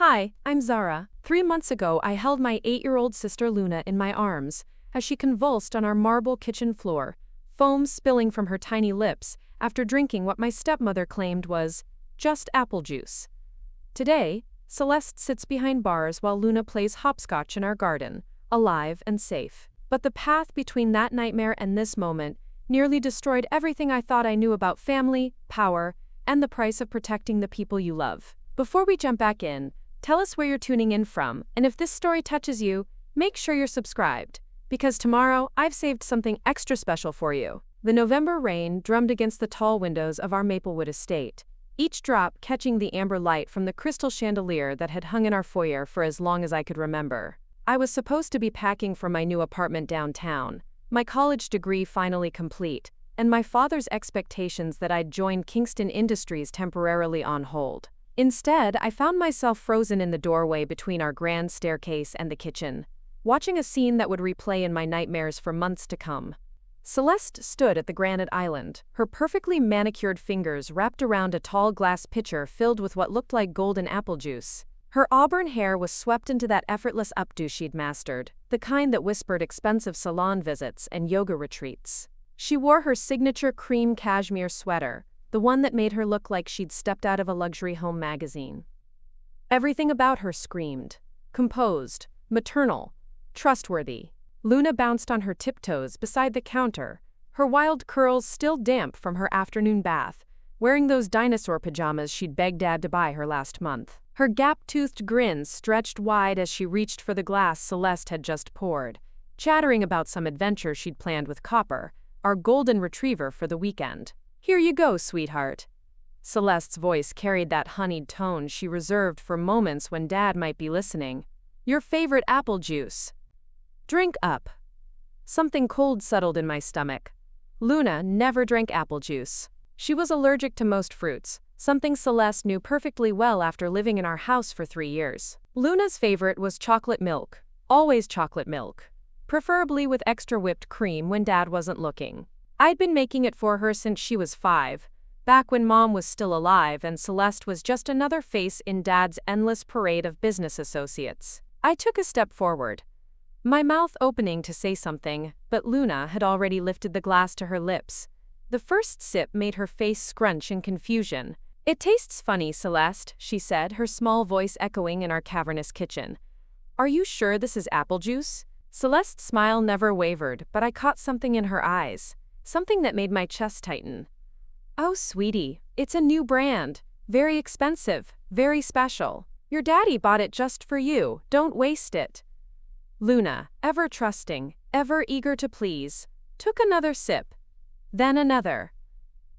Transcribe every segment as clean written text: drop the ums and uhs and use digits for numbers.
Hi, I'm Zara. 3 months ago, I held my 8-year-old sister Luna in my arms as she convulsed on our marble kitchen floor, foam spilling from her tiny lips after drinking what my stepmother claimed was just apple juice. Today, Celeste sits behind bars while Luna plays hopscotch in our garden, alive and safe. But the path between that nightmare and this moment nearly destroyed everything I thought I knew about family, power, and the price of protecting the people you love. Before we jump back in, tell us where you're tuning in from, and if this story touches you, make sure you're subscribed, because tomorrow I've saved something extra special for you. The November rain drummed against the tall windows of our Maplewood estate, each drop catching the amber light from the crystal chandelier that had hung in our foyer for as long as I could remember. I was supposed to be packing for my new apartment downtown, my college degree finally complete, and my father's expectations that I'd join Kingston Industries temporarily on hold. Instead, I found myself frozen in the doorway between our grand staircase and the kitchen, watching a scene that would replay in my nightmares for months to come. Celeste stood at the granite island, her perfectly manicured fingers wrapped around a tall glass pitcher filled with what looked like golden apple juice. Her auburn hair was swept into that effortless updo she'd mastered, the kind that whispered expensive salon visits and yoga retreats. She wore her signature cream cashmere sweater, the one that made her look like she'd stepped out of a luxury home magazine. Everything about her screamed composed, maternal, trustworthy. Luna bounced on her tiptoes beside the counter, her wild curls still damp from her afternoon bath, wearing those dinosaur pajamas she'd begged Dad to buy her last month. Her gap-toothed grin stretched wide as she reached for the glass Celeste had just poured, chattering about some adventure she'd planned with Copper, our golden retriever, for the weekend. "Here you go, sweetheart." Celeste's voice carried that honeyed tone she reserved for moments when Dad might be listening. "Your favorite apple juice. Drink up." Something cold settled in my stomach. Luna never drank apple juice. She was allergic to most fruits, something Celeste knew perfectly well after living in our house for 3 years. Luna's favorite was chocolate milk, always chocolate milk, preferably with extra whipped cream when Dad wasn't looking. I'd been making it for her since she was 5, back when Mom was still alive and Celeste was just another face in Dad's endless parade of business associates. I took a step forward, my mouth opening to say something, but Luna had already lifted the glass to her lips. The first sip made her face scrunch in confusion. "It tastes funny, Celeste," she said, her small voice echoing in our cavernous kitchen. "Are you sure this is apple juice?" Celeste's smile never wavered, but I caught something in her eyes. Something that made my chest tighten. "Oh, sweetie, it's a new brand. Very expensive, very special. Your daddy bought it just for you, don't waste it." Luna, ever trusting, ever eager to please, took another sip, then another.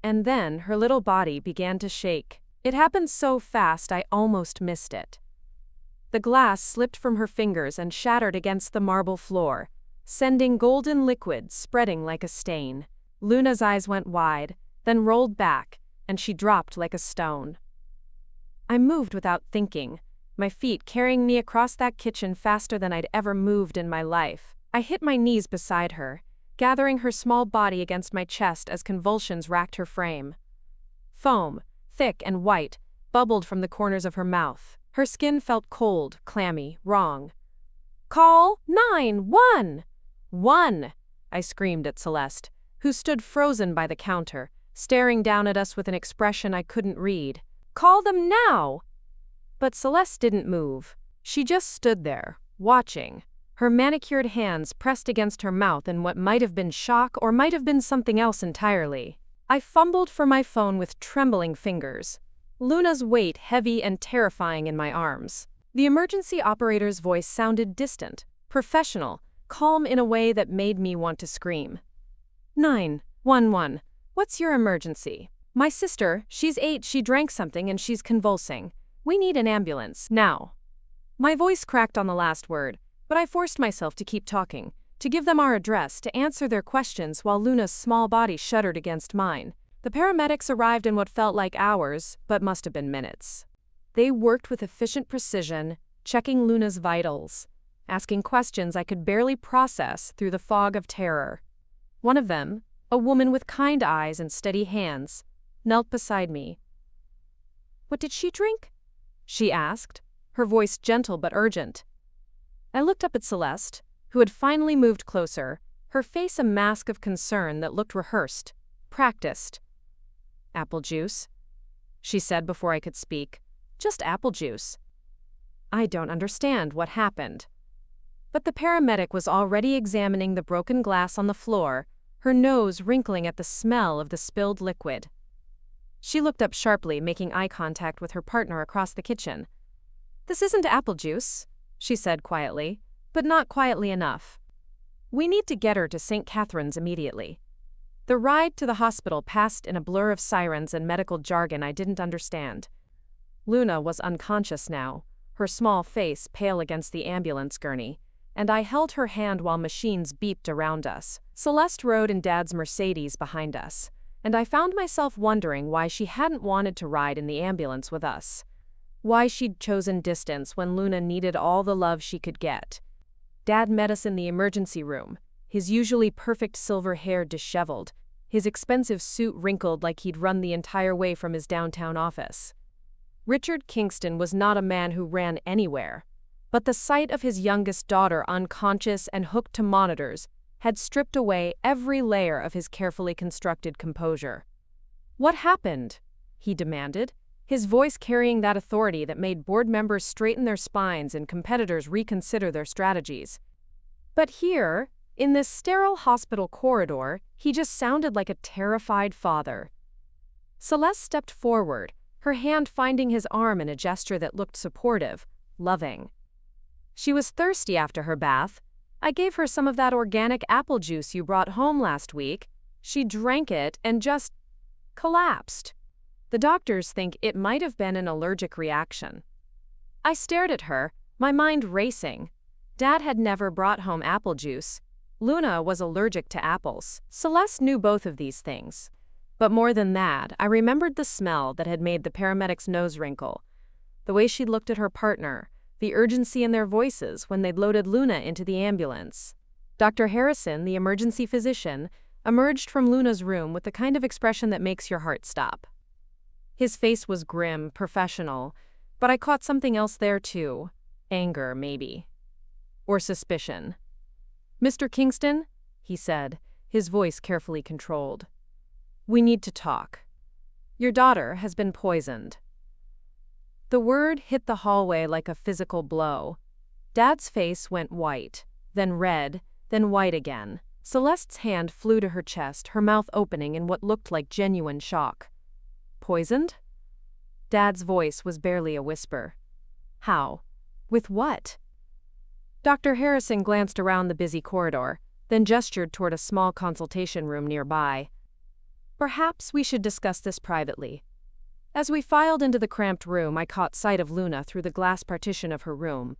And then her little body began to shake. It happened so fast I almost missed it. The glass slipped from her fingers and shattered against the marble floor, sending golden liquid spreading like a stain. Luna's eyes went wide, then rolled back, and she dropped like a stone. I moved without thinking, my feet carrying me across that kitchen faster than I'd ever moved in my life. I hit my knees beside her, gathering her small body against my chest as convulsions racked her frame. Foam, thick and white, bubbled from the corners of her mouth. Her skin felt cold, clammy, wrong. "Call 911!" I screamed at Celeste, who stood frozen by the counter, staring down at us with an expression I couldn't read. "Call them now!" But Celeste didn't move. She just stood there, watching, her manicured hands pressed against her mouth in what might have been shock or might have been something else entirely. I fumbled for my phone with trembling fingers, Luna's weight heavy and terrifying in my arms. The emergency operator's voice sounded distant, professional, calm in a way that made me want to scream. 911. What's your emergency? My sister, she's 8, she drank something and she's convulsing. We need an ambulance, now. My voice cracked on the last word, but I forced myself to keep talking, to give them our address, to answer their questions while Luna's small body shuddered against mine. The paramedics arrived in what felt like hours, but must have been minutes. They worked with efficient precision, checking Luna's vitals, asking questions I could barely process through the fog of terror. One of them, a woman with kind eyes and steady hands, knelt beside me. "What did she drink?" she asked, her voice gentle but urgent. I looked up at Celeste, who had finally moved closer, her face a mask of concern that looked rehearsed, practiced. "Apple juice," she said before I could speak. "Just apple juice." I don't understand what happened. But the paramedic was already examining the broken glass on the floor, her nose wrinkling at the smell of the spilled liquid. She looked up sharply, making eye contact with her partner across the kitchen. "This isn't apple juice," she said quietly, but not quietly enough. "We need to get her to St. Catherine's immediately." The ride to the hospital passed in a blur of sirens and medical jargon I didn't understand. Luna was unconscious now, her small face pale against the ambulance gurney, and I held her hand while machines beeped around us. Celeste rode in Dad's Mercedes behind us, and I found myself wondering why she hadn't wanted to ride in the ambulance with us. Why she'd chosen distance when Luna needed all the love she could get. Dad met us in the emergency room, his usually perfect silver hair disheveled, his expensive suit wrinkled like he'd run the entire way from his downtown office. Richard Kingston was not a man who ran anywhere, but the sight of his youngest daughter unconscious and hooked to monitors had stripped away every layer of his carefully constructed composure. "What happened?" he demanded, his voice carrying that authority that made board members straighten their spines and competitors reconsider their strategies. But here, in this sterile hospital corridor, he just sounded like a terrified father. Celeste stepped forward, her hand finding his arm in a gesture that looked supportive, loving. She was thirsty after her bath. I gave her some of that organic apple juice you brought home last week. She drank it and just collapsed. The doctors think it might have been an allergic reaction. I stared at her, my mind racing. Dad had never brought home apple juice. Luna was allergic to apples. Celeste knew both of these things. But more than that, I remembered the smell that had made the paramedic's nose wrinkle, the way she'd looked at her partner, the urgency in their voices when they'd loaded Luna into the ambulance. Dr. Harrison, the emergency physician, emerged from Luna's room with the kind of expression that makes your heart stop. His face was grim, professional, but I caught something else there too. Anger, maybe. Or suspicion. "Mr. Kingston," he said, his voice carefully controlled. "We need to talk. Your daughter has been poisoned." The word hit the hallway like a physical blow. Dad's face went white, then red, then white again. Celeste's hand flew to her chest, her mouth opening in what looked like genuine shock. "Poisoned?" Dad's voice was barely a whisper. "How? With what?" Dr. Harrison glanced around the busy corridor, then gestured toward a small consultation room nearby. "Perhaps we should discuss this privately." As we filed into the cramped room, I caught sight of Luna through the glass partition of her room.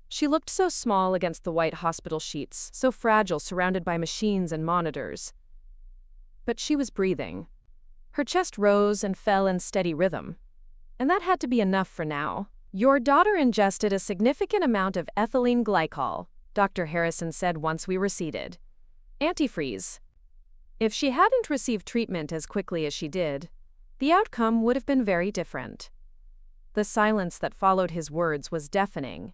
She looked so small against the white hospital sheets, so fragile surrounded by machines and monitors. But she was breathing. Her chest rose and fell in steady rhythm. And that had to be enough for now. "Your daughter ingested a significant amount of ethylene glycol," Dr. Harrison said once we were seated. "Antifreeze. If she hadn't received treatment as quickly as she did, the outcome would have been very different." The silence that followed his words was deafening.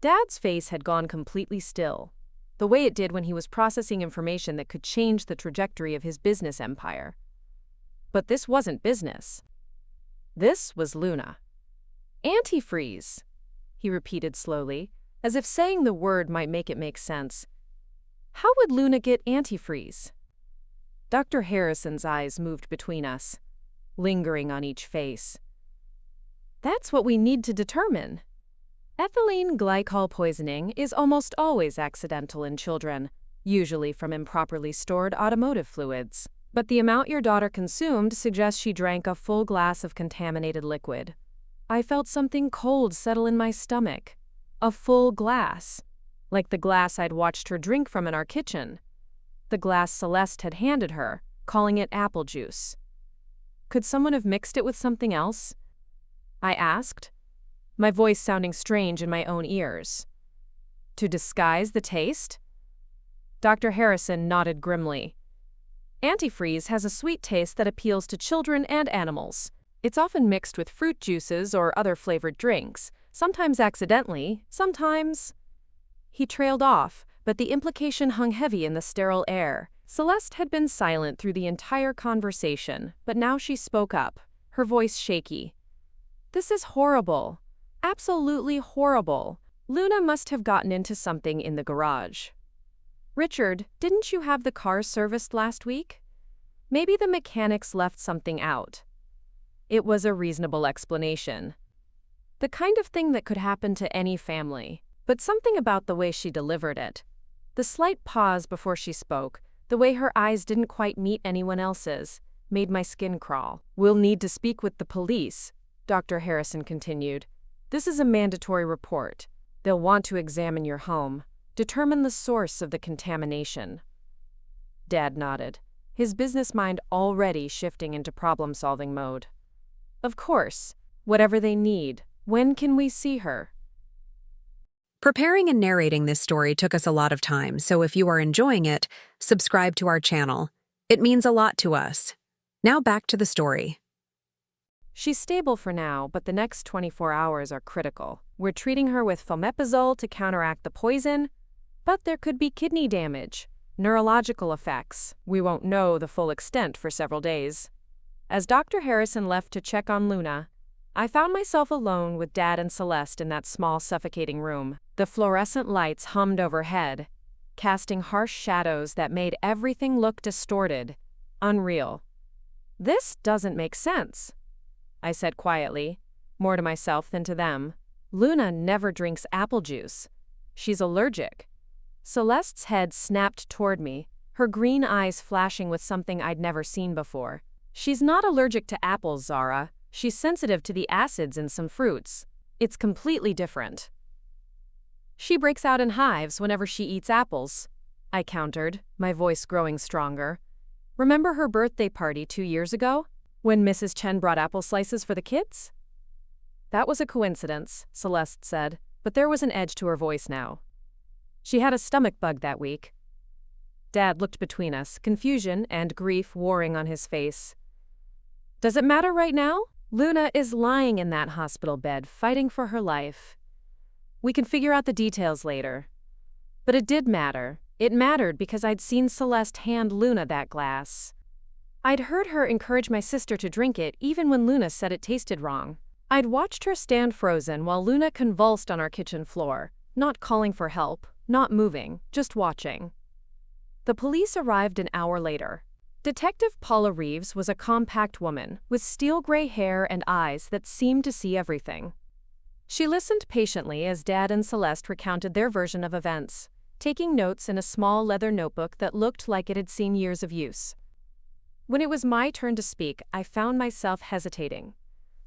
Dad's face had gone completely still, the way it did when he was processing information that could change the trajectory of his business empire. But this wasn't business. This was Luna. "Antifreeze," he repeated slowly, as if saying the word might make it make sense. "How would Luna get antifreeze?" Dr. Harrison's eyes moved between us, lingering on each face. "That's what we need to determine. Ethylene glycol poisoning is almost always accidental in children, usually from improperly stored automotive fluids. But the amount your daughter consumed suggests she drank a full glass of contaminated liquid." I felt something cold settle in my stomach. A full glass. Like the glass I'd watched her drink from in our kitchen. The glass Celeste had handed her, calling it apple juice. Could someone have mixed it with something else? I asked, my voice sounding strange in my own ears. To disguise the taste? Dr. Harrison nodded grimly. "Antifreeze has a sweet taste that appeals to children and animals. It's often mixed with fruit juices or other flavored drinks, sometimes accidentally, sometimes. He trailed off, but the implication hung heavy in the sterile air. Celeste had been silent through the entire conversation, but now she spoke up, her voice shaky. This is horrible. Absolutely horrible. Luna must have gotten into something in the garage. Richard, didn't you have the car serviced last week? Maybe the mechanics left something out. It was a reasonable explanation. The kind of thing that could happen to any family, but something about the way she delivered it. The slight pause before she spoke, the way her eyes didn't quite meet anyone else's, made my skin crawl. We'll need to speak with the police, Dr. Harrison continued. This is a mandatory report. They'll want to examine your home, determine the source of the contamination. Dad nodded, his business mind already shifting into problem-solving mode. Of course, whatever they need. When can we see her? Preparing and narrating this story took us a lot of time, so if you are enjoying it, subscribe to our channel. It means a lot to us. Now back to the story. She's stable for now, but the next 24 hours are critical. We're treating her with fomepizole to counteract the poison, but there could be kidney damage, neurological effects. We won't know the full extent for several days. As Dr. Harrison left to check on Luna, I found myself alone with Dad and Celeste in that small, suffocating room. The fluorescent lights hummed overhead, casting harsh shadows that made everything look distorted, unreal. This doesn't make sense, I said quietly, more to myself than to them. Luna never drinks apple juice. She's allergic. Celeste's head snapped toward me, her green eyes flashing with something I'd never seen before. She's not allergic to apples, Zara. She's sensitive to the acids in some fruits. It's completely different. She breaks out in hives whenever she eats apples, I countered, my voice growing stronger. Remember her birthday party 2 years ago, when Mrs. Chen brought apple slices for the kids? That was a coincidence, Celeste said, but there was an edge to her voice now. She had a stomach bug that week. Dad looked between us, confusion and grief warring on his face. Does it matter right now? Luna is lying in that hospital bed, fighting for her life. We can figure out the details later. But it did matter. It mattered because I'd seen Celeste hand Luna that glass. I'd heard her encourage my sister to drink it even when Luna said it tasted wrong. I'd watched her stand frozen while Luna convulsed on our kitchen floor, not calling for help, not moving, just watching. The police arrived an hour later. Detective Paula Reeves was a compact woman with steel gray hair and eyes that seemed to see everything. She listened patiently as Dad and Celeste recounted their version of events, taking notes in a small leather notebook that looked like it had seen years of use. When it was my turn to speak, I found myself hesitating.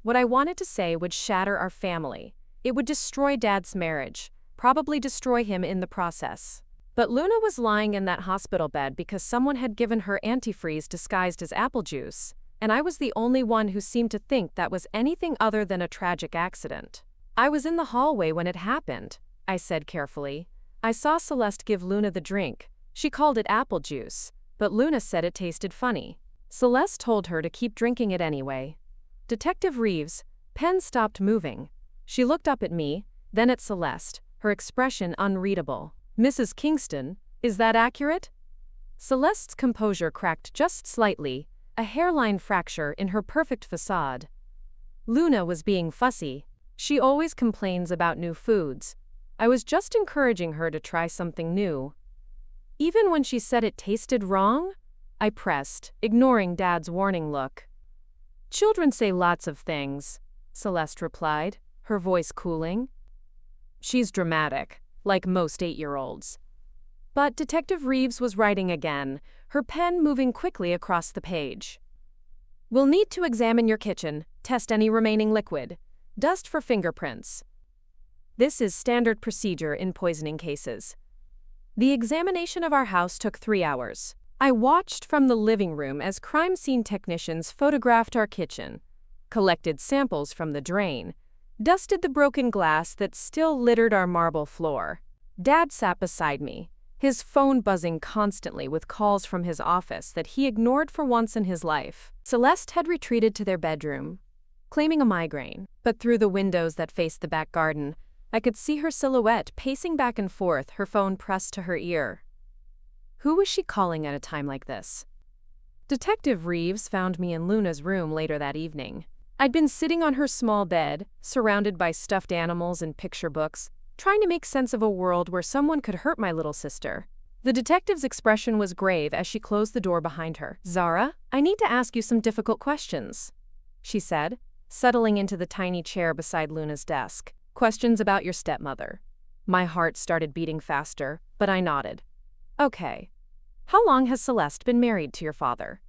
What I wanted to say would shatter our family. It would destroy Dad's marriage, probably destroy him in the process. But Luna was lying in that hospital bed because someone had given her antifreeze disguised as apple juice, and I was the only one who seemed to think that was anything other than a tragic accident. I was in the hallway when it happened, I said carefully. I saw Celeste give Luna the drink. She called it apple juice, but Luna said it tasted funny. Celeste told her to keep drinking it anyway. Detective Reeves' pen stopped moving. She looked up at me, then at Celeste, her expression unreadable. Mrs. Kingston, is that accurate? Celeste's composure cracked just slightly, a hairline fracture in her perfect facade. Luna was being fussy. She always complains about new foods. I was just encouraging her to try something new. Even when she said it tasted wrong? I pressed, ignoring Dad's warning look. Children say lots of things, Celeste replied, her voice cooling. She's dramatic, like most 8-year-olds. But Detective Reeves was writing again, her pen moving quickly across the page. We'll need to examine your kitchen, test any remaining liquid, dust for fingerprints. This is standard procedure in poisoning cases. The examination of our house took 3 hours. I watched from the living room as crime scene technicians photographed our kitchen, collected samples from the drain, dusted the broken glass that still littered our marble floor. Dad sat beside me, his phone buzzing constantly with calls from his office that he ignored for once in his life. Celeste had retreated to their bedroom. claiming a migraine. But through the windows that faced the back garden, I could see her silhouette pacing back and forth, her phone pressed to her ear. Who was she calling at a time like this? Detective Reeves found me in Luna's room later that evening. I'd been sitting on her small bed, surrounded by stuffed animals and picture books, trying to make sense of a world where someone could hurt my little sister. The detective's expression was grave as she closed the door behind her. "Zara, I need to ask you some difficult questions," she said, settling into the tiny chair beside Luna's desk. "Questions about your stepmother." My heart started beating faster, but I nodded. "Okay. How long has Celeste been married to your father?"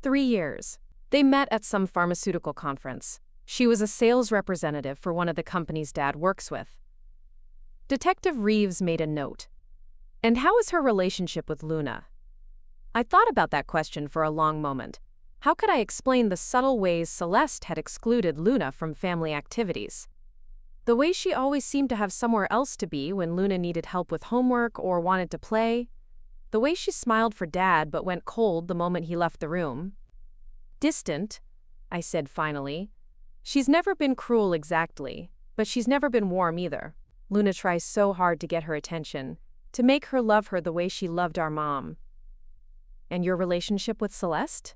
3 years. They met at some pharmaceutical conference. She was a sales representative for one of the companies Dad works with. Detective Reeves made a note. "And how is her relationship with Luna?" I thought about that question for a long moment. How could I explain the subtle ways Celeste had excluded Luna from family activities? The way she always seemed to have somewhere else to be when Luna needed help with homework or wanted to play. The way she smiled for Dad but went cold the moment he left the room. "Distant," I said finally. "She's never been cruel exactly, but she's never been warm either. Luna tries so hard to get her attention, to make her love her the way she loved our mom." "And your relationship with Celeste?"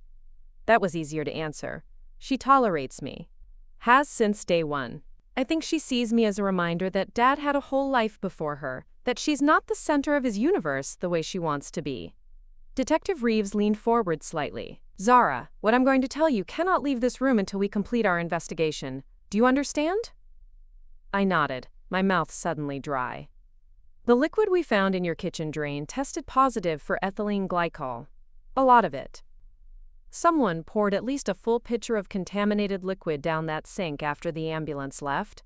That was easier to answer. "She tolerates me. Has since day one. I think she sees me as a reminder that Dad had a whole life before her, that she's not the center of his universe the way she wants to be." Detective Reeves leaned forward slightly. "Zara, what I'm going to tell you cannot leave this room until we complete our investigation. Do you understand?" I nodded, my mouth suddenly dry. "The liquid we found in your kitchen drain tested positive for ethylene glycol. A lot of it. Someone poured at least a full pitcher of contaminated liquid down that sink after the ambulance left."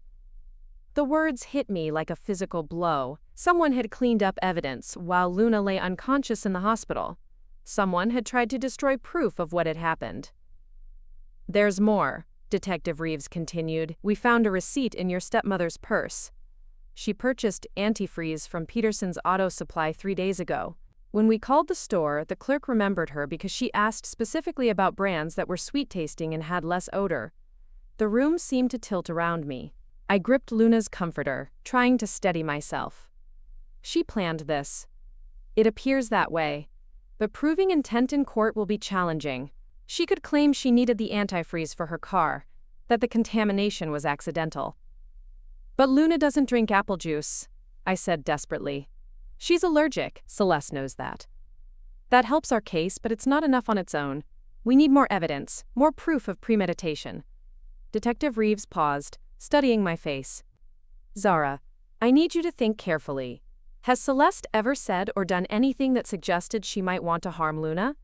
The words hit me like a physical blow. Someone had cleaned up evidence while Luna lay unconscious in the hospital. Someone had tried to destroy proof of what had happened. "There's more," Detective Reeves continued. "We found a receipt in your stepmother's purse. She purchased antifreeze from Peterson's Auto Supply 3 days ago. When we called the store, the clerk remembered her because she asked specifically about brands that were sweet-tasting and had less odor." The room seemed to tilt around me. I gripped Luna's comforter, trying to steady myself. "She planned this. It appears that way. But proving intent in court will be challenging. She could claim she needed the antifreeze for her car, that the contamination was accidental." "But Luna doesn't drink apple juice," I said desperately. "She's allergic. Celeste knows that. That helps our case, but it's not enough on its own. We need more evidence, more proof of premeditation." Detective Reeves paused, studying my face. "Zara, I need you to think carefully. Has Celeste ever said or done anything that suggested she might want to harm Luna?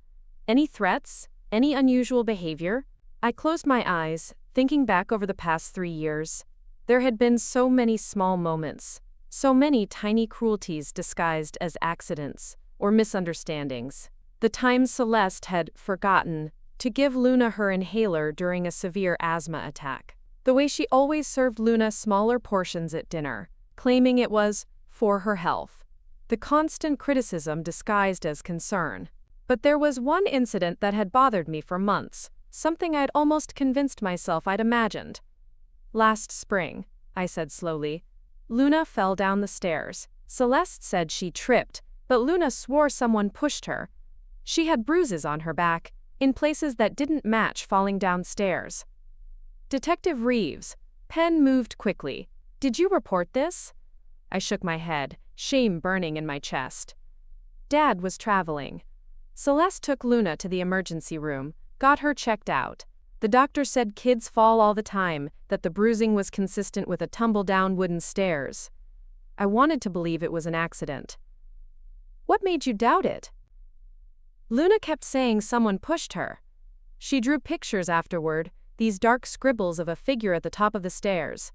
Any threats? Any unusual behavior?" I closed my eyes, thinking back over the past 3 years. There had been so many small moments, so many tiny cruelties disguised as accidents or misunderstandings. The times Celeste had forgotten to give Luna her inhaler during a severe asthma attack. The way she always served Luna smaller portions at dinner, claiming it was for her health. The constant criticism disguised as concern. But there was one incident that had bothered me for months, something I'd almost convinced myself I'd imagined. "Last spring," I said slowly, "Luna fell down the stairs. Celeste said she tripped, but Luna swore someone pushed her. She had bruises on her back, in places that didn't match falling downstairs." Detective Reeves' pen moved quickly. "Did you report this?" I shook my head, shame burning in my chest. "Dad was traveling. Celeste took Luna to the emergency room, got her checked out. The doctor said kids fall all the time, that the bruising was consistent with a tumble-down wooden stairs. I wanted to believe it was an accident." "What made you doubt it?" "Luna kept saying someone pushed her. She drew pictures afterward, these dark scribbles of a figure at the top of the stairs.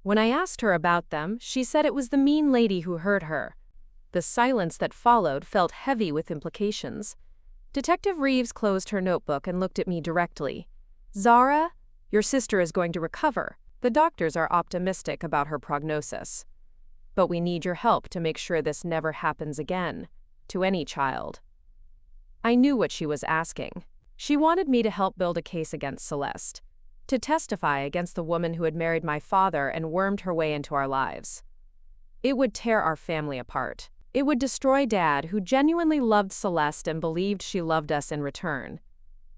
When I asked her about them, she said it was the mean lady who hurt her." The silence that followed felt heavy with implications. Detective Reeves closed her notebook and looked at me directly. "Zara, your sister is going to recover. The doctors are optimistic about her prognosis. But we need your help to make sure this never happens again, to any child." I knew what she was asking. She wanted me to help build a case against Celeste. to testify against the woman who had married my father and wormed her way into our lives. It would tear our family apart. It would destroy Dad, who genuinely loved Celeste and believed she loved us in return.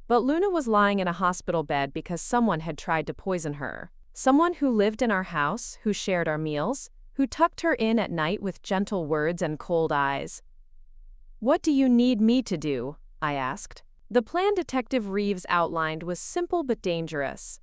But Luna was lying in a hospital bed because someone had tried to poison her. Someone who lived in our house, who shared our meals, who tucked her in at night with gentle words and cold eyes. "What do you need me to do?" I asked. The plan Detective Reeves outlined was simple but dangerous.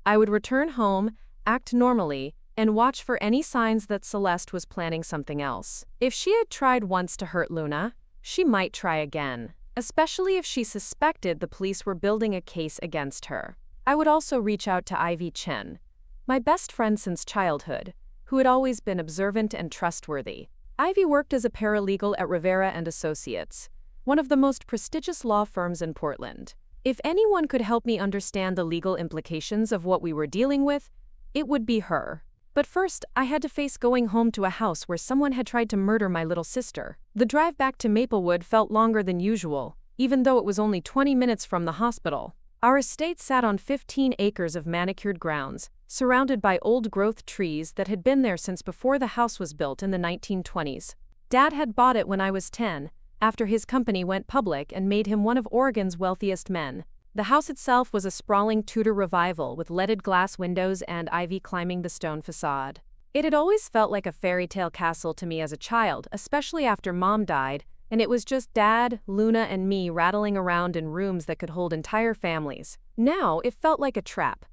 I would return home, act normally, and watch for any signs that Celeste was planning something else. If she had tried once to hurt Luna, she might try again, especially if she suspected the police were building a case against her. I would also reach out to Ivy Chen, my best friend since childhood, who had always been observant and trustworthy. Ivy worked as a paralegal at Rivera and Associates, one of the most prestigious law firms in Portland. If anyone could help me understand the legal implications of what we were dealing with, it would be her. But first, I had to face going home to a house where someone had tried to murder my little sister. The drive back to Maplewood felt longer than usual, even though it was only 20 minutes from the hospital. Our estate sat on 15 acres of manicured grounds, surrounded by old-growth trees that had been there since before the house was built in the 1920s. Dad had bought it when I was 10, after his company went public and made him one of Oregon's wealthiest men. The house itself was a sprawling Tudor revival with leaded glass windows and ivy climbing the stone facade. It had always felt like a fairy tale castle to me as a child, especially after Mom died, and it was just Dad, Luna, and me rattling around in rooms that could hold entire families. Now it felt like a trap.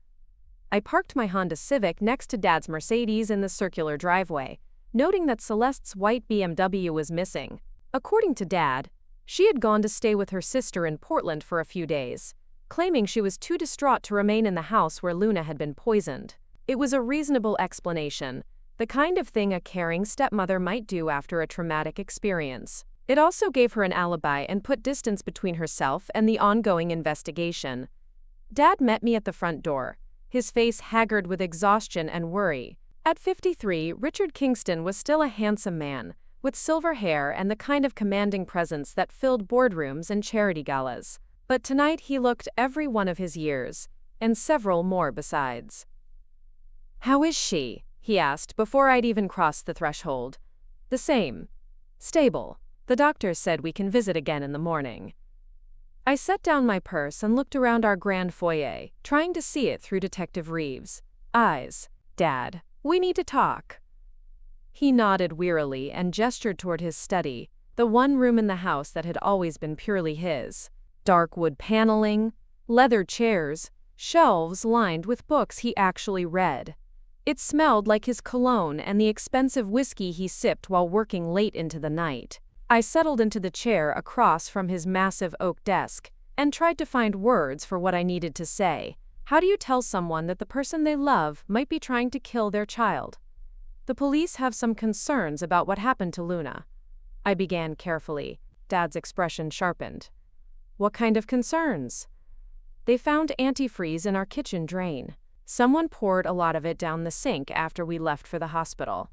I parked my Honda Civic next to Dad's Mercedes in the circular driveway, noting that Celeste's white BMW was missing. According to Dad, she had gone to stay with her sister in Portland for a few days, claiming she was too distraught to remain in the house where Luna had been poisoned. It was a reasonable explanation, the kind of thing a caring stepmother might do after a traumatic experience. It also gave her an alibi and put distance between herself and the ongoing investigation. Dad met me at the front door, his face haggard with exhaustion and worry. At 53, Richard Kingston was still a handsome man, with silver hair and the kind of commanding presence that filled boardrooms and charity galas. But tonight he looked every one of his years, and several more besides. "How is she?" he asked before I'd even crossed the threshold. "The same. Stable. The doctor said we can visit again in the morning." I set down my purse and looked around our grand foyer, trying to see it through Detective Reeves' eyes. "Dad, we need to talk." He nodded wearily and gestured toward his study, the one room in the house that had always been purely his. Dark wood paneling, leather chairs, shelves lined with books he actually read. It smelled like his cologne and the expensive whiskey he sipped while working late into the night. I settled into the chair across from his massive oak desk and tried to find words for what I needed to say. How do you tell someone that the person they love might be trying to kill their child? "The police have some concerns about what happened to Luna," I began carefully. Dad's expression sharpened. "What kind of concerns?" "They found antifreeze in our kitchen drain. Someone poured a lot of it down the sink after we left for the hospital."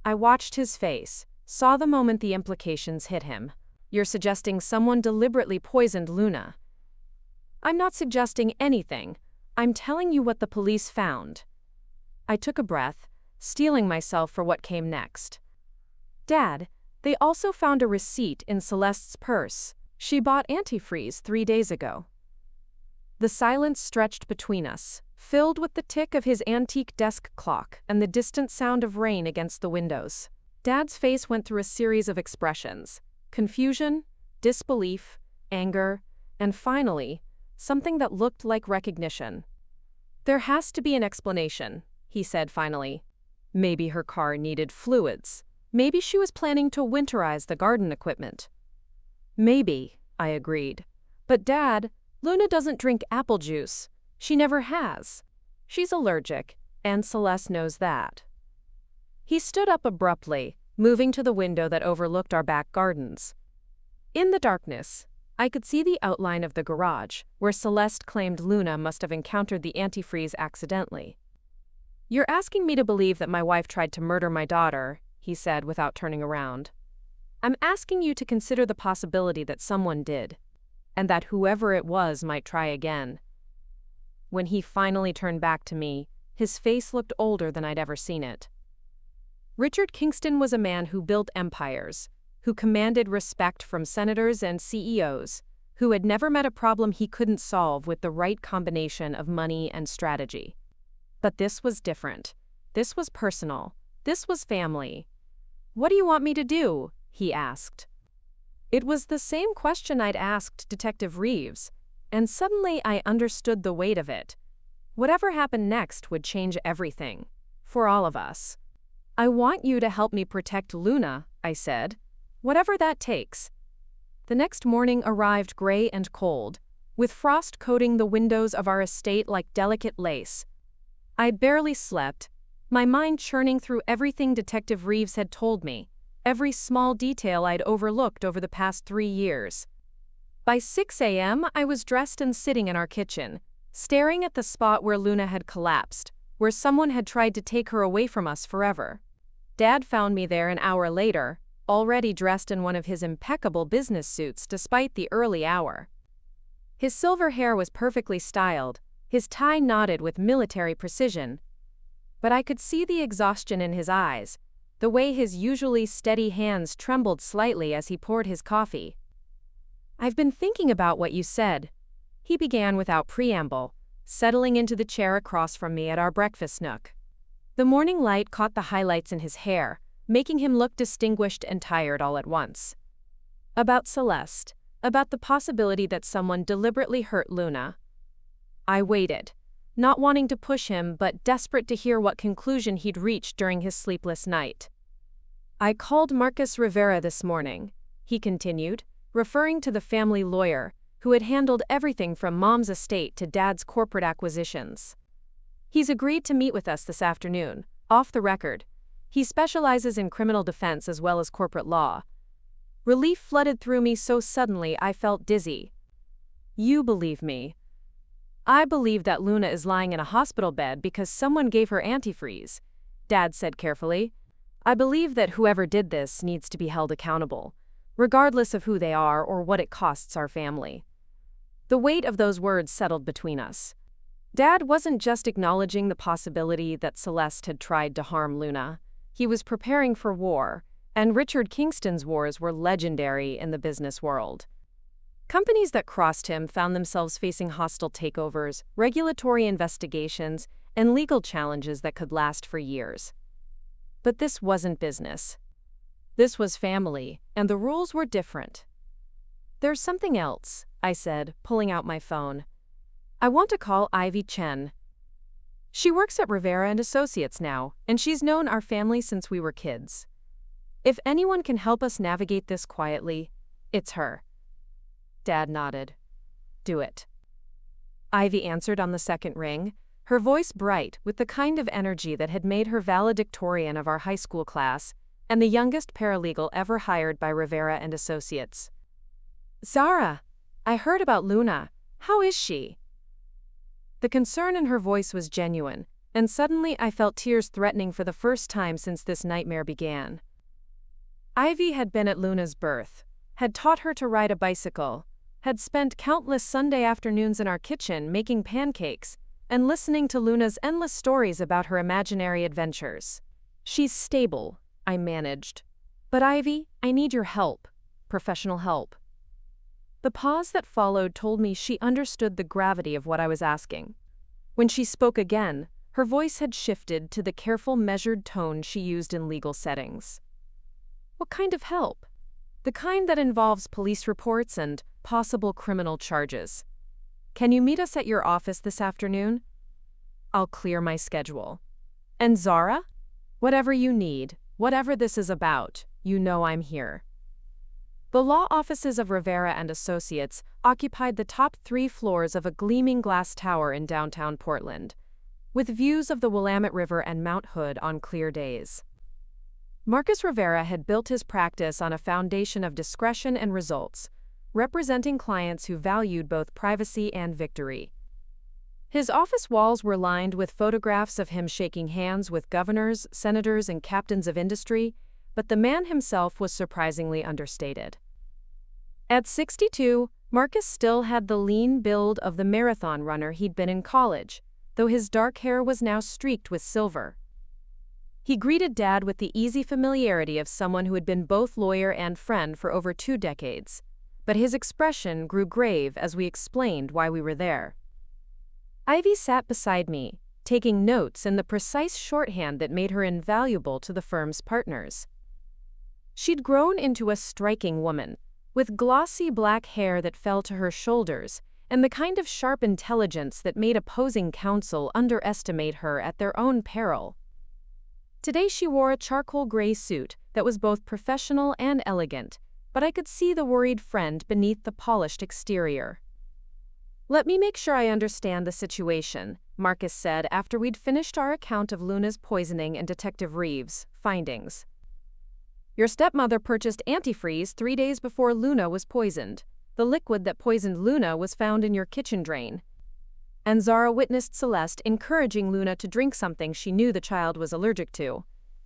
I watched his face, saw the moment the implications hit him. "You're suggesting someone deliberately poisoned Luna?" "I'm not suggesting anything. I'm telling you what the police found." I took a breath, steeling myself for what came next. "Dad, they also found a receipt in Celeste's purse. She bought antifreeze 3 days ago." The silence stretched between us, filled with the tick of his antique desk clock and the distant sound of rain against the windows. Dad's face went through a series of expressions: confusion, disbelief, anger, and finally, something that looked like recognition. "There has to be an explanation," he said finally. "Maybe her car needed fluids. Maybe she was planning to winterize the garden equipment." "Maybe," I agreed. "But Dad, Luna doesn't drink apple juice. She never has. She's allergic, and Celeste knows that." He stood up abruptly, moving to the window that overlooked our back gardens. In the darkness, I could see the outline of the garage, where Celeste claimed Luna must have encountered the antifreeze accidentally. "You're asking me to believe that my wife tried to murder my daughter," he said without turning around. "I'm asking you to consider the possibility that someone did, and that whoever it was might try again." When he finally turned back to me, his face looked older than I'd ever seen it. Richard Kingston was a man who built empires, who commanded respect from senators and CEOs, who had never met a problem he couldn't solve with the right combination of money and strategy. But this was different. This was personal. This was family. "What do you want me to do?" he asked. It was the same question I'd asked Detective Reeves, and suddenly I understood the weight of it. Whatever happened next would change everything, for all of us. "I want you to help me protect Luna," I said. "Whatever that takes." The next morning arrived gray and cold, with frost coating the windows of our estate like delicate lace. I barely slept, my mind churning through everything Detective Reeves had told me, every small detail I'd overlooked over the past 3 years. By 6 a.m., I was dressed and sitting in our kitchen, staring at the spot where Luna had collapsed, where someone had tried to take her away from us forever. Dad found me there an hour later, already dressed in one of his impeccable business suits despite the early hour. His silver hair was perfectly styled, his tie knotted with military precision. But I could see the exhaustion in his eyes, the way his usually steady hands trembled slightly as he poured his coffee. "I've been thinking about what you said," he began without preamble, settling into the chair across from me at our breakfast nook. The morning light caught the highlights in his hair, making him look distinguished and tired all at once. About Celeste, about the possibility that someone deliberately hurt Luna. I waited, not wanting to push him but desperate to hear what conclusion he'd reached during his sleepless night. "I called Marcus Rivera this morning," he continued, referring to the family lawyer, who had handled everything from Mom's estate to Dad's corporate acquisitions. "He's agreed to meet with us this afternoon, off the record. He specializes in criminal defense as well as corporate law." Relief flooded through me so suddenly I felt dizzy. "You believe me?" "I believe that Luna is lying in a hospital bed because someone gave her antifreeze," Dad said carefully. "I believe that whoever did this needs to be held accountable, regardless of who they are or what it costs our family." The weight of those words settled between us. Dad wasn't just acknowledging the possibility that Celeste had tried to harm Luna. He was preparing for war, and Richard Kingston's wars were legendary in the business world. Companies that crossed him found themselves facing hostile takeovers, regulatory investigations, and legal challenges that could last for years. But this wasn't business. This was family, and the rules were different. "There's something else," I said, pulling out my phone. "I want to call Ivy Chen. She works at Rivera and Associates now, and she's known our family since we were kids. If anyone can help us navigate this quietly, it's her." Dad nodded. "Do it." Ivy answered on the second ring, her voice bright with the kind of energy that had made her valedictorian of our high school class and the youngest paralegal ever hired by Rivera and Associates. "Zara, I heard about Luna. How is she?" The concern in her voice was genuine, and suddenly I felt tears threatening for the first time since this nightmare began. Ivy had been at Luna's birth, had taught her to ride a bicycle, had spent countless Sunday afternoons in our kitchen making pancakes and listening to Luna's endless stories about her imaginary adventures. "She's stable," I managed. "But Ivy, I need your help, professional help." The pause that followed told me she understood the gravity of what I was asking. When she spoke again, her voice had shifted to the careful, measured tone she used in legal settings. "What kind of help?" "The kind that involves police reports and possible criminal charges. Can you meet us at your office this afternoon?" "I'll clear my schedule." "And Zara?" "Whatever you need, whatever this is about, you know I'm here." The law offices of Rivera and Associates occupied the top 3 floors of a gleaming glass tower in downtown Portland, with views of the Willamette River and Mount Hood on clear days. Marcus Rivera had built his practice on a foundation of discretion and results, representing clients who valued both privacy and victory. His office walls were lined with photographs of him shaking hands with governors, senators, and captains of industry, but the man himself was surprisingly understated. At 62, Marcus still had the lean build of the marathon runner he'd been in college, though his dark hair was now streaked with silver. He greeted Dad with the easy familiarity of someone who had been both lawyer and friend for over 2 decades, but his expression grew grave as we explained why we were there. Ivy sat beside me, taking notes in the precise shorthand that made her invaluable to the firm's partners. She'd grown into a striking woman, with glossy black hair that fell to her shoulders, and the kind of sharp intelligence that made opposing counsel underestimate her at their own peril. Today she wore a charcoal gray suit that was both professional and elegant, but I could see the worried friend beneath the polished exterior. "Let me make sure I understand the situation," Marcus said after we'd finished our account of Luna's poisoning and Detective Reeves' findings. "Your stepmother purchased antifreeze 3 days before Luna was poisoned. The liquid that poisoned Luna was found in your kitchen drain. And Zara witnessed Celeste encouraging Luna to drink something she knew the child was allergic to."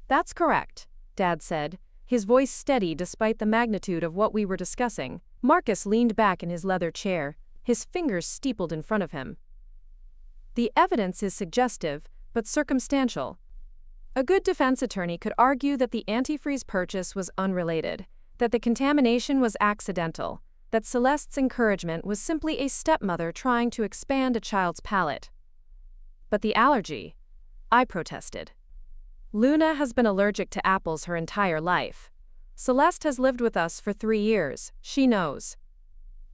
"That's correct," Dad said, his voice steady despite the magnitude of what we were discussing. Marcus leaned back in his leather chair, his fingers steepled in front of him. "The evidence is suggestive, but circumstantial. A good defense attorney could argue that the antifreeze purchase was unrelated, that the contamination was accidental, that Celeste's encouragement was simply a stepmother trying to expand a child's palate. But the allergy," I protested. "Luna has been allergic to apples her entire life. Celeste has lived with us for 3 years, she knows."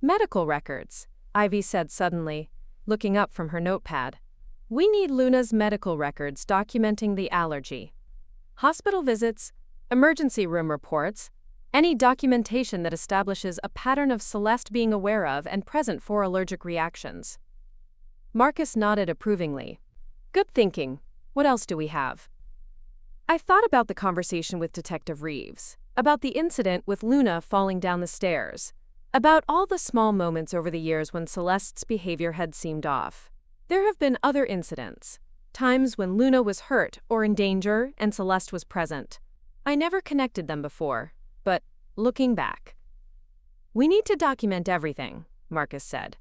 "Medical records," Ivy said suddenly, looking up from her notepad. "We need Luna's medical records documenting the allergy. Hospital visits, emergency room reports, any documentation that establishes a pattern of Celeste being aware of and present for allergic reactions." Marcus nodded approvingly. "Good thinking. What else do we have?" I thought about the conversation with Detective Reeves, about the incident with Luna falling down the stairs, about all the small moments over the years when Celeste's behavior had seemed off. There have been other incidents, times when Luna was hurt or in danger and Celeste was present. I never connected them before, but looking back. "We need to document everything," Marcus said.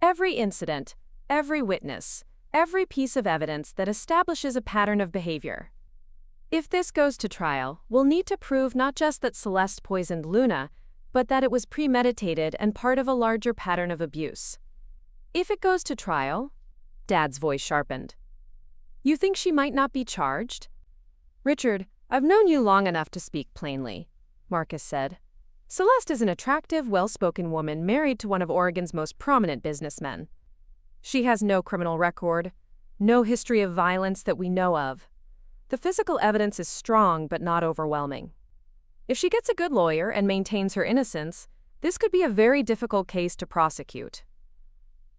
"Every incident, every witness, every piece of evidence that establishes a pattern of behavior. If this goes to trial, we'll need to prove not just that Celeste poisoned Luna, but that it was premeditated and part of a larger pattern of abuse. If it goes to trial," Dad's voice sharpened, "you think she might not be charged?" "Richard, I've known you long enough to speak plainly," Marcus said. "Celeste is an attractive, well-spoken woman married to one of Oregon's most prominent businessmen. She has no criminal record, no history of violence that we know of. The physical evidence is strong but not overwhelming. If she gets a good lawyer and maintains her innocence, this could be a very difficult case to prosecute."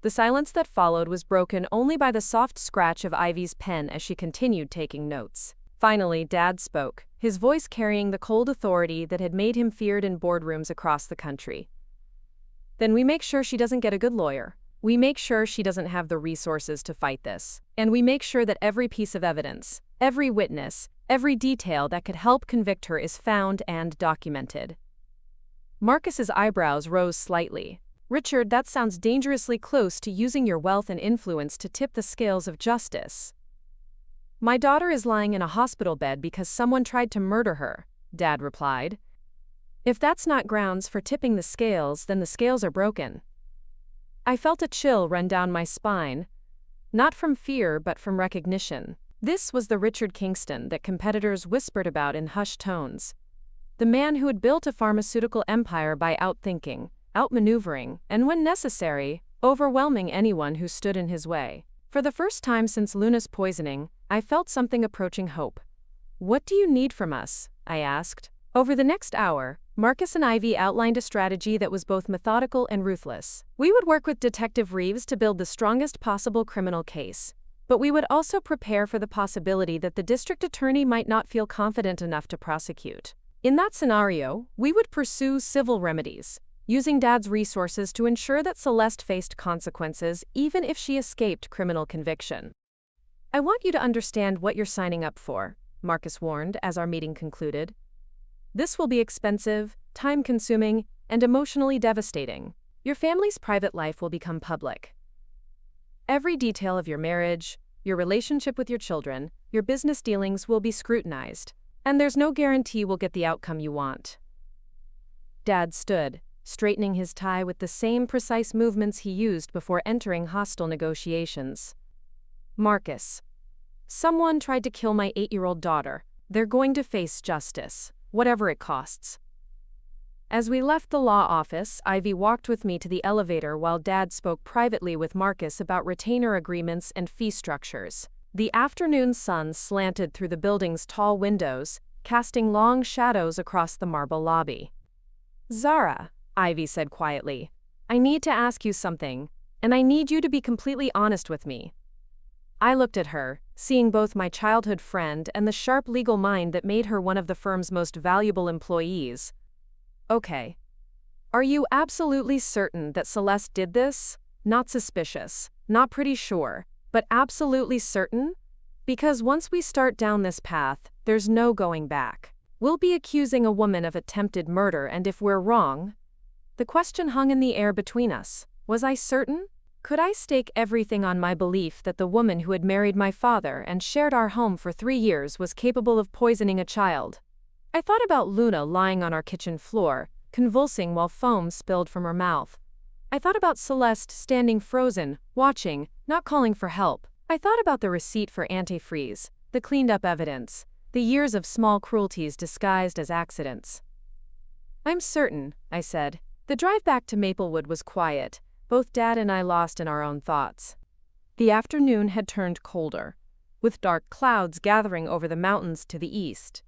The silence that followed was broken only by the soft scratch of Ivy's pen as she continued taking notes. Finally, Dad spoke, his voice carrying the cold authority that had made him feared in boardrooms across the country. "Then we make sure she doesn't get a good lawyer. We make sure she doesn't have the resources to fight this. And we make sure that every piece of evidence, every witness, every detail that could help convict her is found and documented." Marcus's eyebrows rose slightly. "Richard, that sounds dangerously close to using your wealth and influence to tip the scales of justice." "My daughter is lying in a hospital bed because someone tried to murder her," Dad replied. "If that's not grounds for tipping the scales, then the scales are broken." I felt a chill run down my spine, not from fear but from recognition. This was the Richard Kingston that competitors whispered about in hushed tones. The man who had built a pharmaceutical empire by outthinking, outmaneuvering, and when necessary, overwhelming anyone who stood in his way. For the first time since Luna's poisoning, I felt something approaching hope. "What do you need from us?" I asked. Over the next hour, Marcus and Ivy outlined a strategy that was both methodical and ruthless. We would work with Detective Reeves to build the strongest possible criminal case, but we would also prepare for the possibility that the district attorney might not feel confident enough to prosecute. In that scenario, we would pursue civil remedies, using Dad's resources to ensure that Celeste faced consequences even if she escaped criminal conviction. "I want you to understand what you're signing up for," Marcus warned as our meeting concluded. "This will be expensive, time-consuming, and emotionally devastating. Your family's private life will become public. Every detail of your marriage, your relationship with your children, your business dealings will be scrutinized, and there's no guarantee we'll get the outcome you want. Dad stood, straightening his tie with the same precise movements he used before entering hostile negotiations. Marcus. Someone tried to kill my 8-year-old daughter. They're going to face justice, whatever it costs. As we left the law office, Ivy walked with me to the elevator while Dad spoke privately with Marcus about retainer agreements and fee structures. The afternoon sun slanted through the building's tall windows, casting long shadows across the marble lobby. Zara, Ivy said quietly, I need to ask you something, and I need you to be completely honest with me. I looked at her, seeing both my childhood friend and the sharp legal mind that made her one of the firm's most valuable employees. Okay. Are you absolutely certain that Celeste did this? Not suspicious, not pretty sure, but absolutely certain? Because once we start down this path, there's no going back. We'll be accusing a woman of attempted murder, and if we're wrong... The question hung in the air between us. Was I certain? Could I stake everything on my belief that the woman who had married my father and shared our home for 3 years was capable of poisoning a child? I thought about Luna lying on our kitchen floor, convulsing while foam spilled from her mouth. I thought about Celeste standing frozen, watching, not calling for help. I thought about the receipt for Antifreeze, the cleaned-up evidence, the years of small cruelties disguised as accidents. I'm certain, I said. The drive back to Maplewood was quiet, both Dad and I lost in our own thoughts. The afternoon had turned colder, with dark clouds gathering over the mountains to the east.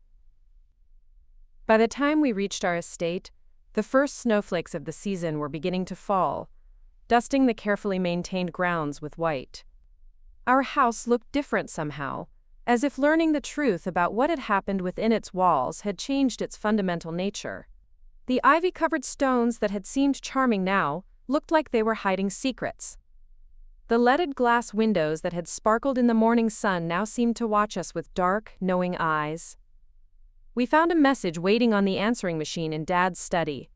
By the time we reached our estate, the first snowflakes of the season were beginning to fall, dusting the carefully maintained grounds with white. Our house looked different somehow, as if learning the truth about what had happened within its walls had changed its fundamental nature. The ivy-covered stones that had seemed charming now looked like they were hiding secrets. The leaded glass windows that had sparkled in the morning sun now seemed to watch us with dark, knowing eyes. We found a message waiting on the answering machine in Dad's study.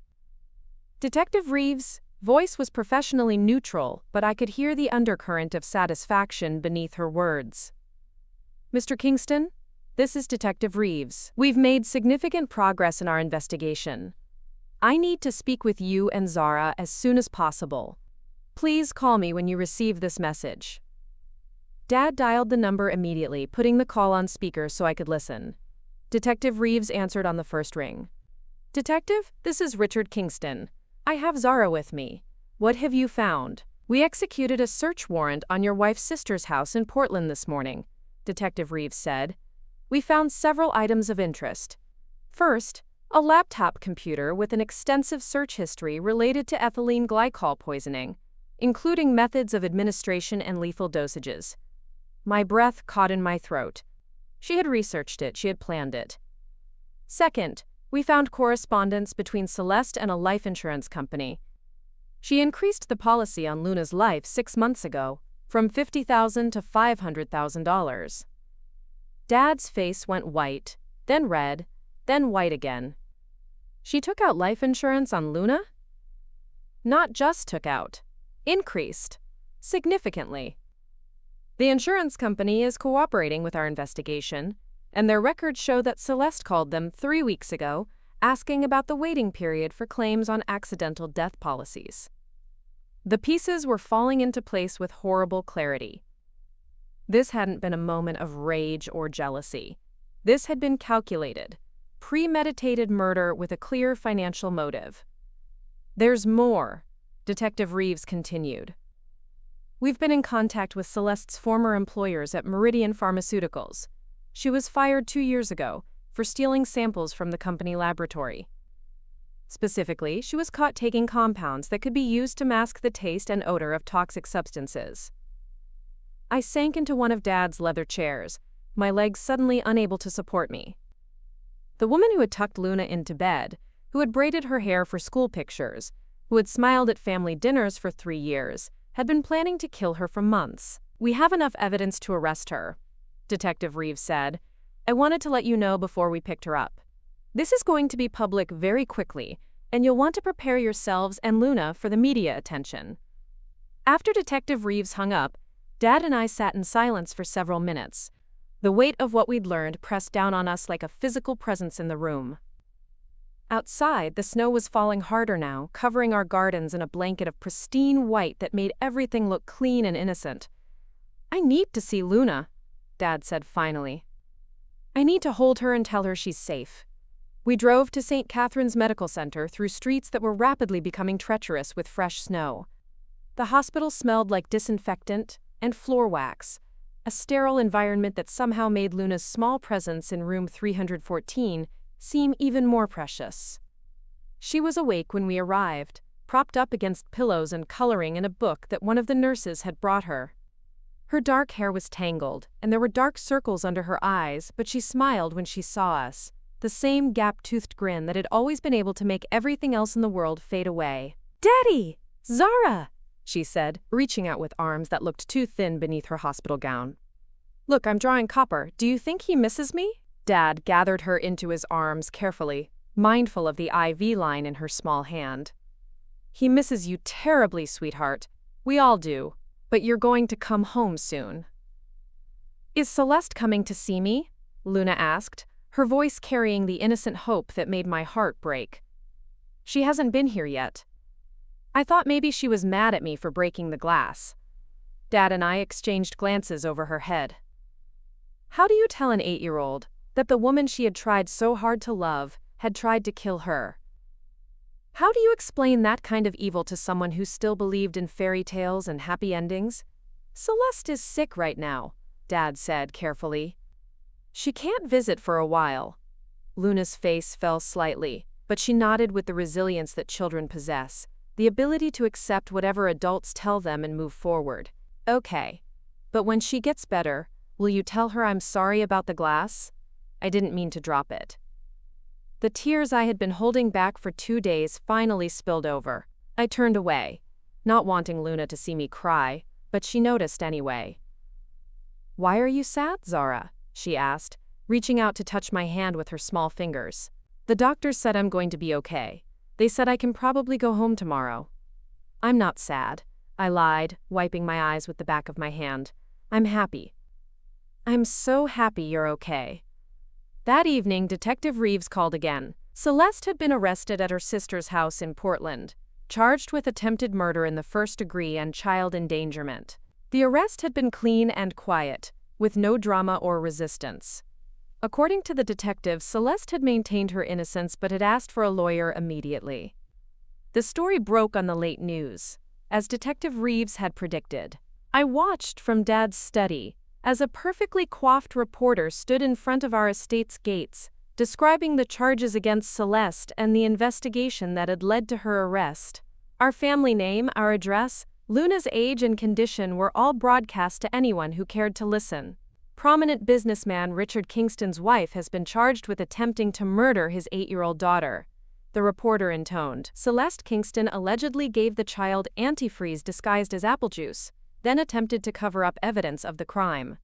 Detective Reeves' voice was professionally neutral, but I could hear the undercurrent of satisfaction beneath her words. Mr. Kingston, this is Detective Reeves. We've made significant progress in our investigation. I need to speak with you and Zara as soon as possible. Please call me when you receive this message. Dad dialed the number immediately, putting the call on speaker so I could listen. Detective Reeves answered on the first ring. Detective, this is Richard Kingston. I have Zara with me. What have you found? We executed a search warrant on your wife's sister's house in Portland this morning, Detective Reeves said. We found several items of interest. First, a laptop computer with an extensive search history related to ethylene glycol poisoning, including methods of administration and lethal dosages. My breath caught in my throat. She had researched it, she had planned it. Second, we found correspondence between Celeste and a life insurance company. She increased the policy on Luna's life 6 months ago, from $50,000 to $500,000. Dad's face went white, then red, then white again. She took out life insurance on Luna? Not just took out. Increased. Significantly. The insurance company is cooperating with our investigation, and their records show that Celeste called them 3 weeks ago, asking about the waiting period for claims on accidental death policies. The pieces were falling into place with horrible clarity. This hadn't been a moment of rage or jealousy. This had been calculated, premeditated murder with a clear financial motive. There's more, Detective Reeves continued. We've been in contact with Celeste's former employers at Meridian Pharmaceuticals. She was fired 2 years ago for stealing samples from the company laboratory. Specifically, she was caught taking compounds that could be used to mask the taste and odor of toxic substances. I sank into one of Dad's leather chairs, my legs suddenly unable to support me. The woman who had tucked Luna into bed, who had braided her hair for school pictures, who had smiled at family dinners for 3 years, had been planning to kill her for months. We have enough evidence to arrest her, Detective Reeves said. I wanted to let you know before we picked her up. This is going to be public very quickly, and you'll want to prepare yourselves and Luna for the media attention." After Detective Reeves hung up, Dad and I sat in silence for several minutes. The weight of what we'd learned pressed down on us like a physical presence in the room. Outside, the snow was falling harder now, covering our gardens in a blanket of pristine white that made everything look clean and innocent. "I need to see Luna," Dad said finally. "I need to hold her and tell her she's safe." We drove to St. Catherine's Medical Center through streets that were rapidly becoming treacherous with fresh snow. The hospital smelled like disinfectant and floor wax, a sterile environment that somehow made Luna's small presence in room 314 seem even more precious. She was awake when we arrived, propped up against pillows and coloring in a book that one of the nurses had brought her. Her dark hair was tangled, and there were dark circles under her eyes, but she smiled when she saw us, the same gap-toothed grin that had always been able to make everything else in the world fade away. "Daddy! Zara!" she said, reaching out with arms that looked too thin beneath her hospital gown. "Look, I'm drawing copper. Do you think he misses me?" Dad gathered her into his arms carefully, mindful of the IV line in her small hand. "He misses you terribly, sweetheart. We all do. But you're going to come home soon." "Is Celeste coming to see me?" Luna asked, her voice carrying the innocent hope that made my heart break. "She hasn't been here yet. I thought maybe she was mad at me for breaking the glass." Dad and I exchanged glances over her head. How do you tell an 8-year-old that the woman she had tried so hard to love had tried to kill her? How do you explain that kind of evil to someone who still believed in fairy tales and happy endings? "Celeste is sick right now," Dad said carefully. "She can't visit for a while." Luna's face fell slightly, but she nodded with the resilience that children possess, the ability to accept whatever adults tell them and move forward. "Okay. But when she gets better, will you tell her I'm sorry about the glass? I didn't mean to drop it." The tears I had been holding back for 2 days finally spilled over. I turned away, not wanting Luna to see me cry, but she noticed anyway. "Why are you sad, Zara?" she asked, reaching out to touch my hand with her small fingers. "The doctors said I'm going to be okay. They said I can probably go home tomorrow." "I'm not sad," I lied, wiping my eyes with the back of my hand. "I'm happy." "I'm so happy you're okay." That evening, Detective Reeves called again. Celeste had been arrested at her sister's house in Portland, charged with attempted murder in the first degree and child endangerment. The arrest had been clean and quiet, with no drama or resistance. According to the detective, Celeste had maintained her innocence but had asked for a lawyer immediately. The story broke on the late news, as Detective Reeves had predicted. I watched from Dad's study as a perfectly coiffed reporter stood in front of our estate's gates, describing the charges against Celeste and the investigation that had led to her arrest. Our family name, our address, Luna's age and condition were all broadcast to anyone who cared to listen. Prominent businessman Richard Kingston's wife has been charged with attempting to murder his 8-year-old daughter. The reporter intoned. Celeste Kingston allegedly gave the child antifreeze disguised as apple juice, then attempted to cover up evidence of the crime.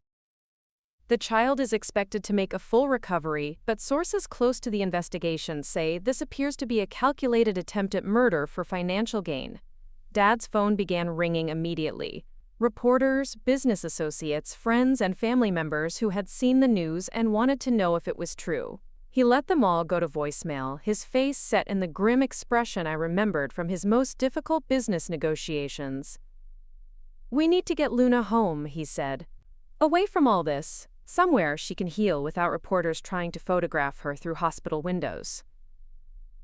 The child is expected to make a full recovery, but sources close to the investigation say this appears to be a calculated attempt at murder for financial gain. Dad's phone began ringing immediately. Reporters, business associates, friends, and family members who had seen the news and wanted to know if it was true. He let them all go to voicemail, his face set in the grim expression I remembered from his most difficult business negotiations. "We need to get Luna home," he said. "Away from all this, somewhere she can heal without reporters trying to photograph her through hospital windows."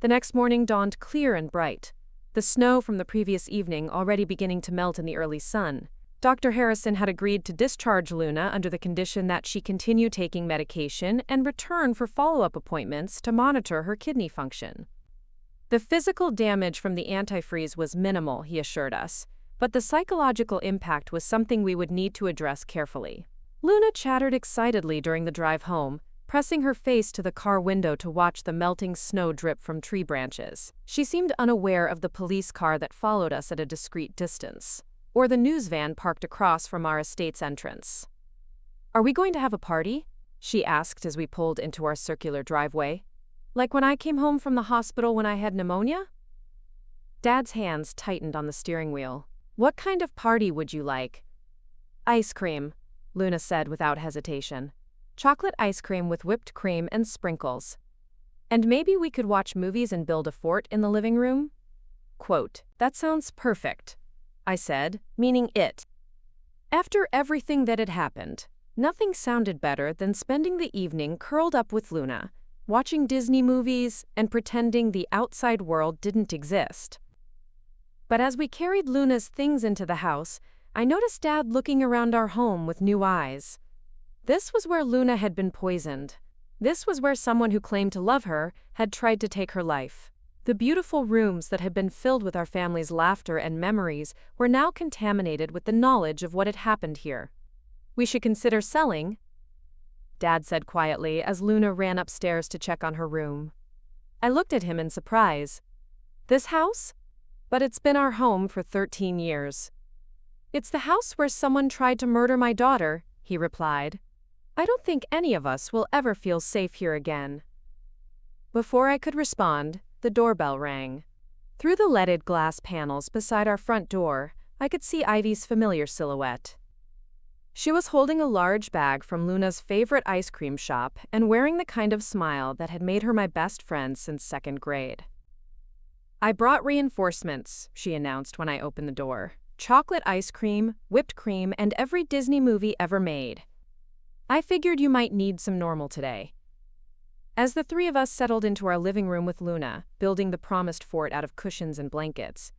The next morning dawned clear and bright, the snow from the previous evening already beginning to melt in the early sun. Dr. Harrison had agreed to discharge Luna under the condition that she continue taking medication and return for follow-up appointments to monitor her kidney function. The physical damage from the antifreeze was minimal, he assured us, but the psychological impact was something we would need to address carefully. Luna chattered excitedly during the drive home, pressing her face to the car window to watch the melting snow drip from tree branches. She seemed unaware of the police car that followed us at a discreet distance, or the news van parked across from our estate's entrance. "Are we going to have a party?" she asked as we pulled into our circular driveway. Like when I came home from the hospital when I had pneumonia? Dad's hands tightened on the steering wheel. What kind of party would you like? Ice cream, Luna said without hesitation. Chocolate ice cream with whipped cream and sprinkles. And maybe we could watch movies and build a fort in the living room? Quote, that sounds perfect, I said, meaning it. After everything that had happened, nothing sounded better than spending the evening curled up with Luna, watching Disney movies and pretending the outside world didn't exist. But as we carried Luna's things into the house, I noticed Dad looking around our home with new eyes. This was where Luna had been poisoned. This was where someone who claimed to love her had tried to take her life. The beautiful rooms that had been filled with our family's laughter and memories were now contaminated with the knowledge of what had happened here. We should consider selling, Dad said quietly as Luna ran upstairs to check on her room. I looked at him in surprise. This house? But it's been our home for 13 years. It's the house where someone tried to murder my daughter, he replied. I don't think any of us will ever feel safe here again. Before I could respond, the doorbell rang. Through the leaded glass panels beside our front door, I could see Ivy's familiar silhouette. She was holding a large bag from Luna's favorite ice cream shop and wearing the kind of smile that had made her my best friend since 2nd grade. I brought reinforcements, she announced when I opened the door. Chocolate ice cream, whipped cream, and every Disney movie ever made. I figured you might need some normal today. As the three of us settled into our living room with Luna, building the promised fort out of cushions and blankets,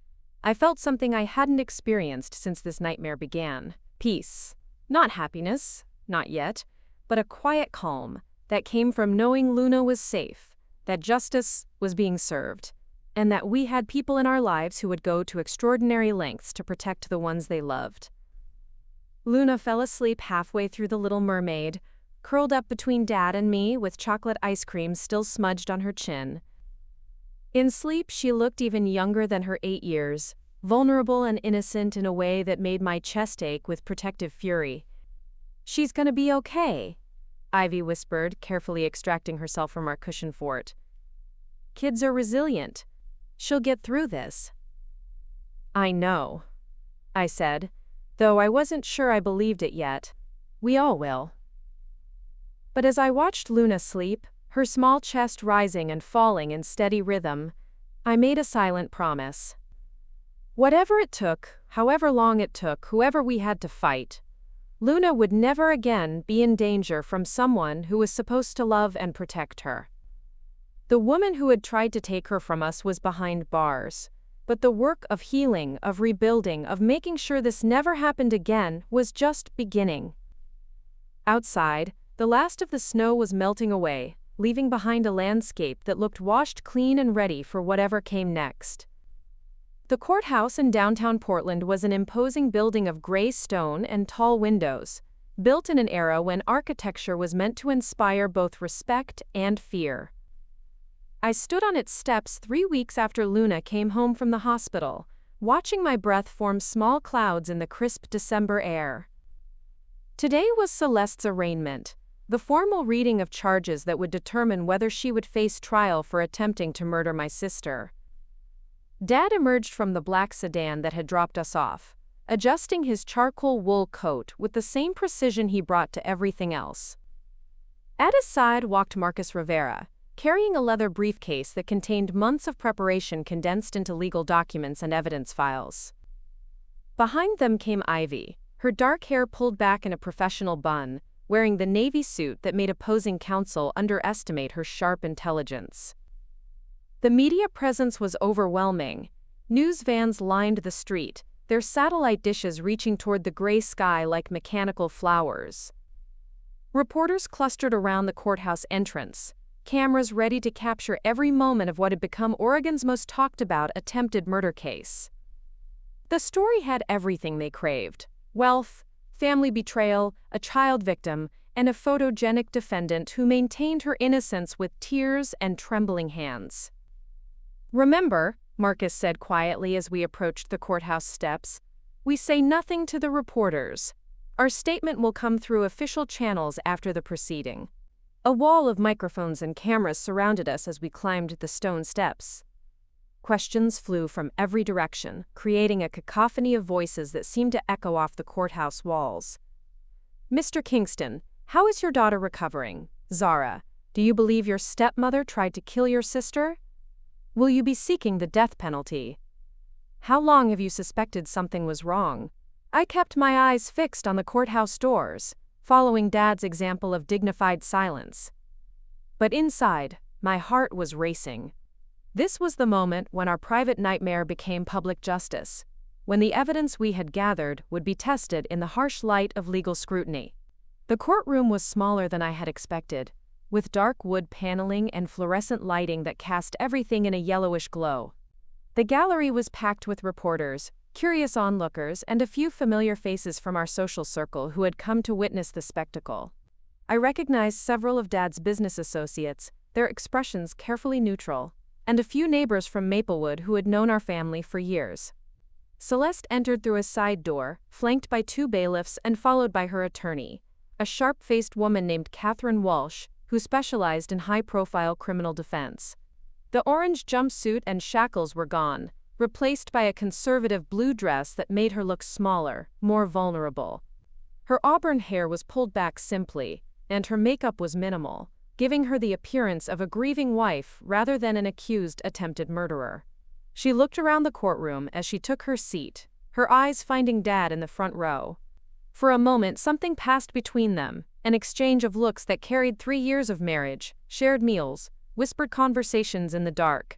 I felt something I hadn't experienced since this nightmare began. Peace. Not happiness, not yet, but a quiet calm that came from knowing Luna was safe, that justice was being served, and that we had people in our lives who would go to extraordinary lengths to protect the ones they loved. Luna fell asleep halfway through The Little Mermaid, curled up between Dad and me with chocolate ice cream still smudged on her chin. In sleep, she looked even younger than her 8 years, vulnerable and innocent in a way that made my chest ache with protective fury. She's gonna be okay, Ivy whispered, carefully extracting herself from our cushion fort. Kids are resilient. She'll get through this. I know, I said, though I wasn't sure I believed it yet. We all will. But as I watched Luna sleep, her small chest rising and falling in steady rhythm, I made a silent promise. Whatever it took, however long it took, whoever we had to fight, Luna would never again be in danger from someone who was supposed to love and protect her. The woman who had tried to take her from us was behind bars, but the work of healing, of rebuilding, of making sure this never happened again was just beginning. Outside, the last of the snow was melting away, leaving behind a landscape that looked washed clean and ready for whatever came next. The courthouse in downtown Portland was an imposing building of gray stone and tall windows, built in an era when architecture was meant to inspire both respect and fear. I stood on its steps 3 weeks after Luna came home from the hospital, watching my breath form small clouds in the crisp December air. Today was Celeste's arraignment, the formal reading of charges that would determine whether she would face trial for attempting to murder my sister. Dad emerged from the black sedan that had dropped us off, adjusting his charcoal wool coat with the same precision he brought to everything else. At his side walked Marcus Rivera, carrying a leather briefcase that contained months of preparation condensed into legal documents and evidence files. Behind them came Ivy, her dark hair pulled back in a professional bun, wearing the navy suit that made opposing counsel underestimate her sharp intelligence. The media presence was overwhelming. News vans lined the street, their satellite dishes reaching toward the gray sky like mechanical flowers. Reporters clustered around the courthouse entrance, cameras ready to capture every moment of what had become Oregon's most talked about attempted murder case. The story had everything they craved: wealth, family betrayal, a child victim, and a photogenic defendant who maintained her innocence with tears and trembling hands. Remember, Marcus said quietly as we approached the courthouse steps, we say nothing to the reporters. Our statement will come through official channels after the proceeding. A wall of microphones and cameras surrounded us as we climbed the stone steps. Questions flew from every direction, creating a cacophony of voices that seemed to echo off the courthouse walls. "Mr. Kingston, how is your daughter recovering? Zara, do you believe your stepmother tried to kill your sister? Will you be seeking the death penalty? How long have you suspected something was wrong?" I kept my eyes fixed on the courthouse doors, following Dad's example of dignified silence. But inside, my heart was racing. This was the moment when our private nightmare became public justice, when the evidence we had gathered would be tested in the harsh light of legal scrutiny. The courtroom was smaller than I had expected, with dark wood paneling and fluorescent lighting that cast everything in a yellowish glow. The gallery was packed with reporters, curious onlookers, and a few familiar faces from our social circle who had come to witness the spectacle. I recognized several of Dad's business associates, their expressions carefully neutral, and a few neighbors from Maplewood who had known our family for years. Celeste entered through a side door, flanked by 2 bailiffs and followed by her attorney, a sharp-faced woman named Catherine Walsh, who specialized in high-profile criminal defense. The orange jumpsuit and shackles were gone, replaced by a conservative blue dress that made her look smaller, more vulnerable. Her auburn hair was pulled back simply, and her makeup was minimal, giving her the appearance of a grieving wife rather than an accused attempted murderer. She looked around the courtroom as she took her seat, her eyes finding Dad in the front row. For a moment, something passed between them, an exchange of looks that carried 3 years of marriage, shared meals, whispered conversations in the dark.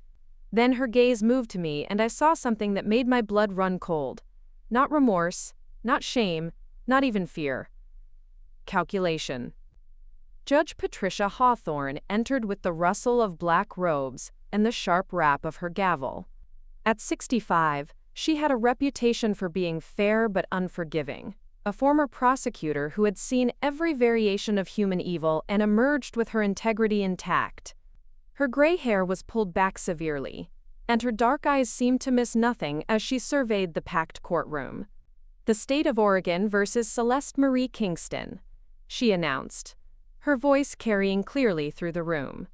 Then her gaze moved to me and I saw something that made my blood run cold. Not remorse, not shame, not even fear. Calculation. Judge Patricia Hawthorne entered with the rustle of black robes and the sharp rap of her gavel. At 65, she had a reputation for being fair but unforgiving, a former prosecutor who had seen every variation of human evil and emerged with her integrity intact. Her gray hair was pulled back severely, and her dark eyes seemed to miss nothing as she surveyed the packed courtroom. "The state of Oregon versus Celeste Marie Kingston," she announced, her voice carrying clearly through the room.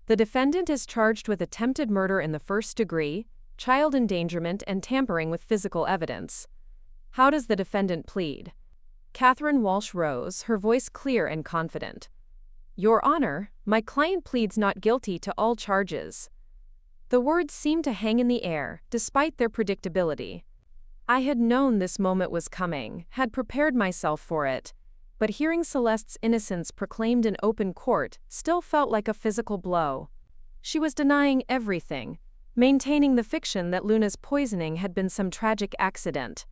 "The defendant is charged with attempted murder in the first degree, child endangerment, and tampering with physical evidence. How does the defendant plead?" Catherine Walsh rose, her voice clear and confident. "Your Honor, my client pleads not guilty to all charges." The words seemed to hang in the air, despite their predictability. I had known this moment was coming, had prepared myself for it, but hearing Celeste's innocence proclaimed in open court still felt like a physical blow. She was denying everything, maintaining the fiction that Luna's poisoning had been some tragic accident.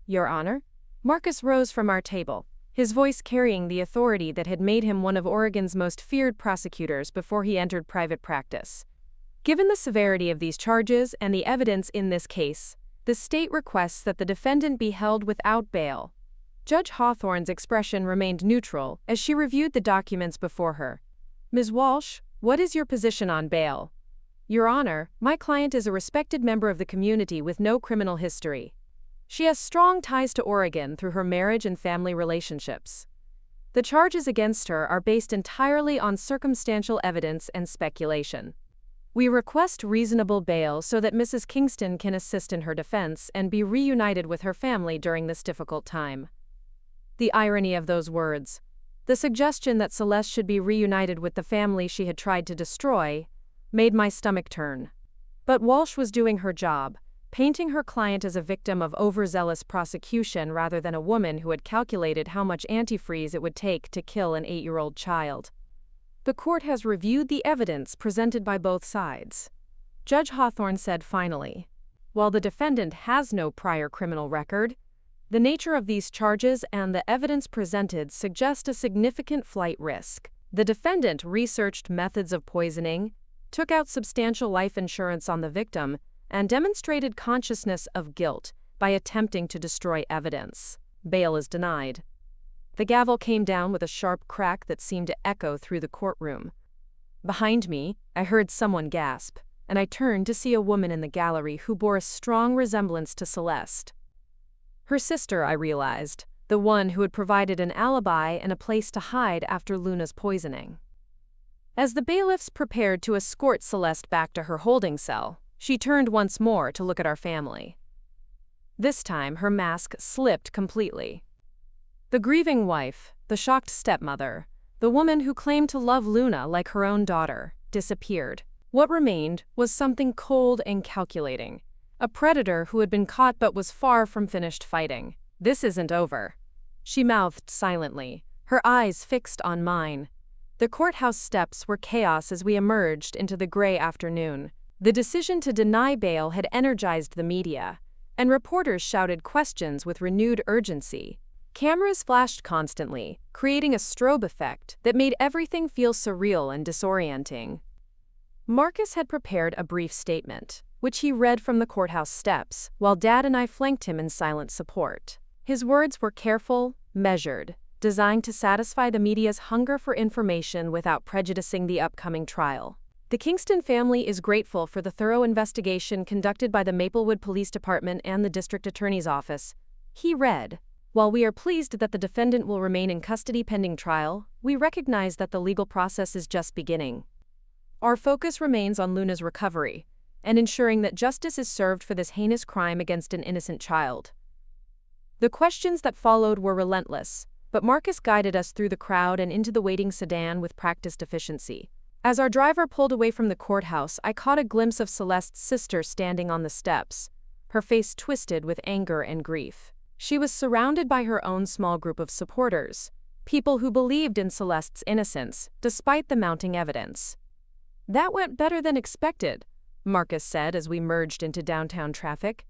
"Your Honor?" Marcus rose from our table, his voice carrying the authority that had made him one of Oregon's most feared prosecutors before he entered private practice. "Given the severity of these charges and the evidence in this case, the state requests that the defendant be held without bail." Judge Hawthorne's expression remained neutral as she reviewed the documents before her. "Ms. Walsh, what is your position on bail?" "Your Honor, my client is a respected member of the community with no criminal history. She has strong ties to Oregon through her marriage and family relationships. The charges against her are based entirely on circumstantial evidence and speculation. We request reasonable bail so that Mrs. Kingston can assist in her defense and be reunited with her family during this difficult time." The irony of those words, the suggestion that Celeste should be reunited with the family she had tried to destroy, made my stomach turn. But Walsh was doing her job, painting her client as a victim of overzealous prosecution rather than a woman who had calculated how much antifreeze it would take to kill an 8-year-old child. "The court has reviewed the evidence presented by both sides," Judge Hawthorne said finally. "While the defendant has no prior criminal record, the nature of these charges and the evidence presented suggest a significant flight risk. The defendant researched methods of poisoning, took out substantial life insurance on the victim, and demonstrated consciousness of guilt by attempting to destroy evidence. Bail is denied." The gavel came down with a sharp crack that seemed to echo through the courtroom. Behind me, I heard someone gasp, and I turned to see a woman in the gallery who bore a strong resemblance to Celeste. Her sister, I realized, the one who had provided an alibi and a place to hide after Luna's poisoning. As the bailiffs prepared to escort Celeste back to her holding cell, she turned once more to look at our family. This time, her mask slipped completely. The grieving wife, the shocked stepmother, the woman who claimed to love Luna like her own daughter, disappeared. What remained was something cold and calculating, a predator who had been caught but was far from finished fighting. "This isn't over," she mouthed silently, her eyes fixed on mine. The courthouse steps were chaos as we emerged into the gray afternoon. The decision to deny bail had energized the media, and reporters shouted questions with renewed urgency. Cameras flashed constantly, creating a strobe effect that made everything feel surreal and disorienting. Marcus had prepared a brief statement, which he read from the courthouse steps, while Dad and I flanked him in silent support. His words were careful, measured, designed to satisfy the media's hunger for information without prejudicing the upcoming trial. The Kingston family is grateful for the thorough investigation conducted by the Maplewood Police Department and the District Attorney's Office, he read. While we are pleased that the defendant will remain in custody pending trial, we recognize that the legal process is just beginning. Our focus remains on Luna's recovery and ensuring that justice is served for this heinous crime against an innocent child. The questions that followed were relentless, but Marcus guided us through the crowd and into the waiting sedan with practiced efficiency. As our driver pulled away from the courthouse, I caught a glimpse of Celeste's sister standing on the steps, her face twisted with anger and grief. She was surrounded by her own small group of supporters, people who believed in Celeste's innocence, despite the mounting evidence. "That went better than expected," Marcus said as we merged into downtown traffic.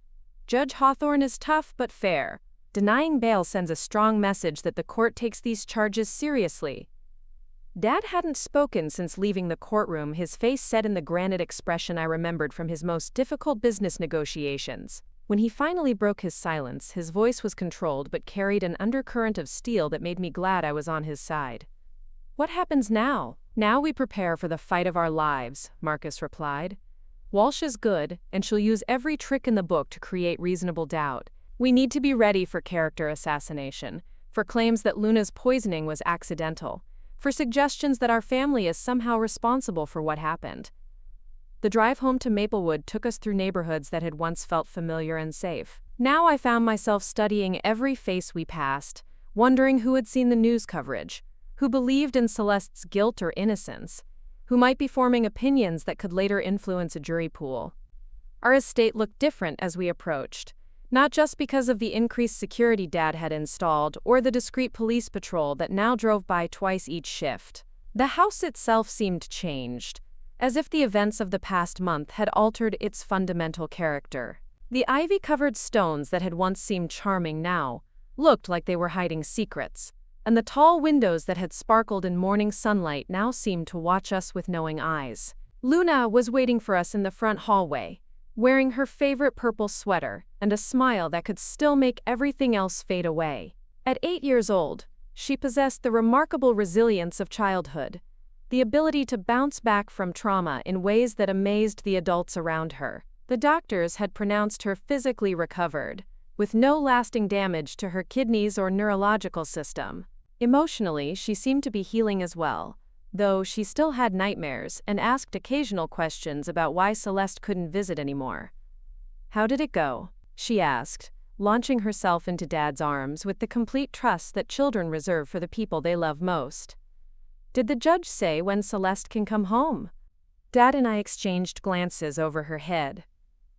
"Judge Hawthorne is tough but fair. Denying bail sends a strong message that the court takes these charges seriously." Dad hadn't spoken since leaving the courtroom, his face set in the granite expression I remembered from his most difficult business negotiations. When he finally broke his silence, his voice was controlled but carried an undercurrent of steel that made me glad I was on his side. "What happens now?" "Now we prepare for the fight of our lives," Marcus replied. "Walsh is good, and she'll use every trick in the book to create reasonable doubt. We need to be ready for character assassination, for claims that Luna's poisoning was accidental, for suggestions that our family is somehow responsible for what happened." The drive home to Maplewood took us through neighborhoods that had once felt familiar and safe. Now I found myself studying every face we passed, wondering who had seen the news coverage, who believed in Celeste's guilt or innocence, who might be forming opinions that could later influence a jury pool. Our estate looked different as we approached, not just because of the increased security Dad had installed or the discreet police patrol that now drove by twice each shift. The house itself seemed changed, as if the events of the past month had altered its fundamental character. The ivy-covered stones that had once seemed charming now looked like they were hiding secrets, and the tall windows that had sparkled in morning sunlight now seemed to watch us with knowing eyes. Luna was waiting for us in the front hallway, wearing her favorite purple sweater and a smile that could still make everything else fade away. At 8 years old, she possessed the remarkable resilience of childhood, the ability to bounce back from trauma in ways that amazed the adults around her. The doctors had pronounced her physically recovered, with no lasting damage to her kidneys or neurological system. Emotionally, she seemed to be healing as well, though she still had nightmares and asked occasional questions about why Celeste couldn't visit anymore. "How did it go?" she asked, launching herself into Dad's arms with the complete trust that children reserve for the people they love most. "Did the judge say when Celeste can come home?" Dad and I exchanged glances over her head.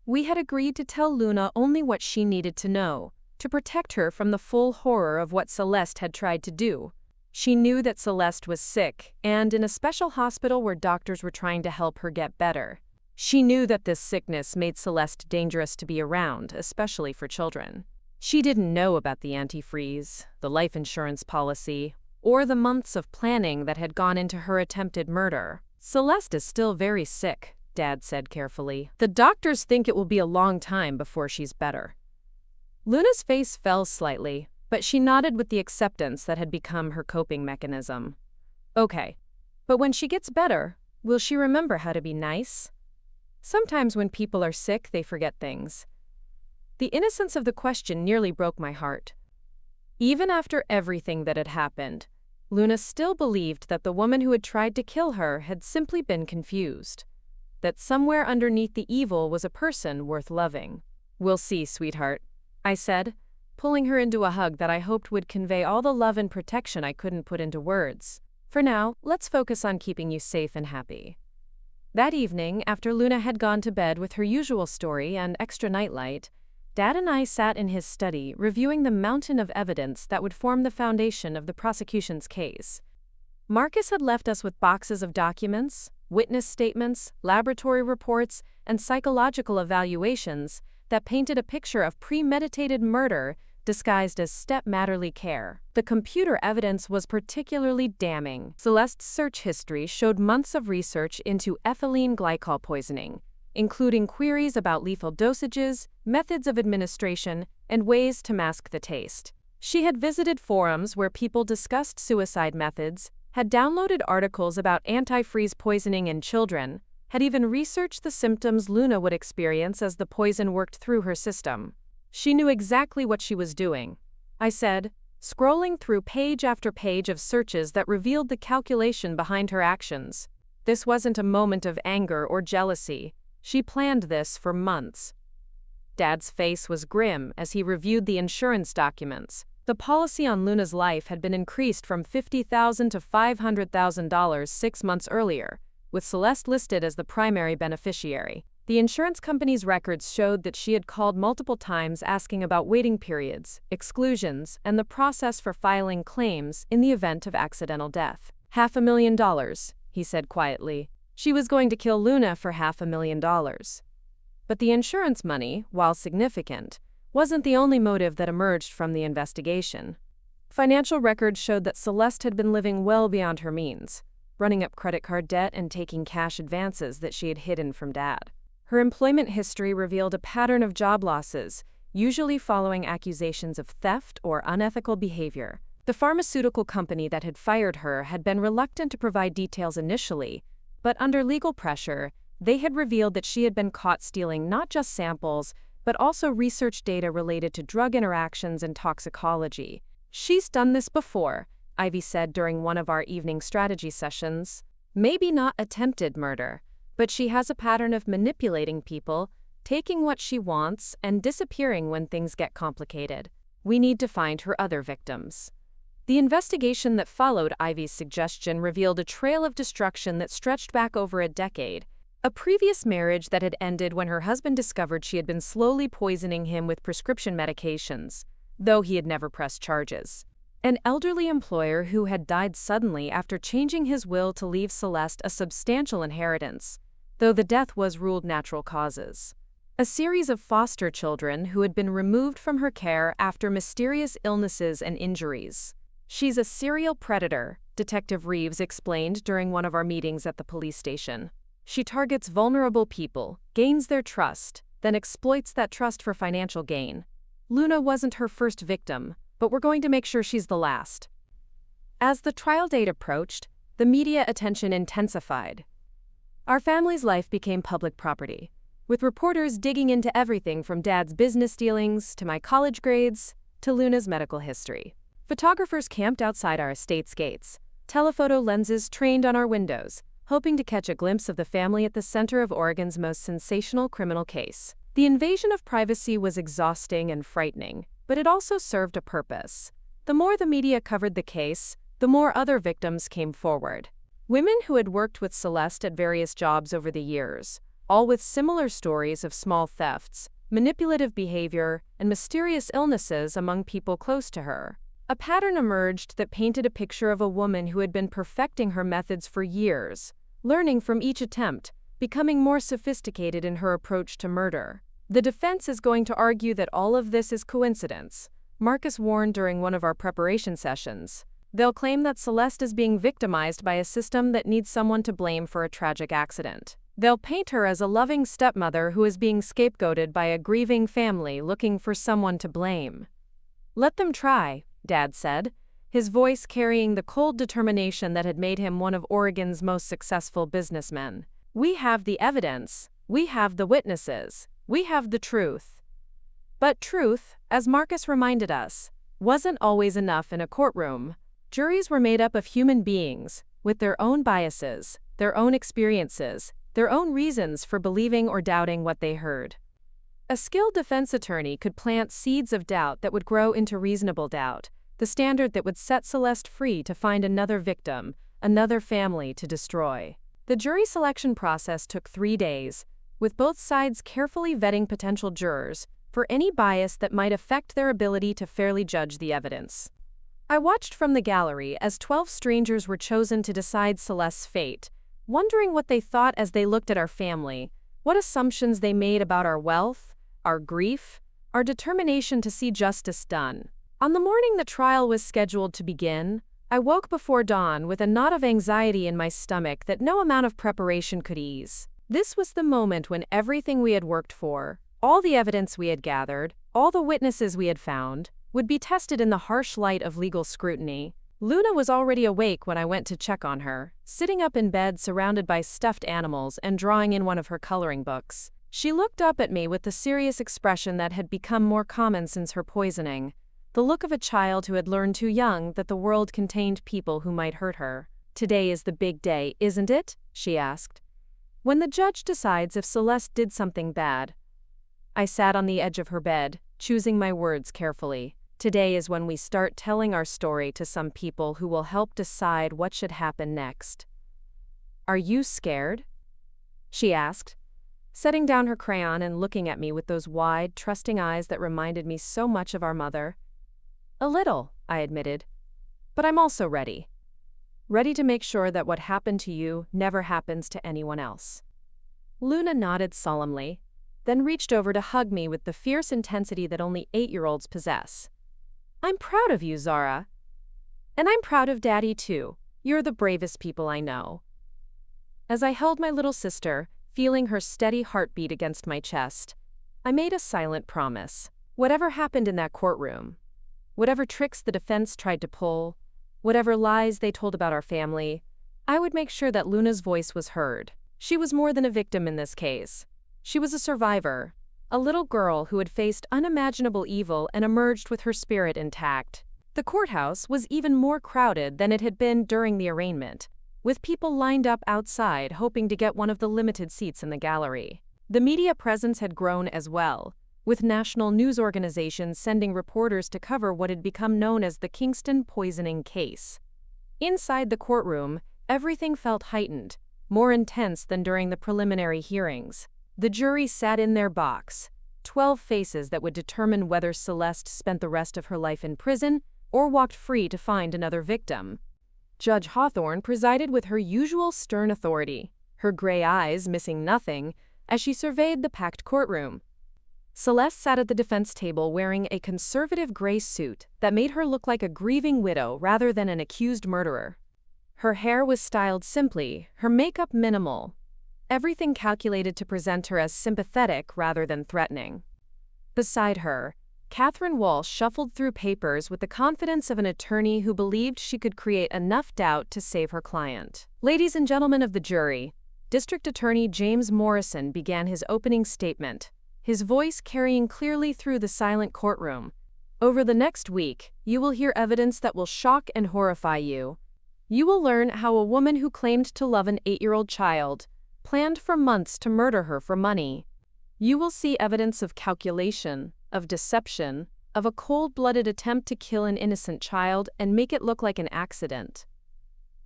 We had agreed to tell Luna only what she needed to know, to protect her from the full horror of what Celeste had tried to do. She knew that Celeste was sick and in a special hospital where doctors were trying to help her get better. She knew that this sickness made Celeste dangerous to be around, especially for children. She didn't know about the antifreeze, the life insurance policy, or the months of planning that had gone into her attempted murder. "Celeste is still very sick," Dad said carefully. "The doctors think it will be a long time before she's better." Luna's face fell slightly, but she nodded with the acceptance that had become her coping mechanism. "Okay, but when she gets better, will she remember how to be nice? Sometimes when people are sick, they forget things." The innocence of the question nearly broke my heart. Even after everything that had happened, Luna still believed that the woman who had tried to kill her had simply been confused. That somewhere underneath the evil was a person worth loving. "We'll see, sweetheart," I said, pulling her into a hug that I hoped would convey all the love and protection I couldn't put into words. "For now, let's focus on keeping you safe and happy." That evening, after Luna had gone to bed with her usual story and extra nightlight, Dad and I sat in his study reviewing the mountain of evidence that would form the foundation of the prosecution's case. Marcus had left us with boxes of documents, witness statements, laboratory reports, and psychological evaluations that painted a picture of premeditated murder disguised as stepmotherly care. The computer evidence was particularly damning. Celeste's search history showed months of research into ethylene glycol poisoning, including queries about lethal dosages, methods of administration, and ways to mask the taste. She had visited forums where people discussed suicide methods, had downloaded articles about antifreeze poisoning in children, had even researched the symptoms Luna would experience as the poison worked through her system. She knew exactly what she was doing, I said, scrolling through page after page of searches that revealed the calculation behind her actions. This wasn't a moment of anger or jealousy. She planned this for months. Dad's face was grim as he reviewed the insurance documents. The policy on Luna's life had been increased from $50,000 to $500,000 6 months earlier, with Celeste listed as the primary beneficiary. The insurance company's records showed that she had called multiple times asking about waiting periods, exclusions, and the process for filing claims in the event of accidental death. $500,000, he said quietly. She was going to kill Luna for $500,000. But the insurance money, while significant, wasn't the only motive that emerged from the investigation. Financial records showed that Celeste had been living well beyond her means, running up credit card debt and taking cash advances that she had hidden from Dad. Her employment history revealed a pattern of job losses, usually following accusations of theft or unethical behavior. The pharmaceutical company that had fired her had been reluctant to provide details initially, but under legal pressure, they had revealed that she had been caught stealing not just samples, but also research data related to drug interactions and toxicology. "She's done this before," Ivy said during one of our evening strategy sessions. "Maybe not attempted murder, but she has a pattern of manipulating people, taking what she wants, and disappearing when things get complicated. We need to find her other victims." The investigation that followed Ivy's suggestion revealed a trail of destruction that stretched back over a decade. A previous marriage that had ended when her husband discovered she had been slowly poisoning him with prescription medications, though he had never pressed charges. An elderly employer who had died suddenly after changing his will to leave Celeste a substantial inheritance, though the death was ruled natural causes. A series of foster children who had been removed from her care after mysterious illnesses and injuries. "She's a serial predator," Detective Reeves explained during one of our meetings at the police station. "She targets vulnerable people, gains their trust, then exploits that trust for financial gain. Luna wasn't her first victim, but we're going to make sure she's the last." As the trial date approached, the media attention intensified. Our family's life became public property, with reporters digging into everything from Dad's business dealings to my college grades to Luna's medical history. Photographers camped outside our estate's gates, telephoto lenses trained on our windows, hoping to catch a glimpse of the family at the center of Oregon's most sensational criminal case. The invasion of privacy was exhausting and frightening, but it also served a purpose. The more the media covered the case, the more other victims came forward. Women who had worked with Celeste at various jobs over the years, all with similar stories of small thefts, manipulative behavior, and mysterious illnesses among people close to her. A pattern emerged that painted a picture of a woman who had been perfecting her methods for years, learning from each attempt, becoming more sophisticated in her approach to murder. "The defense is going to argue that all of this is coincidence," Marcus warned during one of our preparation sessions. "They'll claim that Celeste is being victimized by a system that needs someone to blame for a tragic accident. They'll paint her as a loving stepmother who is being scapegoated by a grieving family looking for someone to blame." "Let them try," Dad said, his voice carrying the cold determination that had made him one of Oregon's most successful businessmen. "We have the evidence, we have the witnesses, we have the truth." But truth, as Marcus reminded us, wasn't always enough in a courtroom. Juries were made up of human beings, with their own biases, their own experiences, their own reasons for believing or doubting what they heard. A skilled defense attorney could plant seeds of doubt that would grow into reasonable doubt, the standard that would set Celeste free to find another victim, another family to destroy. The jury selection process took 3 days, with both sides carefully vetting potential jurors for any bias that might affect their ability to fairly judge the evidence. I watched from the gallery as 12 strangers were chosen to decide Celeste's fate, wondering what they thought as they looked at our family, what assumptions they made about our wealth, our grief, our determination to see justice done. On the morning the trial was scheduled to begin, I woke before dawn with a knot of anxiety in my stomach that no amount of preparation could ease. This was the moment when everything we had worked for, all the evidence we had gathered, all the witnesses we had found, would be tested in the harsh light of legal scrutiny. Luna was already awake when I went to check on her, sitting up in bed surrounded by stuffed animals and drawing in one of her coloring books. She looked up at me with the serious expression that had become more common since her poisoning, the look of a child who had learned too young that the world contained people who might hurt her. "Today is the big day, isn't it?" she asked. "When the judge decides if Celeste did something bad." I sat on the edge of her bed, choosing my words carefully. "Today is when we start telling our story to some people who will help decide what should happen next." "Are you scared?" she asked, setting down her crayon and looking at me with those wide, trusting eyes that reminded me so much of our mother. "A little," I admitted. "But I'm also ready. Ready to make sure that what happened to you never happens to anyone else." Luna nodded solemnly, then reached over to hug me with the fierce intensity that only 8-year-olds possess. "I'm proud of you, Zara. And I'm proud of Daddy, too. You're the bravest people I know." As I held my little sister, feeling her steady heartbeat against my chest, I made a silent promise. Whatever happened in that courtroom, whatever tricks the defense tried to pull, whatever lies they told about our family, I would make sure that Luna's voice was heard. She was more than a victim in this case. She was a survivor, a little girl who had faced unimaginable evil and emerged with her spirit intact. The courthouse was even more crowded than it had been during the arraignment, with people lined up outside hoping to get one of the limited seats in the gallery. The media presence had grown as well, with national news organizations sending reporters to cover what had become known as the Kingston poisoning case. Inside the courtroom, everything felt heightened, more intense than during the preliminary hearings. The jury sat in their box, 12 faces that would determine whether Celeste spent the rest of her life in prison or walked free to find another victim. Judge Hawthorne presided with her usual stern authority, her gray eyes missing nothing, as she surveyed the packed courtroom. Celeste sat at the defense table wearing a conservative gray suit that made her look like a grieving widow rather than an accused murderer. Her hair was styled simply, her makeup minimal, everything calculated to present her as sympathetic rather than threatening. Beside her, Catherine Walsh shuffled through papers with the confidence of an attorney who believed she could create enough doubt to save her client. "Ladies and gentlemen of the jury," District Attorney James Morrison began his opening statement, his voice carrying clearly through the silent courtroom. "Over the next week, you will hear evidence that will shock and horrify you. You will learn how a woman who claimed to love an 8-year-old child planned for months to murder her for money. You will see evidence of calculation, of deception, of a cold-blooded attempt to kill an innocent child and make it look like an accident."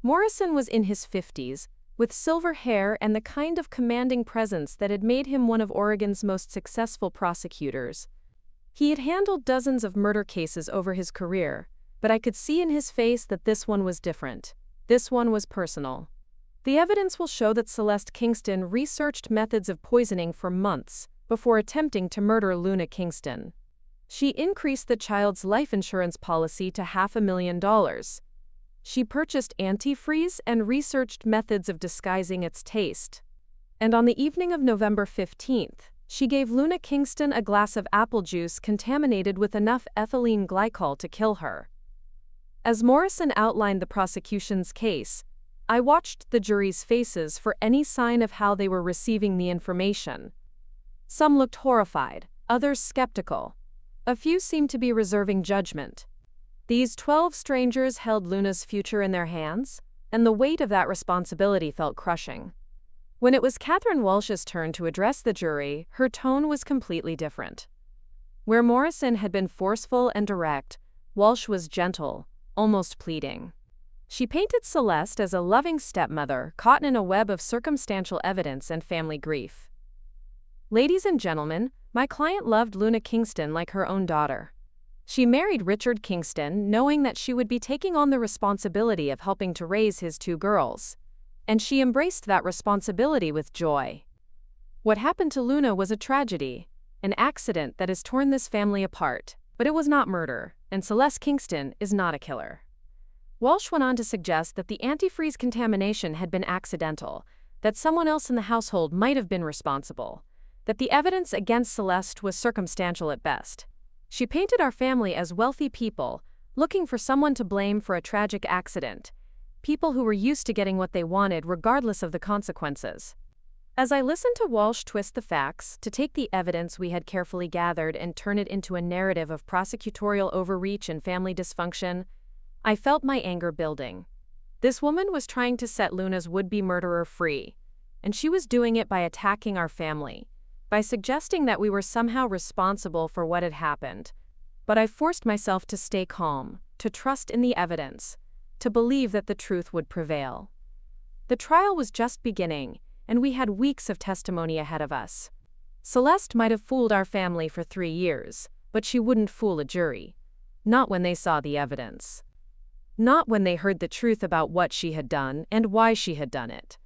Morrison was in his 50s, with silver hair and the kind of commanding presence that had made him one of Oregon's most successful prosecutors. He had handled dozens of murder cases over his career, but I could see in his face that this one was different. This one was personal. "The evidence will show that Celeste Kingston researched methods of poisoning for months before attempting to murder Luna Kingston. She increased the child's life insurance policy to $500,000. She purchased antifreeze and researched methods of disguising its taste. And on the evening of November 15th, she gave Luna Kingston a glass of apple juice contaminated with enough ethylene glycol to kill her." As Morrison outlined the prosecution's case, I watched the jury's faces for any sign of how they were receiving the information. Some looked horrified, others skeptical. A few seemed to be reserving judgment. These 12 strangers held Luna's future in their hands, and the weight of that responsibility felt crushing. When it was Catherine Walsh's turn to address the jury, her tone was completely different. Where Morrison had been forceful and direct, Walsh was gentle, almost pleading. She painted Celeste as a loving stepmother caught in a web of circumstantial evidence and family grief. "Ladies and gentlemen, my client loved Luna Kingston like her own daughter. She married Richard Kingston knowing that she would be taking on the responsibility of helping to raise his 2 girls. And she embraced that responsibility with joy. What happened to Luna was a tragedy, an accident that has torn this family apart, but it was not murder, and Celeste Kingston is not a killer." Walsh went on to suggest that the antifreeze contamination had been accidental, that someone else in the household might have been responsible, that the evidence against Celeste was circumstantial at best. She painted our family as wealthy people, looking for someone to blame for a tragic accident, people who were used to getting what they wanted regardless of the consequences. As I listened to Walsh twist the facts, to take the evidence we had carefully gathered and turn it into a narrative of prosecutorial overreach and family dysfunction, I felt my anger building. This woman was trying to set Luna's would-be murderer free, and she was doing it by attacking our family, by suggesting that we were somehow responsible for what had happened. But I forced myself to stay calm, to trust in the evidence, to believe that the truth would prevail. The trial was just beginning, and we had weeks of testimony ahead of us. Celeste might have fooled our family for 3 years, but she wouldn't fool a jury. Not when they saw the evidence. Not when they heard the truth about what she had done and why she had done it.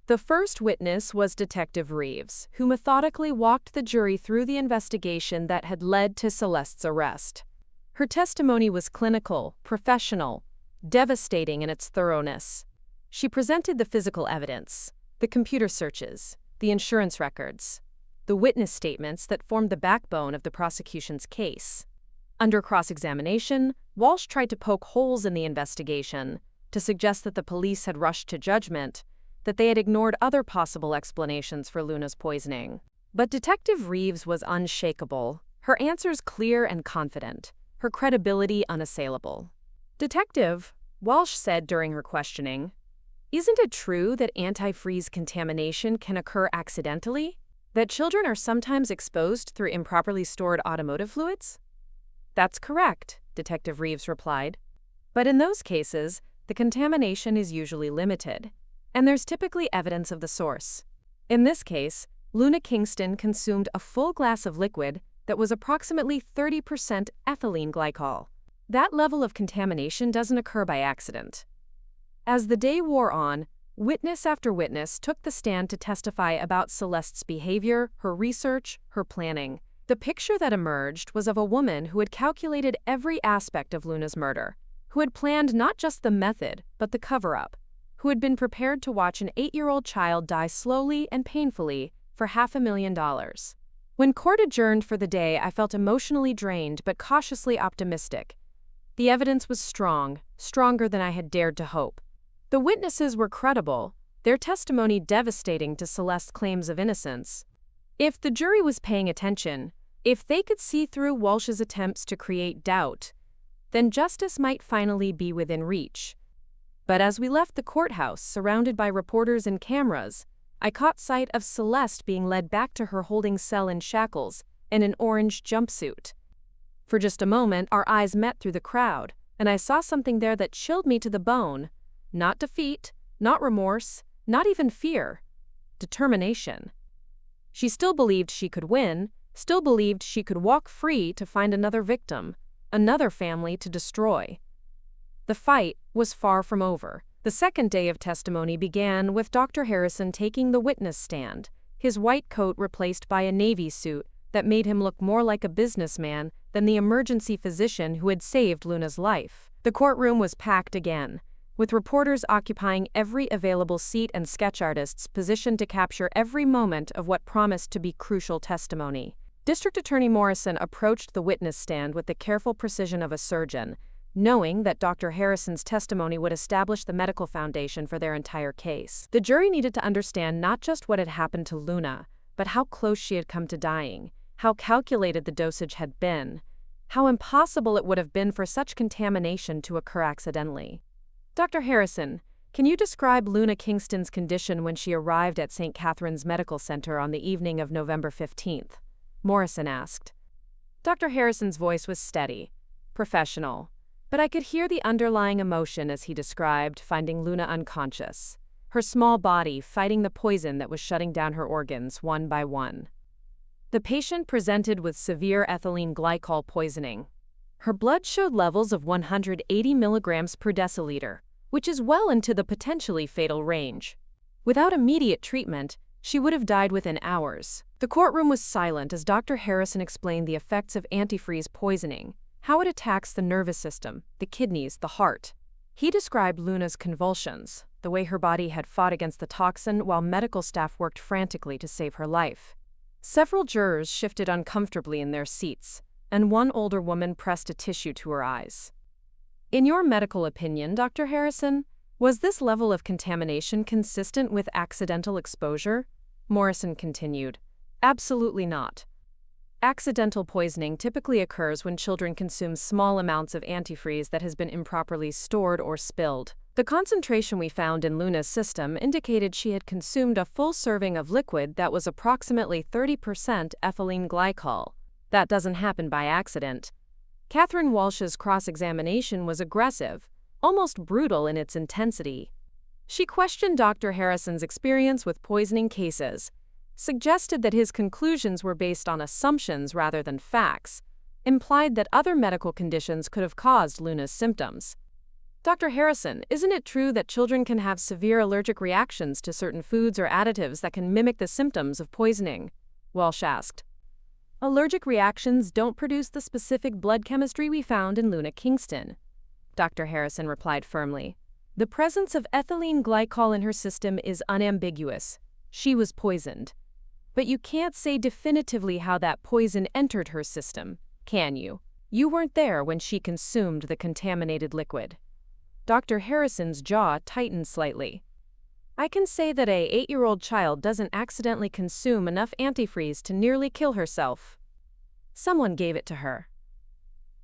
The first witness was Detective Reeves, who methodically walked the jury through the investigation that had led to Celeste's arrest. Her testimony was clinical, professional, devastating in its thoroughness. She presented the physical evidence, the computer searches, the insurance records, the witness statements that formed the backbone of the prosecution's case. Under cross-examination, Walsh tried to poke holes in the investigation, to suggest that the police had rushed to judgment, that they had ignored other possible explanations for Luna's poisoning. But Detective Reeves was unshakable, her answers clear and confident, her credibility unassailable. "Detective," Walsh said during her questioning, "isn't it true that antifreeze contamination can occur accidentally? That children are sometimes exposed through improperly stored automotive fluids?" "That's correct," Detective Reeves replied. "But in those cases, the contamination is usually limited, and there's typically evidence of the source. In this case, Luna Kingston consumed a full glass of liquid that was approximately 30% ethylene glycol. That level of contamination doesn't occur by accident." As the day wore on, witness after witness took the stand to testify about Celeste's behavior, her research, her planning. The picture that emerged was of a woman who had calculated every aspect of Luna's murder, who had planned not just the method, but the cover-up, who had been prepared to watch an 8-year-old child die slowly and painfully for $500,000. When court adjourned for the day, I felt emotionally drained but cautiously optimistic. The evidence was strong, stronger than I had dared to hope. The witnesses were credible, their testimony devastating to Celeste's claims of innocence. If the jury was paying attention, if they could see through Walsh's attempts to create doubt, then justice might finally be within reach. But as we left the courthouse, surrounded by reporters and cameras, I caught sight of Celeste being led back to her holding cell in shackles and an orange jumpsuit. For just a moment, our eyes met through the crowd, and I saw something there that chilled me to the bone. Not defeat, not remorse, not even fear. Determination. She still believed she could win, still believed she could walk free to find another victim, another family to destroy. The fight was far from over. The second day of testimony began with Dr. Harrison taking the witness stand, his white coat replaced by a navy suit that made him look more like a businessman than the emergency physician who had saved Luna's life. The courtroom was packed again, with reporters occupying every available seat and sketch artists positioned to capture every moment of what promised to be crucial testimony. District Attorney Morrison approached the witness stand with the careful precision of a surgeon, knowing that Dr. Harrison's testimony would establish the medical foundation for their entire case. The jury needed to understand not just what had happened to Luna, but how close she had come to dying, how calculated the dosage had been, How impossible it would have been for such contamination to occur accidentally. Dr. Harrison, can you describe Luna Kingston's condition when she arrived at St. Catherine's Medical Center on the evening of November 15th? Morrison asked. Dr. Harrison's voice was steady, professional, but I could hear the underlying emotion as he described finding Luna unconscious, her small body fighting the poison that was shutting down her organs one by one. The patient presented with severe ethylene glycol poisoning. Her blood showed levels of 180 milligrams per deciliter, which is well into the potentially fatal range. Without immediate treatment, she would have died within hours. The courtroom was silent as Dr. Harrison explained the effects of antifreeze poisoning, how it attacks the nervous system, the kidneys, the heart. He described Luna's convulsions, the way her body had fought against the toxin while medical staff worked frantically to save her life. Several jurors shifted uncomfortably in their seats, and one older woman pressed a tissue to her eyes. In your medical opinion, Dr. Harrison, was this level of contamination consistent with accidental exposure? Morrison continued. Absolutely not. Accidental poisoning typically occurs when children consume small amounts of antifreeze that has been improperly stored or spilled. The concentration we found in Luna's system indicated she had consumed a full serving of liquid that was approximately 30% ethylene glycol. That doesn't happen by accident. Catherine Walsh's cross-examination was aggressive, almost brutal in its intensity. She questioned Dr. Harrison's experience with poisoning cases, suggested that his conclusions were based on assumptions rather than facts, implied that other medical conditions could have caused Luna's symptoms. Dr. Harrison, isn't it true that children can have severe allergic reactions to certain foods or additives that can mimic the symptoms of poisoning? Walsh asked. Allergic reactions don't produce the specific blood chemistry we found in Luna Kingston, Dr. Harrison replied firmly. The presence of ethylene glycol in her system is unambiguous. She was poisoned. But you can't say definitively how that poison entered her system, can you? You weren't there when she consumed the contaminated liquid. Dr. Harrison's jaw tightened slightly. I can say that an 8-year-old child doesn't accidentally consume enough antifreeze to nearly kill herself. Someone gave it to her.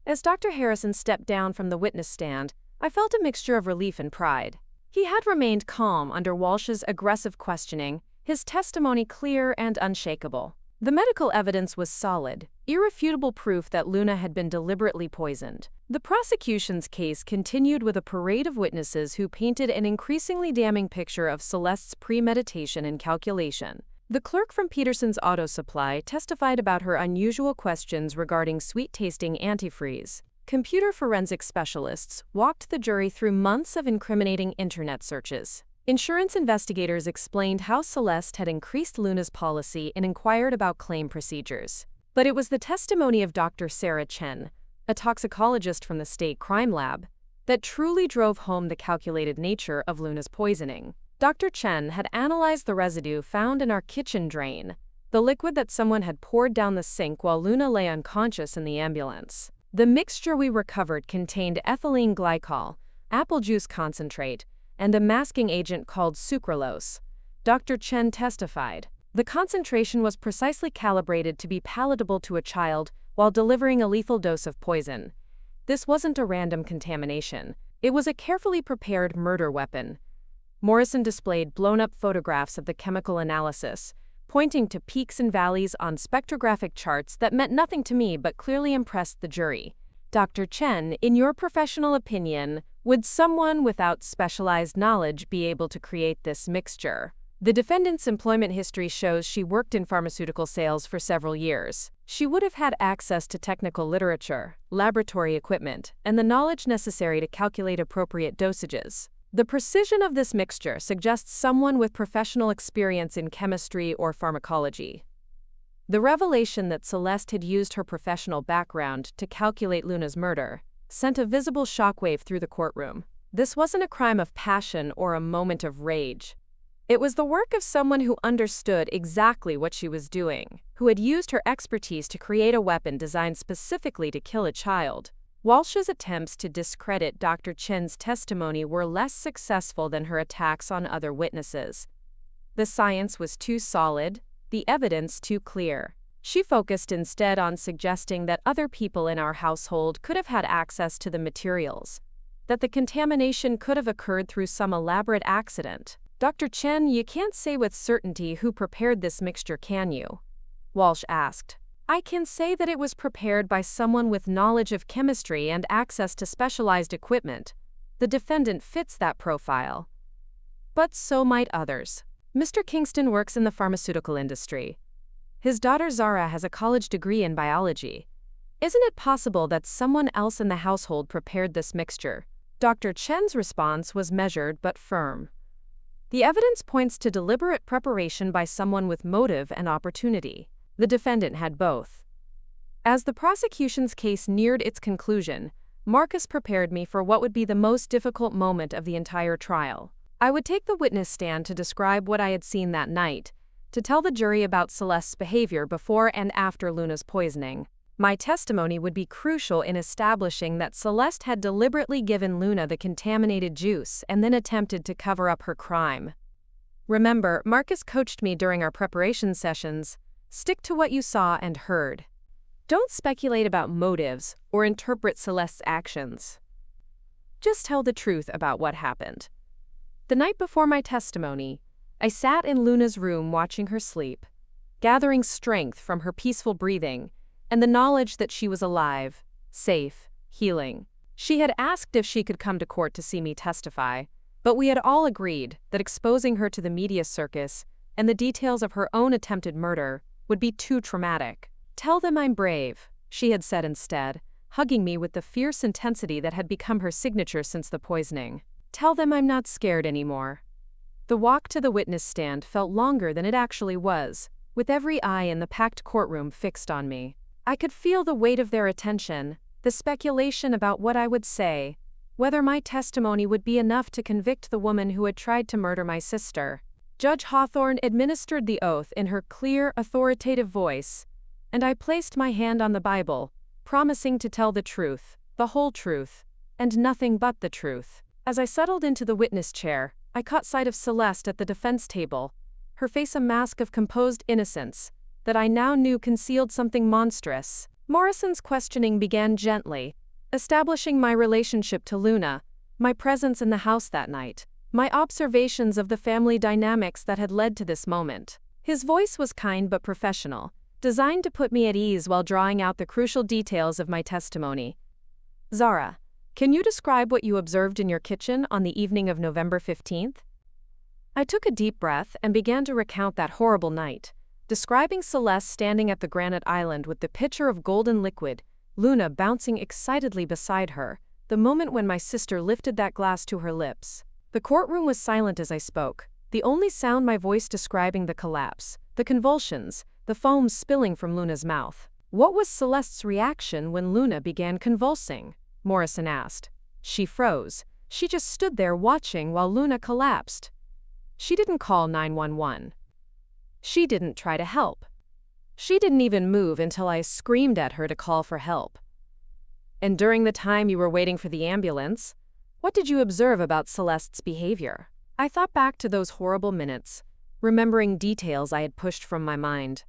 As Dr. Harrison stepped down from the witness stand, I felt a mixture of relief and pride. He had remained calm under Walsh's aggressive questioning, his testimony clear and unshakable. The medical evidence was solid, irrefutable proof that Luna had been deliberately poisoned. The prosecution's case continued with a parade of witnesses who painted an increasingly damning picture of Celeste's premeditation and calculation. The clerk from Peterson's Auto Supply testified about her unusual questions regarding sweet-tasting antifreeze. Computer forensic specialists walked the jury through months of incriminating internet searches. Insurance investigators explained how Celeste had increased Luna's policy and inquired about claim procedures. But it was the testimony of Dr. Sarah Chen, a toxicologist from the state crime lab, that truly drove home the calculated nature of Luna's poisoning. Dr. Chen had analyzed the residue found in our kitchen drain, the liquid that someone had poured down the sink while Luna lay unconscious in the ambulance. The mixture we recovered contained ethylene glycol, apple juice concentrate, and a masking agent called sucralose. Dr. Chen testified. The concentration was precisely calibrated to be palatable to a child while delivering a lethal dose of poison. This wasn't a random contamination. It was a carefully prepared murder weapon. Morrison displayed blown-up photographs of the chemical analysis, pointing to peaks and valleys on spectrographic charts that meant nothing to me but clearly impressed the jury. Dr. Chen, in your professional opinion, would someone without specialized knowledge be able to create this mixture? The defendant's employment history shows she worked in pharmaceutical sales for several years. She would have had access to technical literature, laboratory equipment, and the knowledge necessary to calculate appropriate dosages. The precision of this mixture suggests someone with professional experience in chemistry or pharmacology. The revelation that Celeste had used her professional background to calculate Luna's murder sent a visible shockwave through the courtroom. This wasn't a crime of passion or a moment of rage. It was the work of someone who understood exactly what she was doing, who had used her expertise to create a weapon designed specifically to kill a child. Walsh's attempts to discredit Dr. Chen's testimony were less successful than her attacks on other witnesses. The science was too solid, the evidence too clear. She focused instead on suggesting that other people in our household could have had access to the materials, that the contamination could have occurred through some elaborate accident. Dr. Chen, you can't say with certainty who prepared this mixture, can you? Walsh asked. I can say that it was prepared by someone with knowledge of chemistry and access to specialized equipment. The defendant fits that profile. But so might others. Mr. Kingston works in the pharmaceutical industry. His daughter Zara has a college degree in biology. Isn't it possible that someone else in the household prepared this mixture? Dr. Chen's response was measured but firm. The evidence points to deliberate preparation by someone with motive and opportunity. The defendant had both. As the prosecution's case neared its conclusion, Marcus prepared me for what would be the most difficult moment of the entire trial. I would take the witness stand to describe what I had seen that night, to tell the jury about Celeste's behavior before and after Luna's poisoning. My testimony would be crucial in establishing that Celeste had deliberately given Luna the contaminated juice and then attempted to cover up her crime. Remember, Marcus coached me during our preparation sessions. Stick to what you saw and heard. Don't speculate about motives or interpret Celeste's actions. Just tell the truth about what happened. The night before my testimony, I sat in Luna's room watching her sleep, gathering strength from her peaceful breathing and the knowledge that she was alive, safe, healing. She had asked if she could come to court to see me testify, but we had all agreed that exposing her to the media circus and the details of her own attempted murder would be too traumatic. Tell them I'm brave, she had said instead, hugging me with the fierce intensity that had become her signature since the poisoning. Tell them I'm not scared anymore. The walk to the witness stand felt longer than it actually was, with every eye in the packed courtroom fixed on me. I could feel the weight of their attention, the speculation about what I would say, whether my testimony would be enough to convict the woman who had tried to murder my sister. Judge Hawthorne administered the oath in her clear, authoritative voice, and I placed my hand on the Bible, promising to tell the truth, the whole truth, and nothing but the truth. As I settled into the witness chair, I caught sight of Celeste at the defense table, her face a mask of composed innocence that I now knew concealed something monstrous. Morrison's questioning began gently, establishing my relationship to Luna, my presence in the house that night, my observations of the family dynamics that had led to this moment. His voice was kind but professional, designed to put me at ease while drawing out the crucial details of my testimony. Zara, can you describe what you observed in your kitchen on the evening of November 15th? I took a deep breath and began to recount that horrible night, describing Celeste standing at the granite island with the pitcher of golden liquid, Luna bouncing excitedly beside her, the moment when my sister lifted that glass to her lips. The courtroom was silent as I spoke, the only sound my voice describing the collapse, the convulsions, the foam spilling from Luna's mouth. What was Celeste's reaction when Luna began convulsing? Morrison asked. She froze. She just stood there watching while Luna collapsed. She didn't call 911. She didn't try to help. She didn't even move until I screamed at her to call for help. And during the time you were waiting for the ambulance, what did you observe about Celeste's behavior? I thought back to those horrible minutes, remembering details I had pushed from my mind.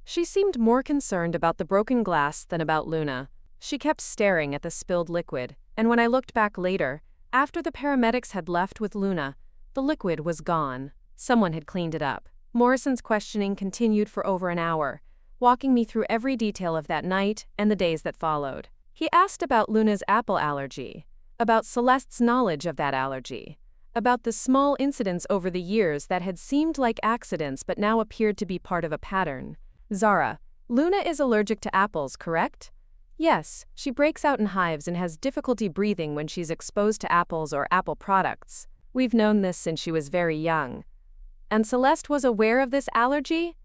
She seemed more concerned about the broken glass than about Luna. She kept staring at the spilled liquid, and when I looked back later, after the paramedics had left with Luna, the liquid was gone. Someone had cleaned it up. Morrison's questioning continued for over an hour, walking me through every detail of that night and the days that followed. He asked about Luna's apple allergy, about Celeste's knowledge of that allergy, about the small incidents over the years that had seemed like accidents but now appeared to be part of a pattern. Zara, Luna is allergic to apples, correct? Yes, she breaks out in hives and has difficulty breathing when she's exposed to apples or apple products. We've known this since she was very young. And Celeste was aware of this allergy?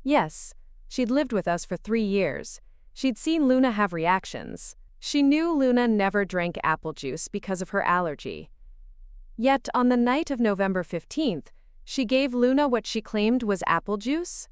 Yes, she'd lived with us for 3 years. She'd seen Luna have reactions. She knew Luna never drank apple juice because of her allergy. Yet on the night of November 15th, she gave Luna what she claimed was apple juice?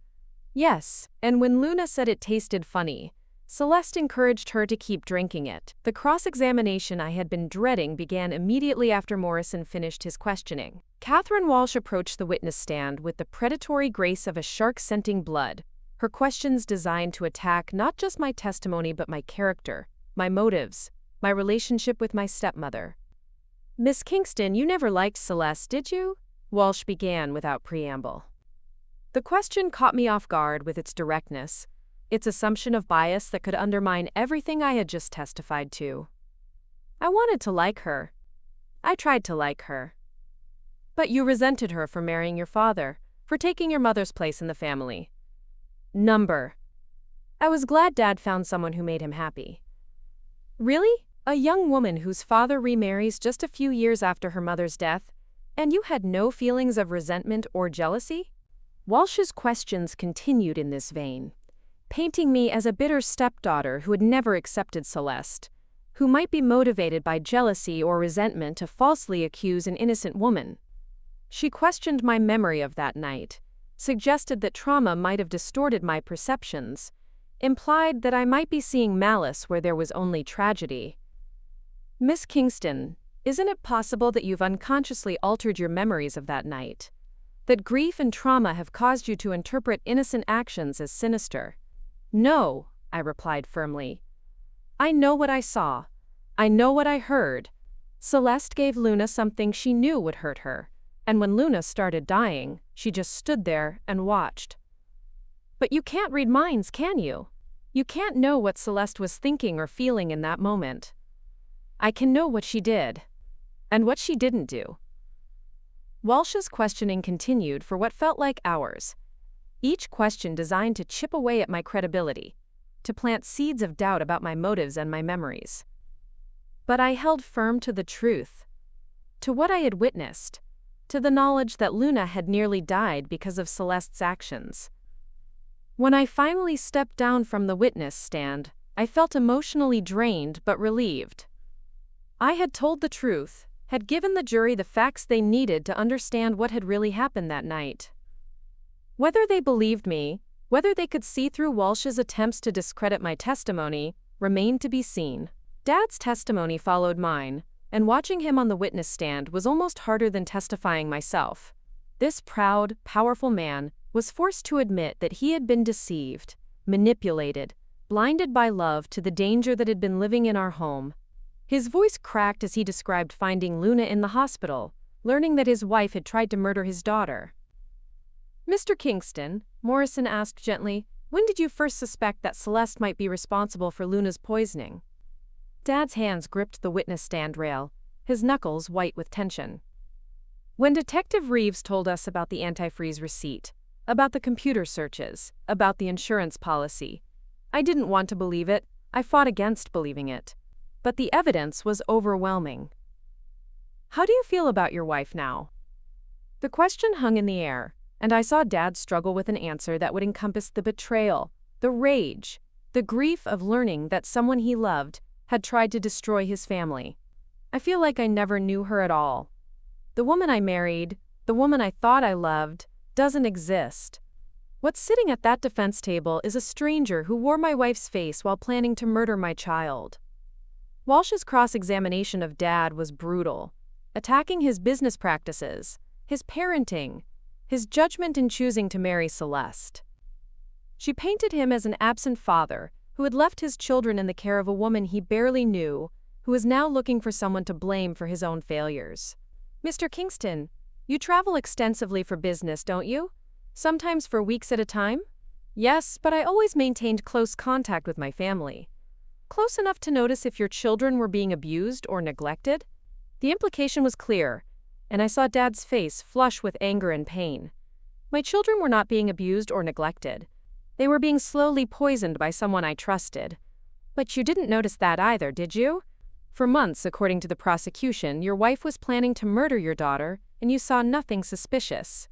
Yes, and when Luna said it tasted funny, Celeste encouraged her to keep drinking it. The cross-examination I had been dreading began immediately after Morrison finished his questioning. Catherine Walsh approached the witness stand with the predatory grace of a shark scenting blood, her questions designed to attack not just my testimony but my character, my motives, my relationship with my stepmother. "Miss Kingston, you never liked Celeste, did you?" Walsh began without preamble. The question caught me off guard with its directness, its assumption of bias that could undermine everything I had just testified to. "I wanted to like her. I tried to like her." "But you resented her for marrying your father, for taking your mother's place in the family." "Number. I was glad Dad found someone who made him happy." "Really? A young woman whose father remarries just a few years after her mother's death, and you had no feelings of resentment or jealousy?" Walsh's questions continued in this vein, painting me as a bitter stepdaughter who had never accepted Celeste, who might be motivated by jealousy or resentment to falsely accuse an innocent woman. She questioned my memory of that night, suggested that trauma might have distorted my perceptions, implied that I might be seeing malice where there was only tragedy. "Miss Kingston, isn't it possible that you've unconsciously altered your memories of that night? That grief and trauma have caused you to interpret innocent actions as sinister?" "No," I replied firmly. "I know what I saw. I know what I heard. Celeste gave Luna something she knew would hurt her, and when Luna started dying, she just stood there and watched." "But you can't read minds, can you? You can't know what Celeste was thinking or feeling in that moment." "I can know what she did, and what she didn't do." Walsh's questioning continued for what felt like hours, each question designed to chip away at my credibility, to plant seeds of doubt about my motives and my memories. But I held firm to the truth, to what I had witnessed, to the knowledge that Luna had nearly died because of Celeste's actions. When I finally stepped down from the witness stand, I felt emotionally drained but relieved. I had told the truth, had given the jury the facts they needed to understand what had really happened that night. Whether they believed me, whether they could see through Walsh's attempts to discredit my testimony, remained to be seen. Dad's testimony followed mine, and watching him on the witness stand was almost harder than testifying myself. This proud, powerful man was forced to admit that he had been deceived, manipulated, blinded by love to the danger that had been living in our home. His voice cracked as he described finding Luna in the hospital, learning that his wife had tried to murder his daughter. "Mr. Kingston," Morrison asked gently, "when did you first suspect that Celeste might be responsible for Luna's poisoning?" Dad's hands gripped the witness stand rail, his knuckles white with tension. "When Detective Reeves told us about the antifreeze receipt, about the computer searches, about the insurance policy, I didn't want to believe it, I fought against believing it. But the evidence was overwhelming." "How do you feel about your wife now?" The question hung in the air, and I saw Dad struggle with an answer that would encompass the betrayal, the rage, the grief of learning that someone he loved had tried to destroy his family. "I feel like I never knew her at all. The woman I married, the woman I thought I loved, doesn't exist. What's sitting at that defense table is a stranger who wore my wife's face while planning to murder my child." Walsh's cross-examination of Dad was brutal, attacking his business practices, his parenting, his judgment in choosing to marry Celeste. She painted him as an absent father who had left his children in the care of a woman he barely knew, who was now looking for someone to blame for his own failures. "Mr. Kingston, you travel extensively for business, don't you? Sometimes for weeks at a time?" "Yes, but I always maintained close contact with my family." "Close enough to notice if your children were being abused or neglected?" The implication was clear, and I saw Dad's face flush with anger and pain. "My children were not being abused or neglected. They were being slowly poisoned by someone I trusted." "But you didn't notice that either, did you? For months, according to the prosecution, your wife was planning to murder your daughter, and you saw nothing suspicious."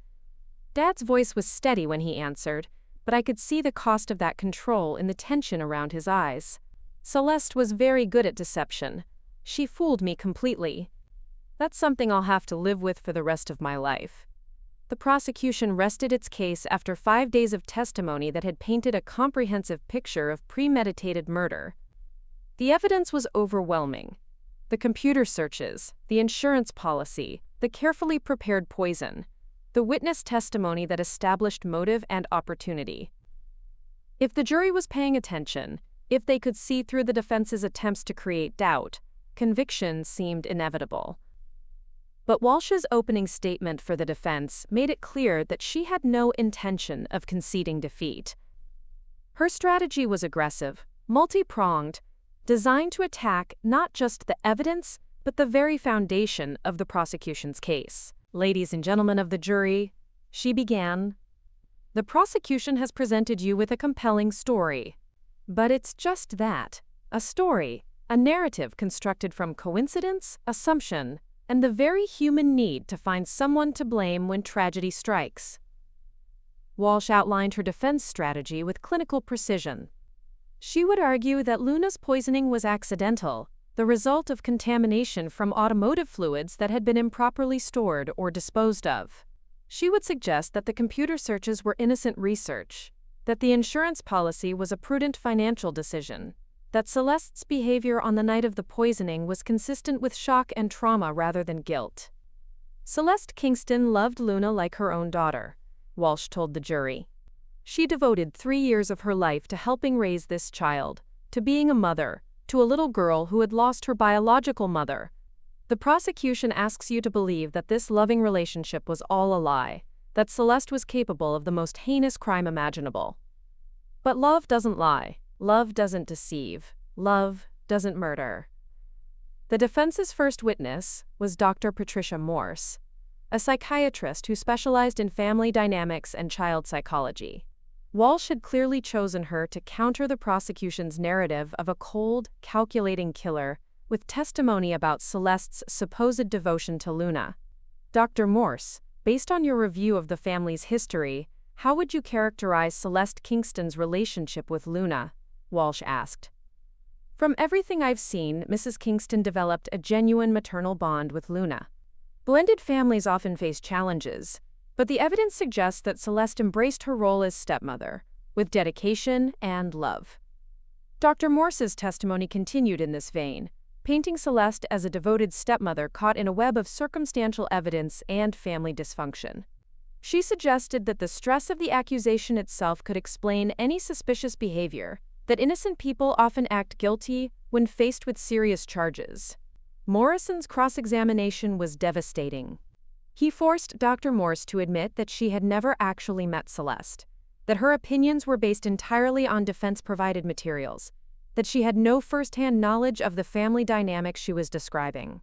Dad's voice was steady when he answered, but I could see the cost of that control in the tension around his eyes. "Celeste was very good at deception. She fooled me completely. That's something I'll have to live with for the rest of my life." The prosecution rested its case after 5 days of testimony that had painted a comprehensive picture of premeditated murder. The evidence was overwhelming. The computer searches, the insurance policy, the carefully prepared poison, the witness testimony that established motive and opportunity. If the jury was paying attention, if they could see through the defense's attempts to create doubt, conviction seemed inevitable. But Walsh's opening statement for the defense made it clear that she had no intention of conceding defeat. Her strategy was aggressive, multi-pronged, designed to attack not just the evidence, but the very foundation of the prosecution's case. "Ladies and gentlemen of the jury," she began, "the prosecution has presented you with a compelling story. But it's just that, a story, a narrative constructed from coincidence, assumption, and the very human need to find someone to blame when tragedy strikes." Walsh outlined her defense strategy with clinical precision. She would argue that Luna's poisoning was accidental, the result of contamination from automotive fluids that had been improperly stored or disposed of. She would suggest that the computer searches were innocent research, that the insurance policy was a prudent financial decision, that Celeste's behavior on the night of the poisoning was consistent with shock and trauma rather than guilt. Celeste Kingston loved Luna like her own daughter, Walsh told the jury. She devoted 3 years of her life to helping raise this child, to being a mother, to a little girl who had lost her biological mother. The prosecution asks you to believe that this loving relationship was all a lie, that Celeste was capable of the most heinous crime imaginable. But love doesn't lie. Love doesn't deceive. Love doesn't murder. The defense's first witness was Dr. Patricia Morse, a psychiatrist who specialized in family dynamics and child psychology. Walsh had clearly chosen her to counter the prosecution's narrative of a cold, calculating killer with testimony about Celeste's supposed devotion to Luna. "Dr. Morse, based on your review of the family's history, how would you characterize Celeste Kingston's relationship with Luna?" Walsh asked. "From everything I've seen, Mrs. Kingston developed a genuine maternal bond with Luna. Blended families often face challenges, but the evidence suggests that Celeste embraced her role as stepmother, with dedication and love." Dr. Morse's testimony continued in this vein, painting Celeste as a devoted stepmother caught in a web of circumstantial evidence and family dysfunction. She suggested that the stress of the accusation itself could explain any suspicious behavior, that innocent people often act guilty when faced with serious charges. Morrison's cross-examination was devastating. He forced Dr. Morse to admit that she had never actually met Celeste, that her opinions were based entirely on defense-provided materials, that she had no first-hand knowledge of the family dynamics she was describing.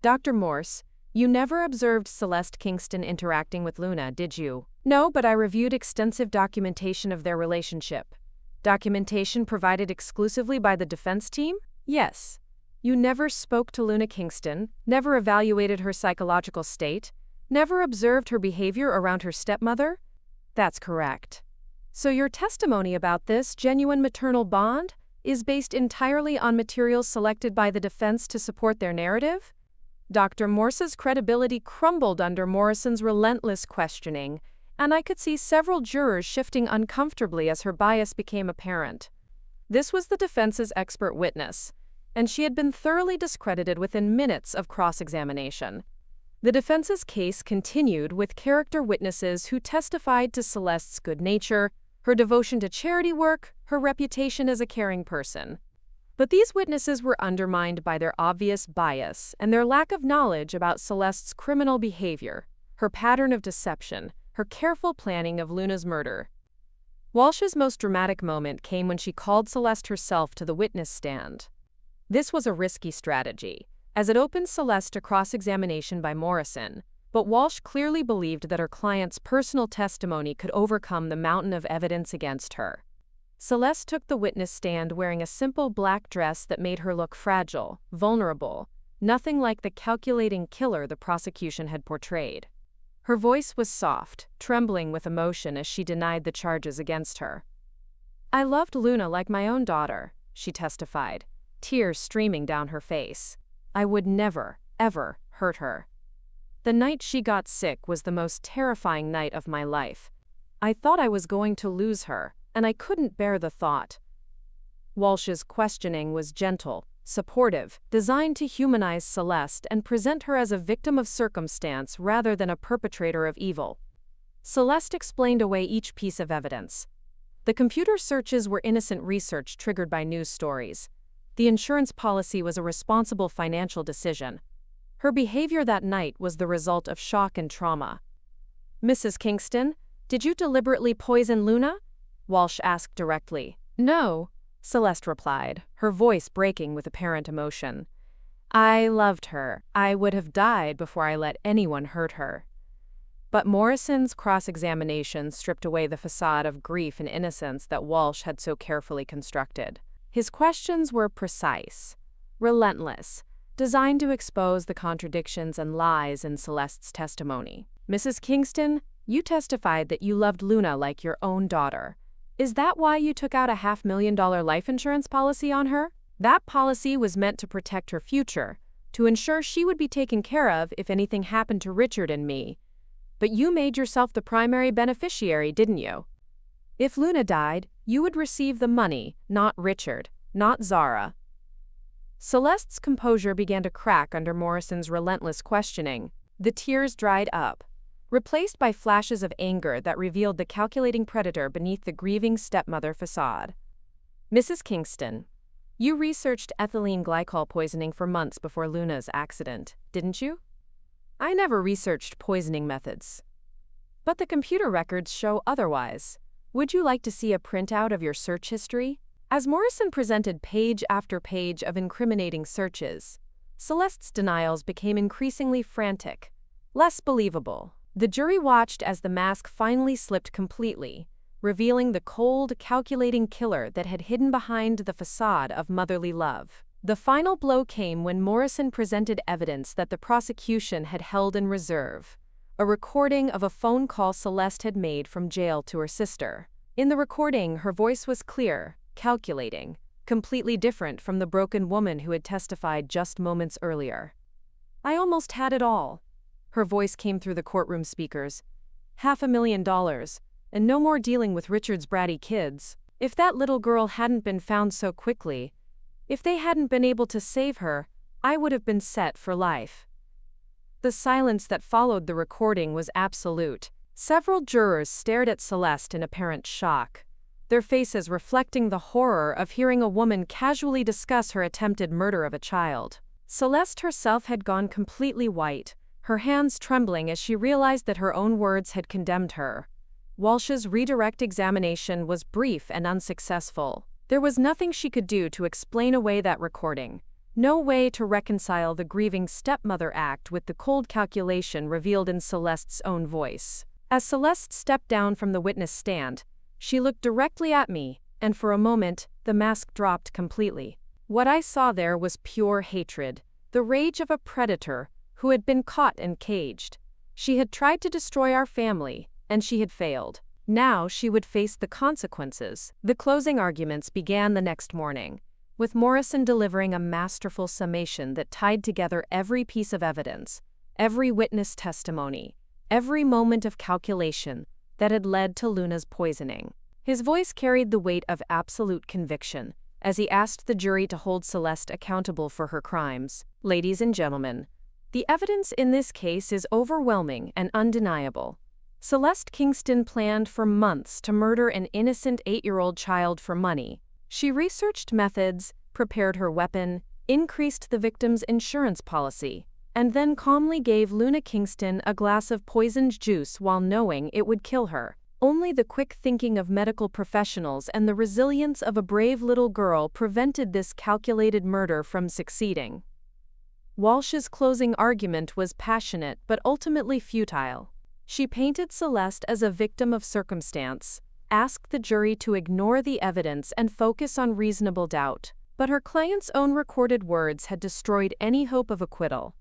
"Dr. Morse, you never observed Celeste Kingston interacting with Luna, did you?" "No, but I reviewed extensive documentation of their relationship." "Documentation provided exclusively by the defense team?" "Yes." "You never spoke to Luna Kingston, never evaluated her psychological state, never observed her behavior around her stepmother?" "That's correct." "So your testimony about this genuine maternal bond is based entirely on materials selected by the defense to support their narrative?" Dr. Morse's credibility crumbled under Morrison's relentless questioning, and I could see several jurors shifting uncomfortably as her bias became apparent. This was the defense's expert witness, and she had been thoroughly discredited within minutes of cross-examination. The defense's case continued with character witnesses who testified to Celeste's good nature, her devotion to charity work, her reputation as a caring person. But these witnesses were undermined by their obvious bias and their lack of knowledge about Celeste's criminal behavior, her pattern of deception, her careful planning of Luna's murder. Walsh's most dramatic moment came when she called Celeste herself to the witness stand. This was a risky strategy, as it opened Celeste to cross-examination by Morrison, but Walsh clearly believed that her client's personal testimony could overcome the mountain of evidence against her. Celeste took the witness stand wearing a simple black dress that made her look fragile, vulnerable, nothing like the calculating killer the prosecution had portrayed. Her voice was soft, trembling with emotion as she denied the charges against her. "I loved Luna like my own daughter," she testified, tears streaming down her face. "I would never, ever hurt her. The night she got sick was the most terrifying night of my life. I thought I was going to lose her, and I couldn't bear the thought." Walsh's questioning was gentle, supportive, designed to humanize Celeste and present her as a victim of circumstance rather than a perpetrator of evil. Celeste explained away each piece of evidence. The computer searches were innocent research triggered by news stories. The insurance policy was a responsible financial decision. Her behavior that night was the result of shock and trauma. "Mrs. Kingston, did you deliberately poison Luna?" Walsh asked directly. "No," Celeste replied, her voice breaking with apparent emotion. "I loved her. I would have died before I let anyone hurt her." But Morrison's cross-examination stripped away the facade of grief and innocence that Walsh had so carefully constructed. His questions were precise, relentless, designed to expose the contradictions and lies in Celeste's testimony. "Mrs. Kingston, you testified that you loved Luna like your own daughter. Is that why you took out a $500,000 life insurance policy on her?" "That policy was meant to protect her future, to ensure she would be taken care of if anything happened to Richard and me. But you made yourself the primary beneficiary, didn't you? If Luna died, you would receive the money, not Richard, not Zara." Celeste's composure began to crack under Morrison's relentless questioning. The tears dried up, replaced by flashes of anger that revealed the calculating predator beneath the grieving stepmother facade. "Mrs. Kingston, you researched ethylene glycol poisoning for months before Luna's accident, didn't you?" "I never researched poisoning methods." "But the computer records show otherwise. Would you like to see a printout of your search history?" As Morrison presented page after page of incriminating searches, Celeste's denials became increasingly frantic, less believable. The jury watched as the mask finally slipped completely, revealing the cold, calculating killer that had hidden behind the facade of motherly love. The final blow came when Morrison presented evidence that the prosecution had held in reserve, a recording of a phone call Celeste had made from jail to her sister. In the recording, her voice was clear, calculating, completely different from the broken woman who had testified just moments earlier. "I almost had it all." Her voice came through the courtroom speakers. $500,000, and no more dealing with Richard's bratty kids. If that little girl hadn't been found so quickly, if they hadn't been able to save her, I would have been set for life. The silence that followed the recording was absolute. Several jurors stared at Celeste in apparent shock, their faces reflecting the horror of hearing a woman casually discuss her attempted murder of a child. Celeste herself had gone completely white, her hands trembling as she realized that her own words had condemned her. Walsh's redirect examination was brief and unsuccessful. There was nothing she could do to explain away that recording, no way to reconcile the grieving stepmother act with the cold calculation revealed in Celeste's own voice. As Celeste stepped down from the witness stand, she looked directly at me, and for a moment, the mask dropped completely. What I saw there was pure hatred, the rage of a predator who had been caught and caged. She had tried to destroy our family, and she had failed. Now she would face the consequences. The closing arguments began the next morning, with Morrison delivering a masterful summation that tied together every piece of evidence, every witness testimony, every moment of calculation that had led to Luna's poisoning. His voice carried the weight of absolute conviction as he asked the jury to hold Celeste accountable for her crimes. "Ladies and gentlemen, the evidence in this case is overwhelming and undeniable. Celeste Kingston planned for months to murder an innocent 8-year-old child for money. She researched methods, prepared her weapon, increased the victim's insurance policy, and then calmly gave Luna Kingston a glass of poisoned juice while knowing it would kill her. Only the quick thinking of medical professionals and the resilience of a brave little girl prevented this calculated murder from succeeding." Walsh's closing argument was passionate but ultimately futile. She painted Celeste as a victim of circumstance, asked the jury to ignore the evidence and focus on reasonable doubt. But her client's own recorded words had destroyed any hope of acquittal.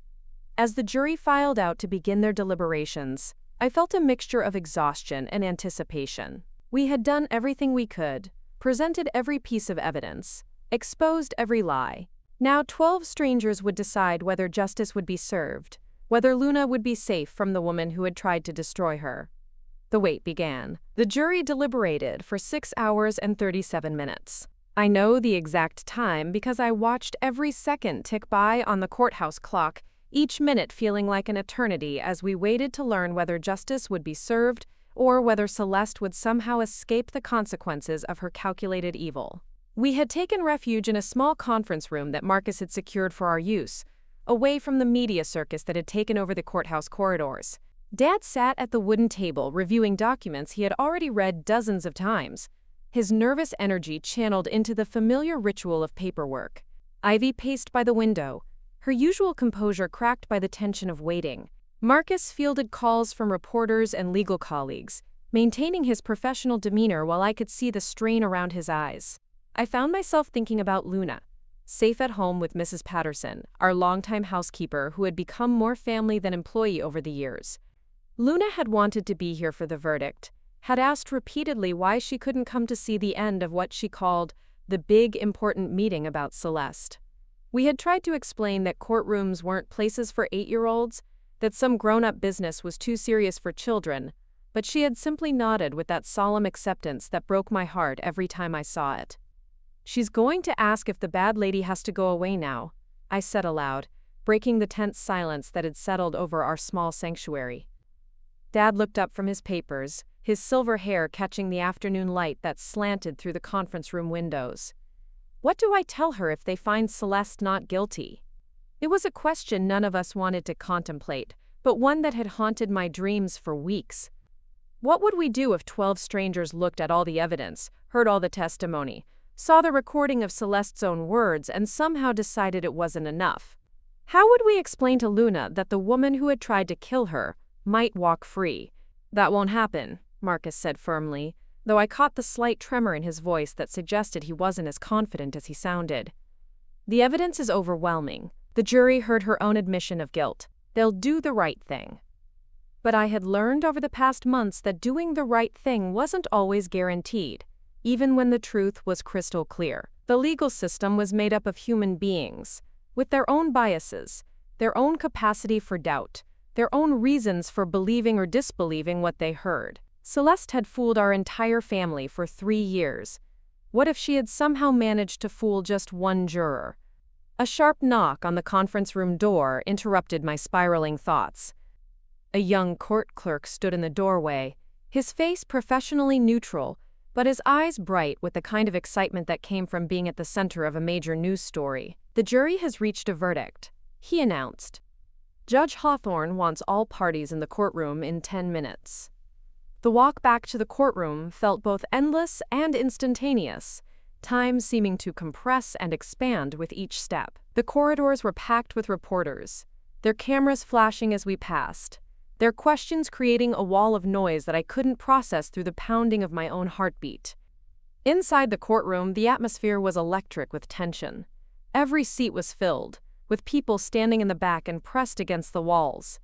As the jury filed out to begin their deliberations, I felt a mixture of exhaustion and anticipation. We had done everything we could, presented every piece of evidence, exposed every lie. Now 12 strangers would decide whether justice would be served, whether Luna would be safe from the woman who had tried to destroy her. The wait began. The jury deliberated for 6 hours and 37 minutes. I know the exact time because I watched every second tick by on the courthouse clock, each minute feeling like an eternity as we waited to learn whether justice would be served or whether Celeste would somehow escape the consequences of her calculated evil. We had taken refuge in a small conference room that Marcus had secured for our use, away from the media circus that had taken over the courthouse corridors. Dad sat at the wooden table reviewing documents he had already read dozens of times, his nervous energy channeled into the familiar ritual of paperwork. Ivy paced by the window, her usual composure cracked by the tension of waiting. Marcus fielded calls from reporters and legal colleagues, maintaining his professional demeanor while I could see the strain around his eyes. I found myself thinking about Luna, safe at home with Mrs. Patterson, our longtime housekeeper who had become more family than employee over the years. Luna had wanted to be here for the verdict, had asked repeatedly why she couldn't come to see the end of what she called the big important meeting about Celeste. We had tried to explain that courtrooms weren't places for 8-year-olds, that some grown-up business was too serious for children, but she had simply nodded with that solemn acceptance that broke my heart every time I saw it. "She's going to ask if the bad lady has to go away now," I said aloud, breaking the tense silence that had settled over our small sanctuary. Dad looked up from his papers, his silver hair catching the afternoon light that slanted through the conference room windows. "What do I tell her if they find Celeste not guilty?" It was a question none of us wanted to contemplate, but one that had haunted my dreams for weeks. What would we do if 12 strangers looked at all the evidence, heard all the testimony, saw the recording of Celeste's own words, and somehow decided it wasn't enough? How would we explain to Luna that the woman who had tried to kill her might walk free? "That won't happen," Marcus said firmly, though I caught the slight tremor in his voice that suggested he wasn't as confident as he sounded. "The evidence is overwhelming. The jury heard her own admission of guilt. They'll do the right thing." But I had learned over the past months that doing the right thing wasn't always guaranteed, even when the truth was crystal clear. The legal system was made up of human beings, with their own biases, their own capacity for doubt, their own reasons for believing or disbelieving what they heard. Celeste had fooled our entire family for 3 years. What if she had somehow managed to fool just one juror? A sharp knock on the conference room door interrupted my spiraling thoughts. A young court clerk stood in the doorway, his face professionally neutral, but his eyes bright with the kind of excitement that came from being at the center of a major news story. "The jury has reached a verdict," he announced. "Judge Hawthorne wants all parties in the courtroom in 10 minutes. The walk back to the courtroom felt both endless and instantaneous, time seeming to compress and expand with each step. The corridors were packed with reporters, their cameras flashing as we passed, their questions creating a wall of noise that I couldn't process through the pounding of my own heartbeat. Inside the courtroom, the atmosphere was electric with tension. Every seat was filled, with people standing in the back and pressed against the walls.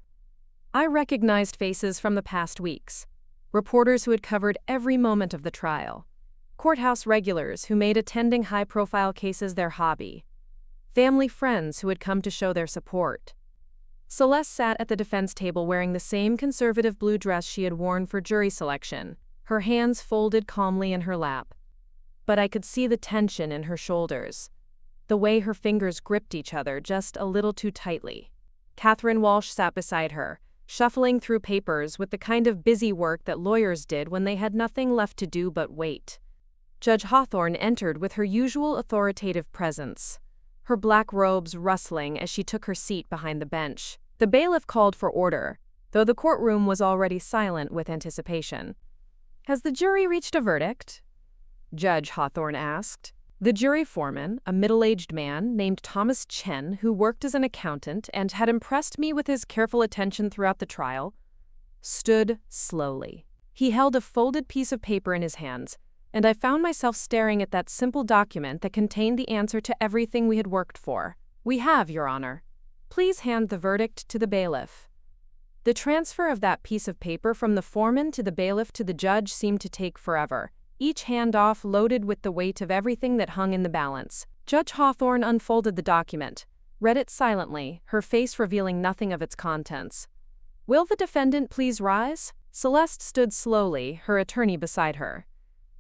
I recognized faces from the past weeks, reporters who had covered every moment of the trial, courthouse regulars who made attending high-profile cases their hobby, family friends who had come to show their support. Celeste sat at the defense table wearing the same conservative blue dress she had worn for jury selection, her hands folded calmly in her lap. But I could see the tension in her shoulders, the way her fingers gripped each other just a little too tightly. Catherine Walsh sat beside her, shuffling through papers with the kind of busy work that lawyers did when they had nothing left to do but wait. Judge Hawthorne entered with her usual authoritative presence, her black robes rustling as she took her seat behind the bench. The bailiff called for order, though the courtroom was already silent with anticipation. "Has the jury reached a verdict?" Judge Hawthorne asked. The jury foreman, a middle-aged man named Thomas Chen, who worked as an accountant and had impressed me with his careful attention throughout the trial, stood slowly. He held a folded piece of paper in his hands, and I found myself staring at that simple document that contained the answer to everything we had worked for. "We have, Your Honor. Please hand the verdict to the bailiff." The transfer of that piece of paper from the foreman to the bailiff to the judge seemed to take forever, each handoff loaded with the weight of everything that hung in the balance. Judge Hawthorne unfolded the document, read it silently, her face revealing nothing of its contents. "Will the defendant please rise?" Celeste stood slowly, her attorney beside her.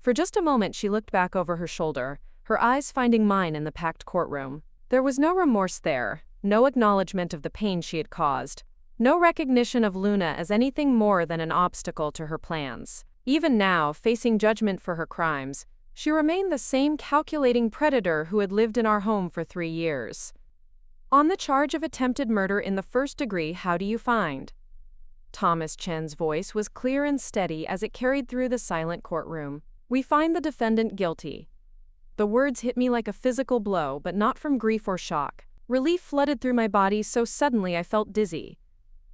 For just a moment she looked back over her shoulder, her eyes finding mine in the packed courtroom. There was no remorse there, no acknowledgement of the pain she had caused, No recognition of Luna as anything more than an obstacle to her plans. Even now, facing judgment for her crimes, she remained the same calculating predator who had lived in our home for 3 years. On the charge of attempted murder in the first degree, how do you find? Thomas Chen's voice was clear and steady as it carried through the silent courtroom. We find the defendant guilty. The words hit me like a physical blow, but not from grief or shock. Relief flooded through my body so suddenly I felt dizzy.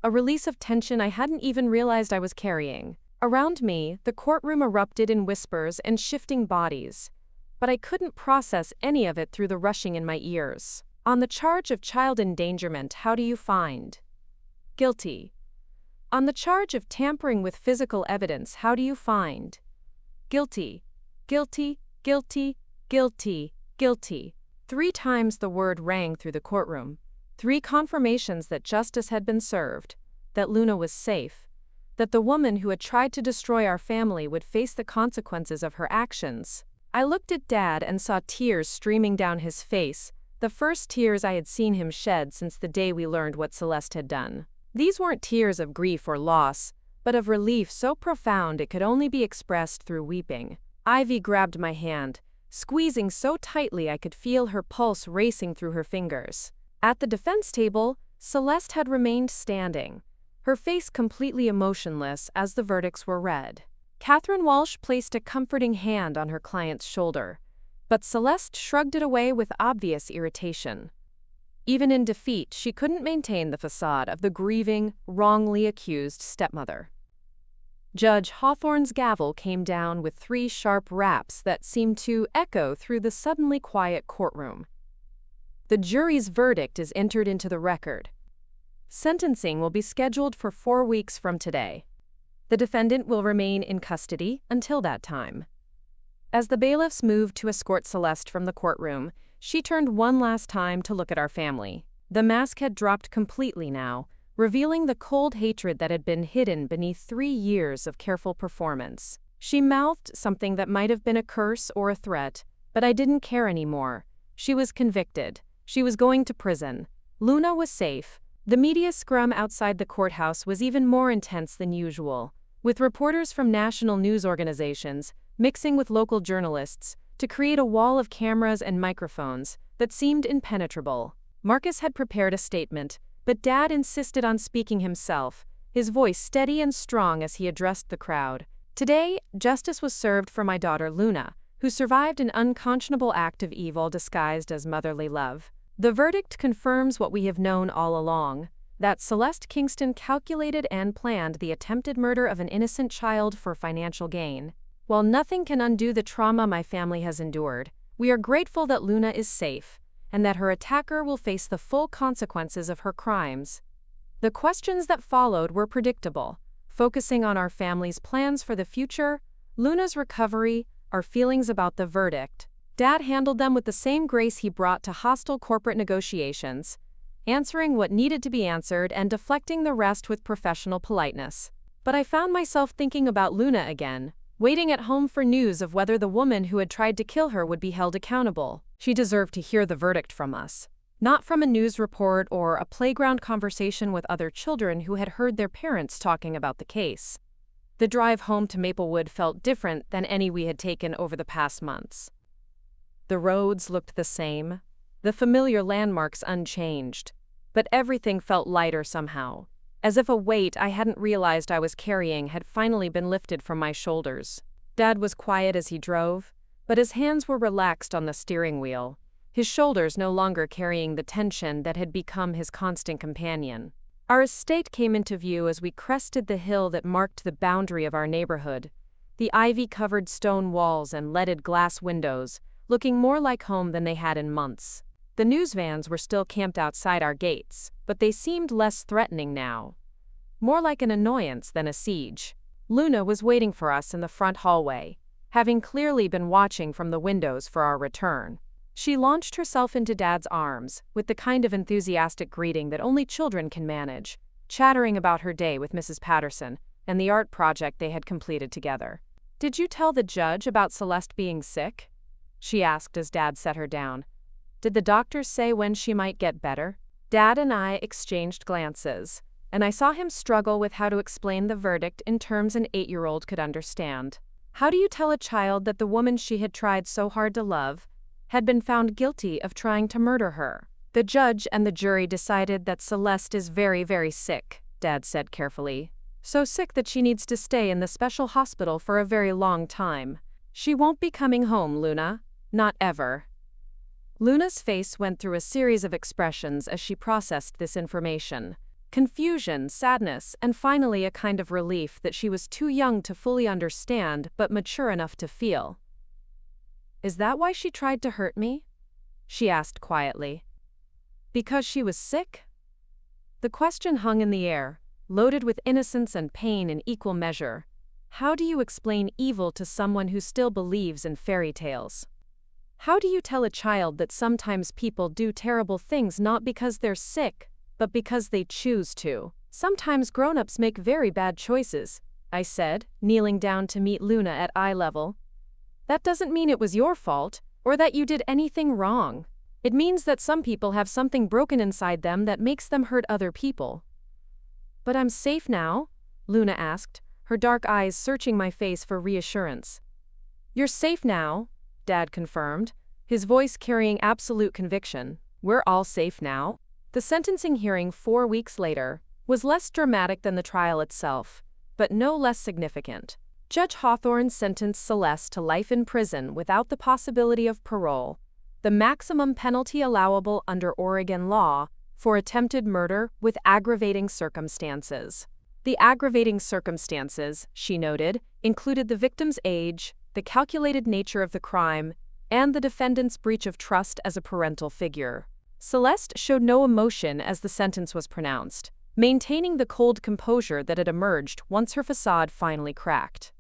A release of tension I hadn't even realized I was carrying. Around me, the courtroom erupted in whispers and shifting bodies, but I couldn't process any of it through the rushing in my ears. On the charge of child endangerment, how do you find? Guilty. On the charge of tampering with physical evidence, how do you find? Guilty. Guilty, guilty, guilty, guilty. 3 times the word rang through the courtroom. 3 confirmations that justice had been served, that Luna was safe, that the woman who had tried to destroy our family would face the consequences of her actions. I looked at Dad and saw tears streaming down his face, the first tears I had seen him shed since the day we learned what Celeste had done. These weren't tears of grief or loss, but of relief so profound it could only be expressed through weeping. Ivy grabbed my hand, squeezing so tightly I could feel her pulse racing through her fingers. At the defense table, Celeste had remained standing, her face completely emotionless as the verdicts were read. Catherine Walsh placed a comforting hand on her client's shoulder, but Celeste shrugged it away with obvious irritation. Even in defeat, she couldn't maintain the facade of the grieving, wrongly accused stepmother. Judge Hawthorne's gavel came down with 3 sharp raps that seemed to echo through the suddenly quiet courtroom. The jury's verdict is entered into the record. Sentencing will be scheduled for 4 weeks from today. The defendant will remain in custody until that time. As the bailiffs moved to escort Celeste from the courtroom, she turned one last time to look at our family. The mask had dropped completely now, revealing the cold hatred that had been hidden beneath 3 years of careful performance. She mouthed something that might have been a curse or a threat, but I didn't care anymore. She was convicted. She was going to prison. Luna was safe. The media scrum outside the courthouse was even more intense than usual, with reporters from national news organizations mixing with local journalists to create a wall of cameras and microphones that seemed impenetrable. Marcus had prepared a statement, but Dad insisted on speaking himself, his voice steady and strong as he addressed the crowd. Today, justice was served for my daughter Luna, who survived an unconscionable act of evil disguised as motherly love. The verdict confirms what we have known all along, that Celeste Kingston calculated and planned the attempted murder of an innocent child for financial gain. While nothing can undo the trauma my family has endured, we are grateful that Luna is safe, and that her attacker will face the full consequences of her crimes. The questions that followed were predictable, focusing on our family's plans for the future, Luna's recovery, our feelings about the verdict. Dad handled them with the same grace he brought to hostile corporate negotiations, answering what needed to be answered and deflecting the rest with professional politeness. But I found myself thinking about Luna again, waiting at home for news of whether the woman who had tried to kill her would be held accountable. She deserved to hear the verdict from us, not from a news report or a playground conversation with other children who had heard their parents talking about the case. The drive home to Maplewood felt different than any we had taken over the past months. The roads looked the same, the familiar landmarks unchanged, but everything felt lighter somehow, as if a weight I hadn't realized I was carrying had finally been lifted from my shoulders. Dad was quiet as he drove, but his hands were relaxed on the steering wheel, his shoulders no longer carrying the tension that had become his constant companion. Our estate came into view as we crested the hill that marked the boundary of our neighborhood, the ivy-covered stone walls and leaded glass windows, looking more like home than they had in months. The news vans were still camped outside our gates, but they seemed less threatening now, more like an annoyance than a siege. Luna was waiting for us in the front hallway, having clearly been watching from the windows for our return. She launched herself into Dad's arms with the kind of enthusiastic greeting that only children can manage, chattering about her day with Mrs. Patterson and the art project they had completed together. "Did you tell the judge about Celeste being sick?" she asked as Dad set her down. "Did the doctors say when she might get better?" Dad and I exchanged glances. and I saw him struggle with how to explain the verdict in terms an 8-year-old could understand. How do you tell a child that the woman she had tried so hard to love had been found guilty of trying to murder her? The judge and the jury decided that Celeste is very, very sick, Dad said carefully. So sick that she needs to stay in the special hospital for a very long time. She won't be coming home, Luna. Not ever. Luna's face went through a series of expressions as she processed this information. Confusion, sadness, and finally a kind of relief that she was too young to fully understand but mature enough to feel. Is that why she tried to hurt me? She asked quietly. Because she was sick? The question hung in the air, loaded with innocence and pain in equal measure. How do you explain evil to someone who still believes in fairy tales? How do you tell a child that sometimes people do terrible things not because they're sick, but because they choose to? Sometimes grown-ups make very bad choices, I said, kneeling down to meet Luna at eye level. That doesn't mean it was your fault, or that you did anything wrong. It means that some people have something broken inside them that makes them hurt other people. But I'm safe now? Luna asked, her dark eyes searching my face for reassurance. You're safe now, Dad confirmed, his voice carrying absolute conviction. We're all safe now. The sentencing hearing 4 weeks later was less dramatic than the trial itself, but no less significant. Judge Hawthorne sentenced Celeste to life in prison without the possibility of parole, the maximum penalty allowable under Oregon law for attempted murder with aggravating circumstances. The aggravating circumstances, she noted, included the victim's age, the calculated nature of the crime, and the defendant's breach of trust as a parental figure. Celeste showed no emotion as the sentence was pronounced, maintaining the cold composure that had emerged once her facade finally cracked.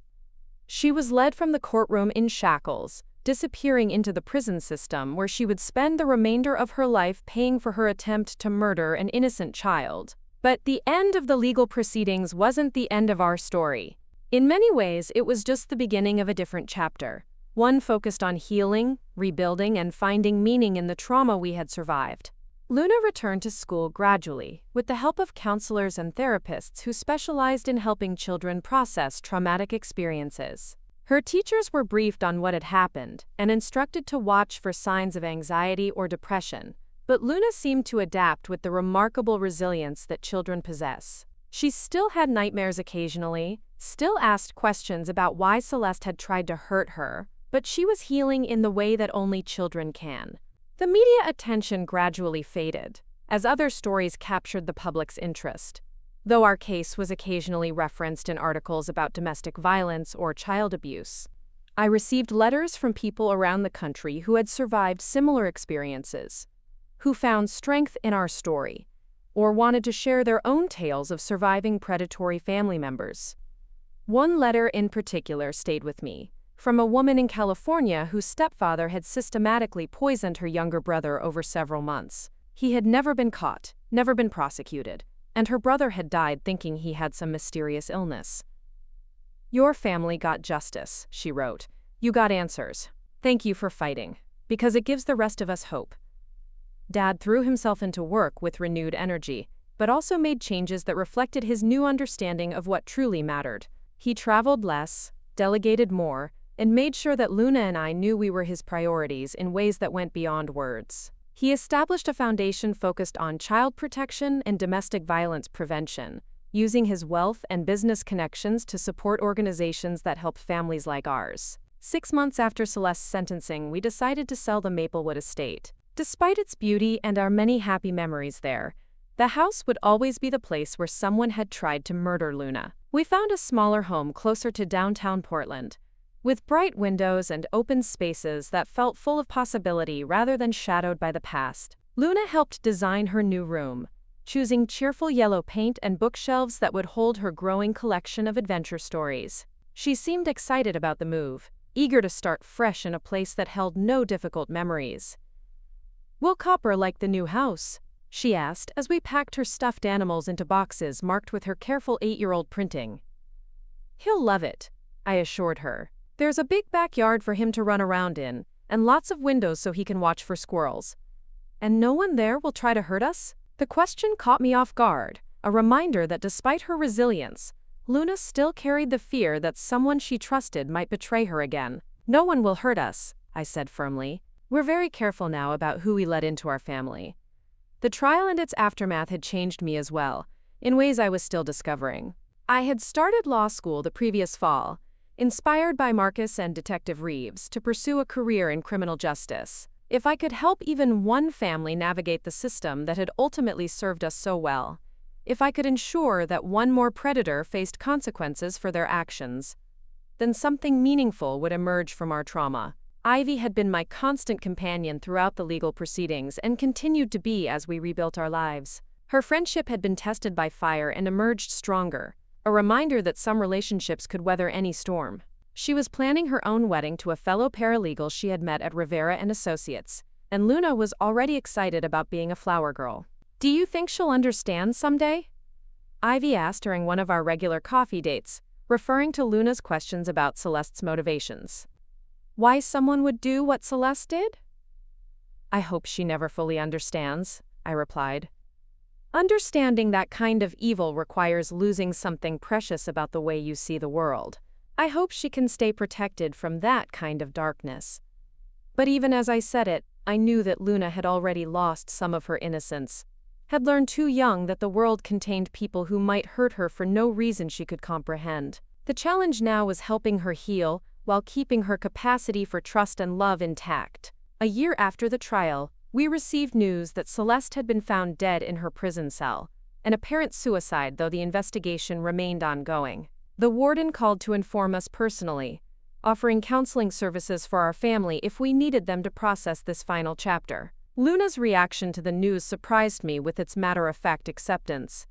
She was led from the courtroom in shackles, disappearing into the prison system where she would spend the remainder of her life paying for her attempt to murder an innocent child. But the end of the legal proceedings wasn't the end of our story. In many ways, it was just the beginning of a different chapter, one focused on healing, rebuilding, and finding meaning in the trauma we had survived. Luna returned to school gradually, with the help of counselors and therapists who specialized in helping children process traumatic experiences. Her teachers were briefed on what had happened and instructed to watch for signs of anxiety or depression, but Luna seemed to adapt with the remarkable resilience that children possess. She still had nightmares occasionally, still asked questions about why Celeste had tried to hurt her, but she was healing in the way that only children can. The media attention gradually faded, as other stories captured the public's interest. Though our case was occasionally referenced in articles about domestic violence or child abuse, I received letters from people around the country who had survived similar experiences, who found strength in our story, or wanted to share their own tales of surviving predatory family members. One letter in particular stayed with me, from a woman in California whose stepfather had systematically poisoned her younger brother over several months. He had never been caught, never been prosecuted, and her brother had died thinking he had some mysterious illness. Your family got justice, she wrote. You got answers. Thank you for fighting, because it gives the rest of us hope. Dad threw himself into work with renewed energy, but also made changes that reflected his new understanding of what truly mattered. He traveled less, delegated more, and made sure that Luna and I knew we were his priorities in ways that went beyond words. He established a foundation focused on child protection and domestic violence prevention, using his wealth and business connections to support organizations that help families like ours. 6 months after Celeste's sentencing, we decided to sell the Maplewood estate. Despite its beauty and our many happy memories there, the house would always be the place where someone had tried to murder Luna. We found a smaller home closer to downtown Portland, with bright windows and open spaces that felt full of possibility rather than shadowed by the past. Luna helped design her new room, choosing cheerful yellow paint and bookshelves that would hold her growing collection of adventure stories. She seemed excited about the move, eager to start fresh in a place that held no difficult memories. Will Copper like the new house? She asked as we packed her stuffed animals into boxes marked with her careful 8-year-old printing. He'll love it, I assured her. There's a big backyard for him to run around in, and lots of windows so he can watch for squirrels. And no one there will try to hurt us? The question caught me off guard, a reminder that despite her resilience, Luna still carried the fear that someone she trusted might betray her again. "No one will hurt us," I said firmly. "We're very careful now about who we let into our family." The trial and its aftermath had changed me as well, in ways I was still discovering. I had started law school the previous fall, inspired by Marcus and Detective Reeves to pursue a career in criminal justice. If I could help even one family navigate the system that had ultimately served us so well, if I could ensure that one more predator faced consequences for their actions, then something meaningful would emerge from our trauma. Ivy had been my constant companion throughout the legal proceedings and continued to be as we rebuilt our lives. Her friendship had been tested by fire and emerged stronger, a reminder that some relationships could weather any storm. She was planning her own wedding to a fellow paralegal she had met at Rivera and Associates, and Luna was already excited about being a flower girl. "Do you think she'll understand someday?" Ivy asked during one of our regular coffee dates, referring to Luna's questions about Celeste's motivations. "Why someone would do what Celeste did?" "I hope she never fully understands," I replied. "Understanding that kind of evil requires losing something precious about the way you see the world. I hope she can stay protected from that kind of darkness." But even as I said it, I knew that Luna had already lost some of her innocence, had learned too young that the world contained people who might hurt her for no reason she could comprehend. The challenge now was helping her heal while keeping her capacity for trust and love intact. A year after the trial, we received news that Celeste had been found dead in her prison cell, an apparent suicide though the investigation remained ongoing. The warden called to inform us personally, offering counseling services for our family if we needed them to process this final chapter. Luna's reaction to the news surprised me with its matter-of-fact acceptance.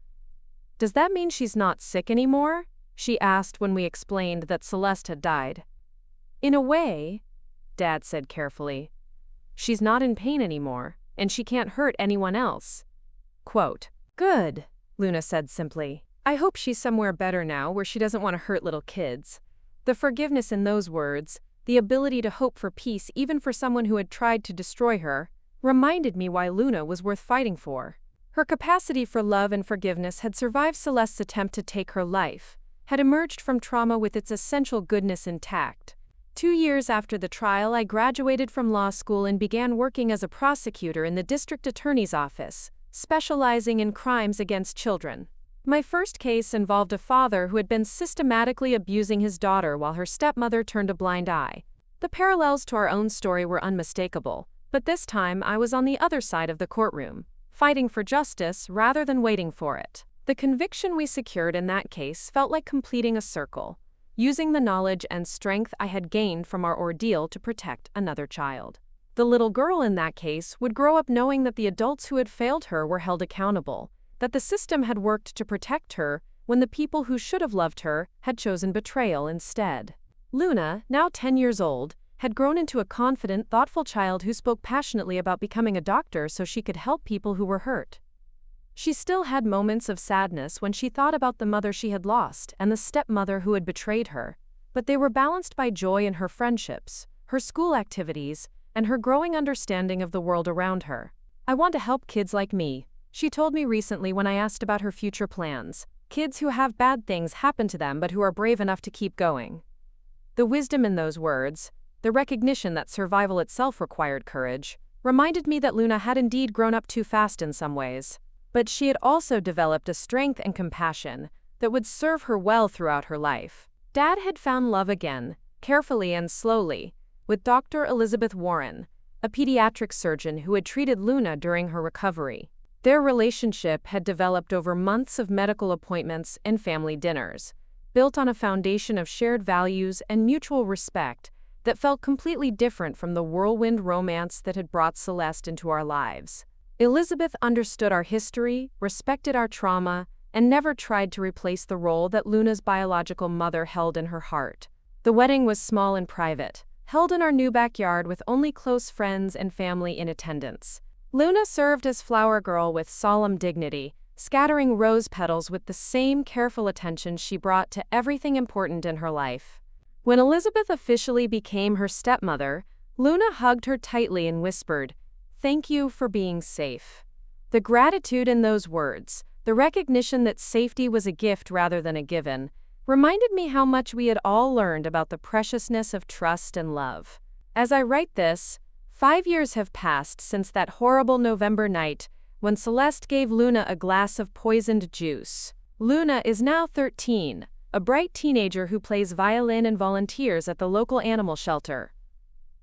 "Does that mean she's not sick anymore?" she asked when we explained that Celeste had died. "In a way," Dad said carefully. "She's not in pain anymore, and she can't hurt anyone else." Quote, "Good," Luna said simply. "I hope she's somewhere better now where she doesn't want to hurt little kids." The forgiveness in those words, the ability to hope for peace even for someone who had tried to destroy her, reminded me why Luna was worth fighting for. Her capacity for love and forgiveness had survived Celeste's attempt to take her life, had emerged from trauma with its essential goodness intact. 2 years after the trial, I graduated from law school and began working as a prosecutor in the district attorney's office, specializing in crimes against children. My first case involved a father who had been systematically abusing his daughter while her stepmother turned a blind eye. The parallels to our own story were unmistakable, but this time I was on the other side of the courtroom, fighting for justice rather than waiting for it. The conviction we secured in that case felt like completing a circle, using the knowledge and strength I had gained from our ordeal to protect another child. The little girl in that case would grow up knowing that the adults who had failed her were held accountable, that the system had worked to protect her when the people who should have loved her had chosen betrayal instead. Luna, now 10 years old, had grown into a confident, thoughtful child who spoke passionately about becoming a doctor so she could help people who were hurt. She still had moments of sadness when she thought about the mother she had lost and the stepmother who had betrayed her, but they were balanced by joy in her friendships, her school activities, and her growing understanding of the world around her. "I want to help kids like me," she told me recently when I asked about her future plans. "Kids who have bad things happen to them but who are brave enough to keep going." The wisdom in those words, the recognition that survival itself required courage, reminded me that Luna had indeed grown up too fast in some ways. But she had also developed a strength and compassion that would serve her well throughout her life. Dad had found love again, carefully and slowly, with Dr. Elizabeth Warren, a pediatric surgeon who had treated Luna during her recovery. Their relationship had developed over months of medical appointments and family dinners, built on a foundation of shared values and mutual respect that felt completely different from the whirlwind romance that had brought Celeste into our lives. Elizabeth understood our history, respected our trauma, and never tried to replace the role that Luna's biological mother held in her heart. The wedding was small and private, held in our new backyard with only close friends and family in attendance. Luna served as flower girl with solemn dignity, scattering rose petals with the same careful attention she brought to everything important in her life. When Elizabeth officially became her stepmother, Luna hugged her tightly and whispered, "Thank you for being safe." The gratitude in those words, The recognition that safety was a gift rather than a given reminded me how much we had all learned about the preciousness of trust and love. As I write this, 5 years have passed since that horrible November night when Celeste gave Luna a glass of poisoned juice. Luna is now 13, a bright teenager who plays violin and volunteers at the local animal shelter.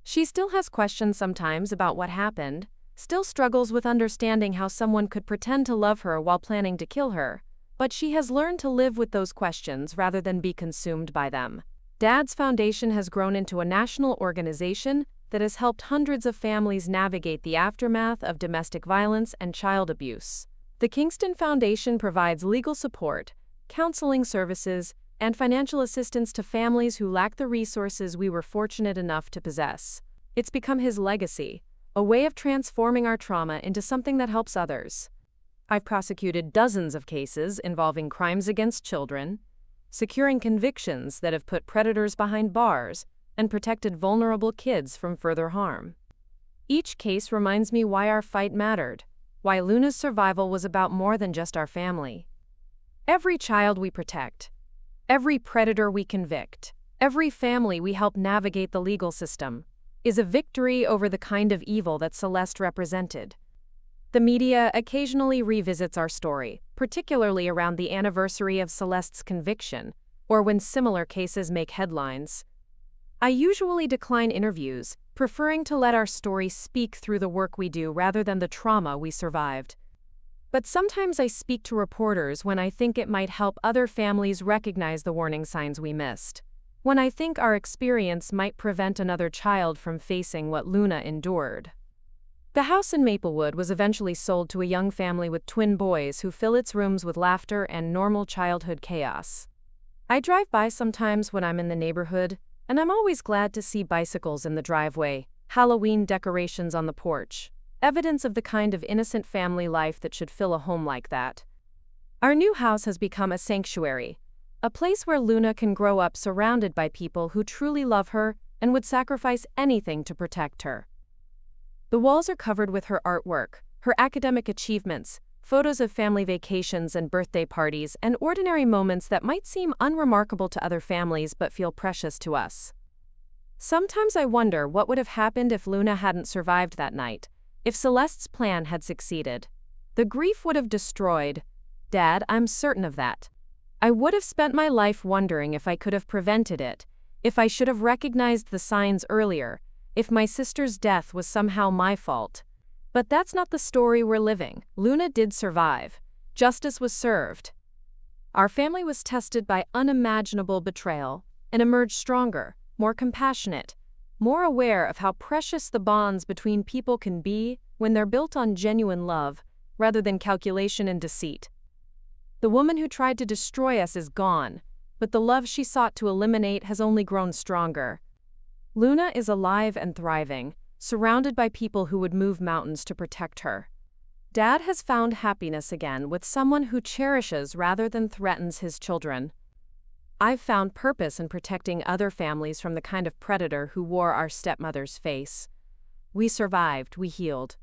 She still has questions sometimes about what happened, still struggles with understanding how someone could pretend to love her while planning to kill her, but she has learned to live with those questions rather than be consumed by them. Dad's foundation has grown into a national organization that has helped hundreds of families navigate the aftermath of domestic violence and child abuse. The Kingston Foundation provides legal support, counseling services, and financial assistance to families who lack the resources we were fortunate enough to possess. It's become his legacy, a way of transforming our trauma into something that helps others. I've prosecuted dozens of cases involving crimes against children, securing convictions that have put predators behind bars, and protected vulnerable kids from further harm. Each case reminds me why our fight mattered, why Luna's survival was about more than just our family. Every child we protect, every predator we convict, every family we help navigate the legal system, is a victory over the kind of evil that Celeste represented. The media occasionally revisits our story, particularly around the anniversary of Celeste's conviction, or when similar cases make headlines. I usually decline interviews, preferring to let our story speak through the work we do rather than the trauma we survived. But sometimes I speak to reporters when I think it might help other families recognize the warning signs we missed, when I think our experience might prevent another child from facing what Luna endured. The house in Maplewood was eventually sold to a young family with twin boys who fill its rooms with laughter and normal childhood chaos. I drive by sometimes when I'm in the neighborhood, and I'm always glad to see bicycles in the driveway, Halloween decorations on the porch, evidence of the kind of innocent family life that should fill a home like that. Our new house has become a sanctuary, a place where Luna can grow up surrounded by people who truly love her and would sacrifice anything to protect her. The walls are covered with her artwork, her academic achievements, photos of family vacations and birthday parties, and ordinary moments that might seem unremarkable to other families but feel precious to us. Sometimes I wonder what would have happened if Luna hadn't survived that night, if Celeste's plan had succeeded. The grief would have destroyed Dad, I'm certain of that. I would have spent my life wondering if I could have prevented it, if I should have recognized the signs earlier, if my sister's death was somehow my fault. But that's not the story we're living. Luna did survive. Justice was served. Our family was tested by unimaginable betrayal and emerged stronger, more compassionate, more aware of how precious the bonds between people can be when they're built on genuine love rather than calculation and deceit. The woman who tried to destroy us is gone, but the love she sought to eliminate has only grown stronger. Luna is alive and thriving, surrounded by people who would move mountains to protect her. Dad has found happiness again with someone who cherishes rather than threatens his children. I've found purpose in protecting other families from the kind of predator who wore our stepmother's face. We survived, we healed.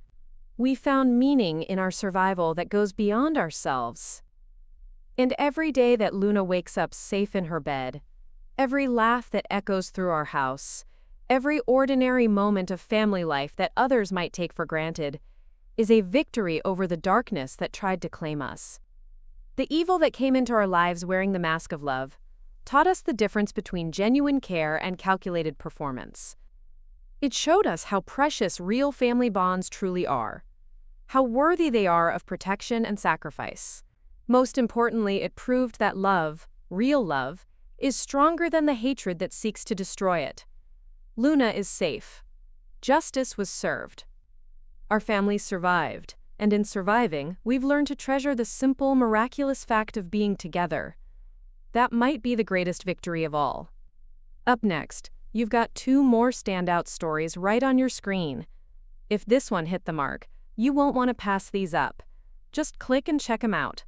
We found meaning in our survival that goes beyond ourselves. And every day that Luna wakes up safe in her bed, every laugh that echoes through our house, every ordinary moment of family life that others might take for granted, is a victory over the darkness that tried to claim us. The evil that came into our lives wearing the mask of love taught us the difference between genuine care and calculated performance. It showed us how precious real family bonds truly are, how worthy they are of protection and sacrifice. Most importantly, it proved that love, real love, is stronger than the hatred that seeks to destroy it. Luna is safe. Justice was served. Our family survived, and in surviving, we've learned to treasure the simple, miraculous fact of being together. That might be the greatest victory of all. Up next, you've got 2 more standout stories right on your screen. If this one hit the mark, you won't want to pass these up. Just click and check them out.